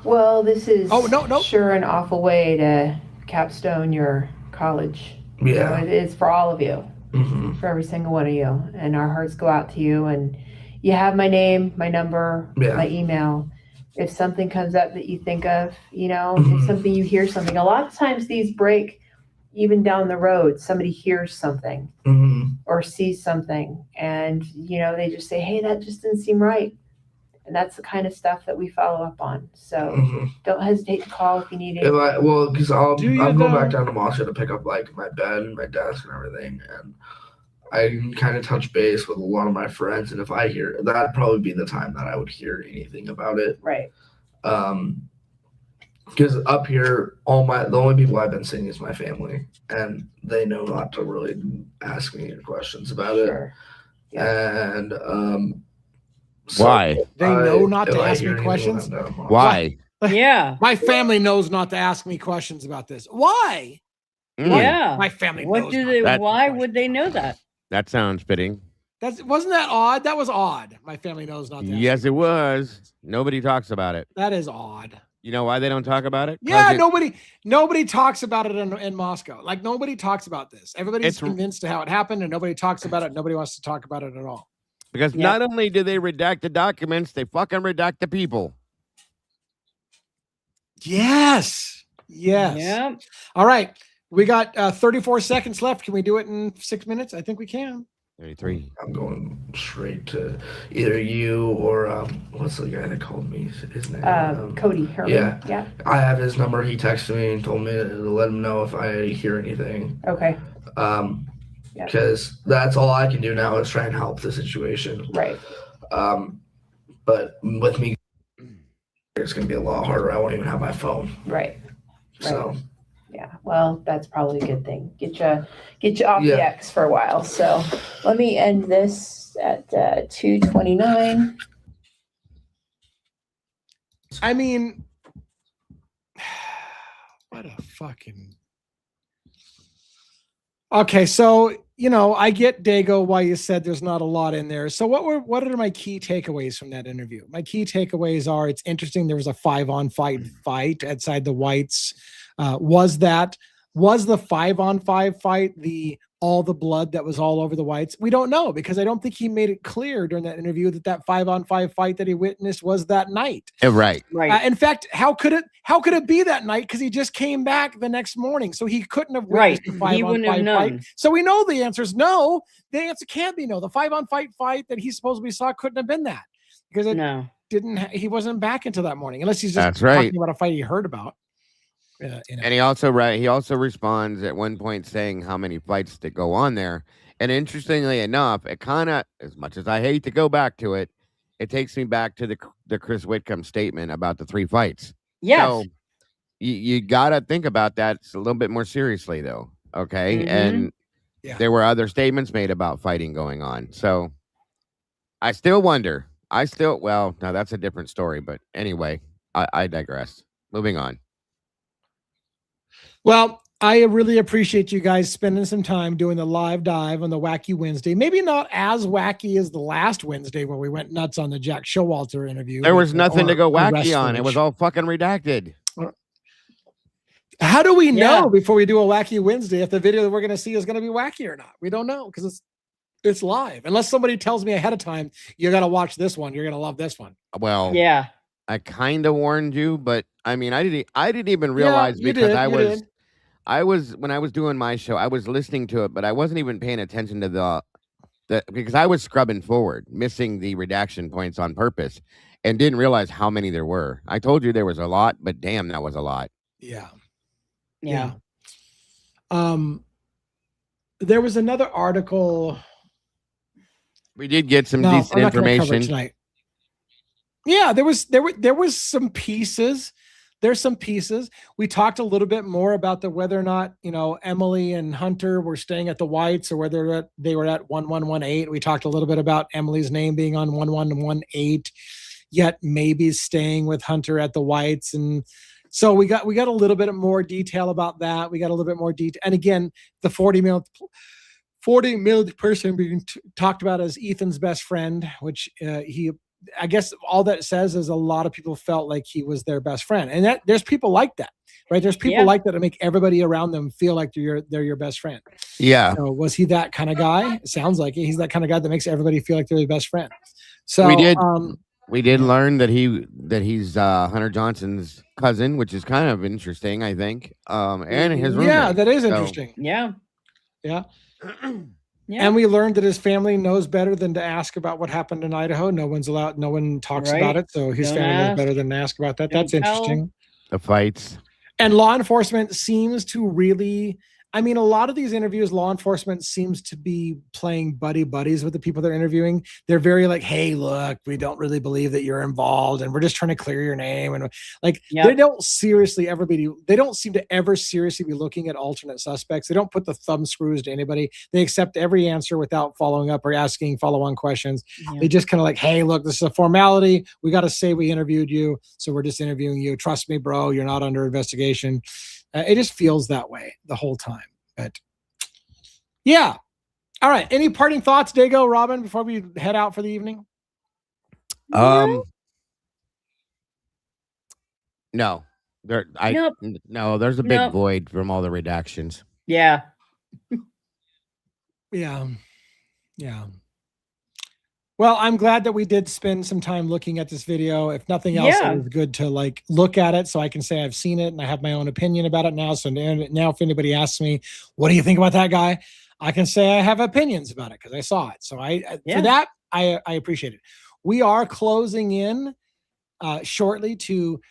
S5: Well, this is
S2: no.
S5: Sure an awful way to capstone your college.
S6: Yeah.
S5: It's for all of you,
S6: mm-hmm.
S5: for every single one of you. And our hearts go out to you. And you have my name, my number, my email. If something comes up that you think of,
S6: mm-hmm.
S5: if something you hear something. A lot of times these break even down the road. Somebody hears something
S6: mm-hmm.
S5: or sees something. And, they just say, hey, that just didn't seem right. And that's the kind of stuff that we follow up on. So
S6: mm-hmm.
S5: don't hesitate to call if you need it.
S6: Because I'm going back down to Moscow to pick up like my bed and my desk and everything, and I can kind of touch base with a lot of my friends. And if I hear, that'd probably be the time that I would hear anything about it.
S5: Right.
S6: Because up here, the only people I've been seeing is my family, and they know not to really ask me any questions about it.
S5: Yeah.
S6: And
S3: why?
S2: They know not to ask me questions?
S3: Why?
S4: Yeah.
S2: My family knows not to ask me questions about this. Why?
S4: Yeah.
S2: My family
S4: knows. Why would they know that?
S3: That sounds fitting.
S2: Wasn't that odd? That was odd. My family knows not to ask
S3: Yes, it was. Nobody talks about it.
S2: That is odd.
S3: You know why they don't talk about it?
S2: Yeah, nobody talks about it in Moscow. Like, nobody talks about this. Everybody's convinced of how it happened, and nobody talks about it. Nobody wants to talk about it at all.
S3: Because not only do they redact the documents, they fucking redact the people.
S2: Yes.
S4: Yeah.
S2: All right. We got 34 seconds left. Can we do it in 6 minutes? I think we can.
S3: 33.
S6: I'm going straight to either you or what's the guy that called me? His name?
S5: Cody Herman. Yeah.
S6: I have his number. He texted me and told me to let him know if I hear anything.
S5: Okay.
S6: Because that's all I can do now is try and help the situation.
S5: Right.
S6: But with me, it's going to be a lot harder. I won't even have my phone.
S5: Right.
S6: So.
S5: Yeah. Well, that's probably a good thing. Get you off the X for a while. So let me end this at 2:29.
S2: I mean, what a fucking. Okay, so I get, Dago, why you said there's not a lot in there. So what are my key takeaways from that interview? My key takeaways are, it's interesting. There was a 5-on-5 fight outside the Whites. Was the 5-on-5 fight the all the blood that was all over the whites? We don't know, because I don't think he made it clear during that interview that 5-on-5 fight that he witnessed was that night.
S3: Right.
S2: In fact, how could it be that night? Because he just came back the next morning, so he couldn't have witnessed the 5-on-5 fight. So we know the answer is no. The answer can't be no. The 5-on-5 fight that he supposedly saw couldn't have been that, because he wasn't back until that morning, unless he's just talking about a fight he heard about.
S3: And he also responds at one point saying how many fights that go on there. And interestingly enough, it kind of, as much as I hate to go back to it, it takes me back to the Chris Whitcomb statement about the 3 fights.
S4: Yes.
S3: So you got to think about that a little bit more seriously, though. Okay. And there were other statements made about fighting going on. So I still wonder. Well, no, that's a different story. But anyway, I digress. Moving on.
S2: Well, I really appreciate you guys spending some time doing the live dive on the Wacky Wednesday. Maybe not as wacky as the last Wednesday where we went nuts on the Jack Showalter interview.
S3: There was nothing to go wacky on. It was all fucking redacted.
S2: How do we know before we do a Wacky Wednesday if the video that we're going to see is going to be wacky or not? We don't know, because it's live. Unless somebody tells me ahead of time, you got to watch this one. You're going to love this one.
S3: Well, I kind of warned you, but I mean, I didn't even realize, because I was when I was doing my show, I was listening to it, but I wasn't even paying attention to because I was scrubbing forward, missing the redaction points on purpose, and didn't realize how many there were. I told you there was a lot, but damn, that was a lot.
S2: Yeah. There was another article.
S3: We did get some decent information
S2: tonight. Yeah, there was some pieces. There's some pieces. We talked a little bit more about whether or not, Emily and Hunter were staying at the Whites, or whether they were at 1118. We talked a little bit about Emily's name being on 1118, yet maybe staying with Hunter at the Whites. And so we got a little bit more detail about that. We got a little bit more detail. And again, the 40 millionth person being talked about as Ethan's best friend, which I guess all that says is a lot of people felt like he was their best friend. And that there's people like that, right? There's people like that make everybody around them feel like they're your best friend.
S3: Yeah.
S2: So was he that kind of guy? It sounds like it. He's that kind of guy that makes everybody feel like they're their best friend. So
S3: we did learn that he's Hunter Johnson's cousin, which is kind of interesting, I think. And his roommate.
S2: Yeah, that is interesting.
S4: Yeah.
S2: And we learned that his family knows better than to ask about what happened in Idaho. No one talks about it. So his family knows better than to ask about that. That's interesting.
S3: The fights.
S2: And law enforcement seems to really, a lot of these interviews, law enforcement seems to be playing buddies with the people they're interviewing. They're very like, hey, look, we don't really believe that you're involved, and we're just trying to clear your name. And they don't seem to ever seriously be looking at alternate suspects. They don't put the thumb screws to anybody. They accept every answer without following up or asking follow-on questions. They just kind of like, hey, look, this is a formality. We got to say we interviewed you, so we're just interviewing you. Trust me, bro, you're not under investigation. It just feels that way the whole time. But yeah. All right. Any parting thoughts, Dago, Robin, before we head out for the evening?
S3: No. No, there's a big void from all the redactions.
S4: Yeah.
S2: Yeah. Well, I'm glad that we did spend some time looking at this video. If nothing else, it was good to look at it so I can say I've seen it and I have my own opinion about it now. So now if anybody asks me, what do you think about that guy? I can say I have opinions about it because I saw it. So for that, I appreciate it. We are closing in shortly to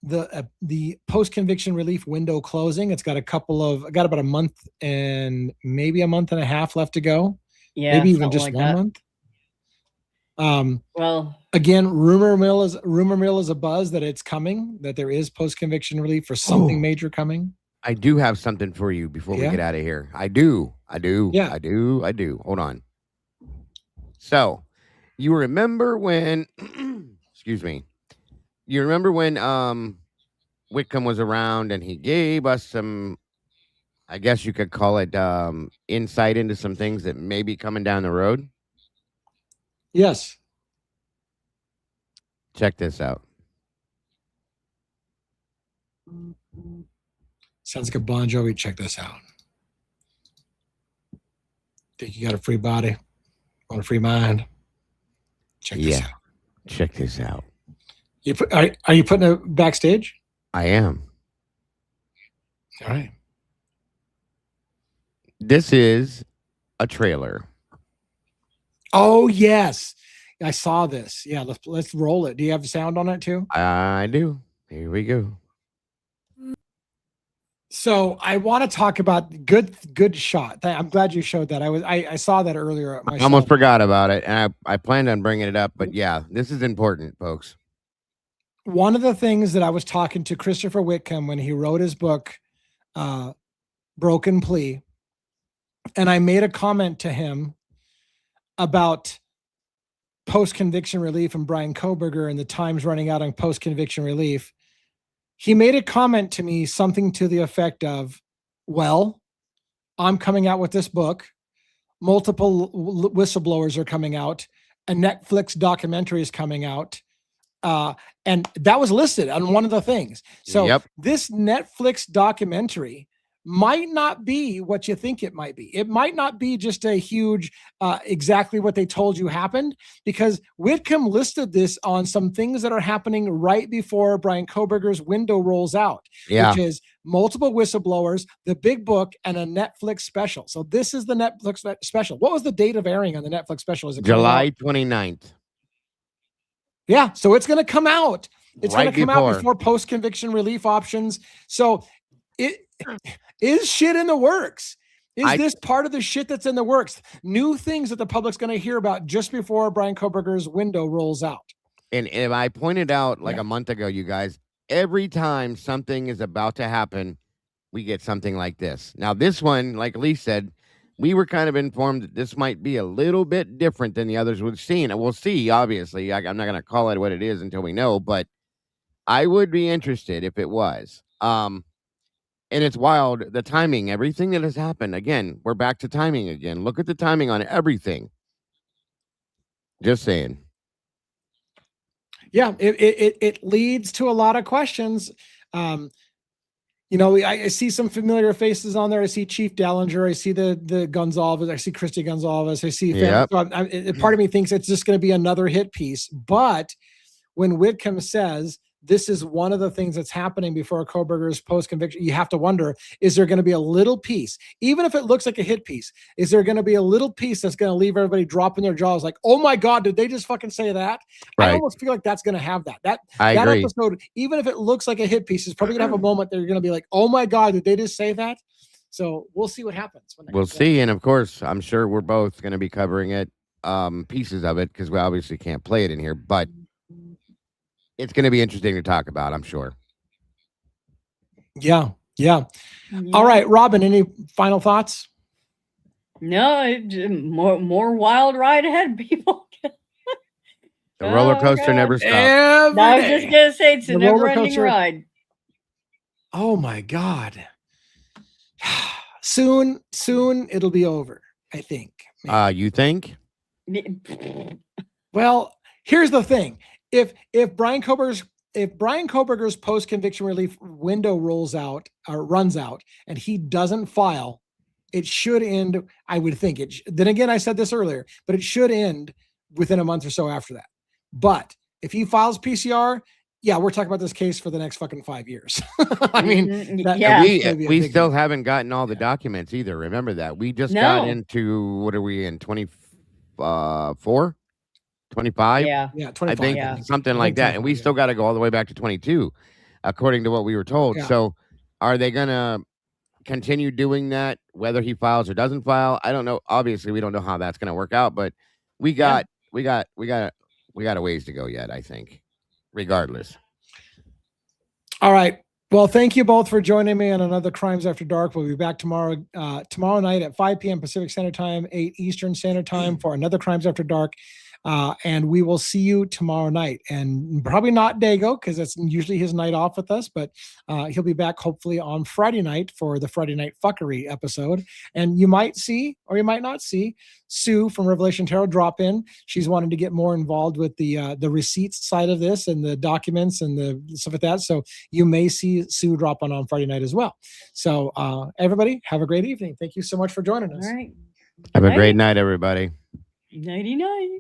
S2: the post-conviction relief window closing. It's got about a month and maybe a month and a half left to go.
S4: Yeah,
S2: maybe even just 1 month.
S4: Well,
S2: again, rumor mill is a buzz that it's coming, that there is post-conviction relief for something major coming.
S3: I do have something for you before we get out of here. I do. Hold on. So you remember when, excuse me, Whitcomb was around and he gave us some, I guess you could call it insight into some things that may be coming down the road?
S2: Yes.
S3: Check this out.
S2: Sounds like a Bon Jovi. Check this out. Think you got a free body on a free mind? Check this out.
S3: Check this out.
S2: Are you putting it backstage?
S3: I am.
S2: All right.
S3: This is a trailer.
S2: Oh yes, I saw this. Yeah, let's roll it. Do you have the sound on it too?
S3: I do. Here we go.
S2: So I want to talk about good shot. I'm glad you showed that. I saw that earlier.
S3: I almost forgot about it, and I planned on bringing it up, but yeah, this is important, folks.
S2: One of the things that I was talking to Christopher Whitcomb when he wrote his book, Broken Plea, and I made a comment to him about post-conviction relief and Brian Kohberger and the time's running out on post-conviction relief. He made a comment to me, something to the effect of, well, I'm coming out with this book. Multiple whistleblowers are coming out. A Netflix documentary is coming out. And that was listed on one of the things. So this Netflix documentary might not be what you think it might be. It might not be just a huge, exactly what they told you happened, because Whitcomb listed this on some things that are happening right before Brian Kohberger's window rolls out, which is multiple whistleblowers, the big book, and a Netflix special. So this is the Netflix special. What was the date of airing on the Netflix special? Is it
S3: July 29th?
S2: Yeah, so it's going to come out. It's going to come out before post-conviction relief options. So it is shit in the works. Is this part of the shit that's in the works? New things that the public's going to hear about just before Brian Kohberger's window rolls out.
S3: And if I pointed out like a month ago, you guys, every time something is about to happen, we get something like this. Now, this one, like Lee said, we were kind of informed that this might be a little bit different than the others we've seen. And we'll see, obviously. I'm not going to call it what it is until we know, but I would be interested if it was. And it's wild, the timing, everything that has happened. Again, we're back to timing again. Look at the timing on everything. Just saying.
S2: Yeah, it leads to a lot of questions. You know, I see some familiar faces on there. I see Chief Dallinger. I see the Gonzalez. I see Christy Gonzalez. I see. Part of me thinks it's just going to be another hit piece. But when Whitcomb says this is one of the things that's happening before Kohberger's post-conviction, you have to wonder, is there going to be a little piece, even if it looks like a hit piece, is there going to be a little piece that's going to leave everybody dropping their jaws like, oh my God, did they just fucking say that? Right. I almost feel like that's going to have that. That episode, even if it looks like a hit piece, is probably going to have a moment that you're going to be like, oh my God, did they just say that? So we'll see what happens.
S3: We'll see. And of course, I'm sure we're both going to be covering it, pieces of it, because we obviously can't play it in here, but it's going to be interesting to talk about, I'm sure.
S2: Yeah. All right, Robin, any final thoughts?
S4: No, more wild ride ahead, people.
S3: The roller coaster never stops.
S4: I was just going to say, it's a never-ending ride.
S2: Oh, my God. Soon it'll be over, I think.
S3: You think?
S2: Well, here's the thing. If Brian Kohberger's post-conviction relief window runs out and he doesn't file, it should end, I would think. Then again, I said this earlier, but it should end within a month or so after that. But if he files PCR, yeah, we're talking about this case for the next fucking 5 years. I mean,
S3: we still haven't gotten all the documents either. Remember that. We just got into, what are we in, 24? 25?
S4: Yeah,
S2: 25.
S3: I think something like that. And we still got to go all the way back to 22, according to what we were told. Yeah. So are they going to continue doing that, whether he files or doesn't file? I don't know. Obviously, we don't know how that's going to work out, but we got a ways to go yet, I think, regardless.
S2: All right. Well, thank you both for joining me on another Crimes After Dark. We'll be back tomorrow night at 5 p.m. Pacific Standard Time, 8 Eastern Standard Time for another Crimes After Dark. And we will see you tomorrow night, and probably not Dago, because that's usually his night off with us, but he'll be back hopefully on Friday night for the Friday Night Fuckery episode. And you might see, or you might not see, Sue from Revelation Tarot drop in. She's wanting to get more involved with the receipts side of this and the documents and the stuff like that. So you may see Sue drop on Friday night as well. So everybody have a great evening. Thank you so much for joining us.
S4: All right.
S3: Have a great night, everybody.
S4: Nighty night.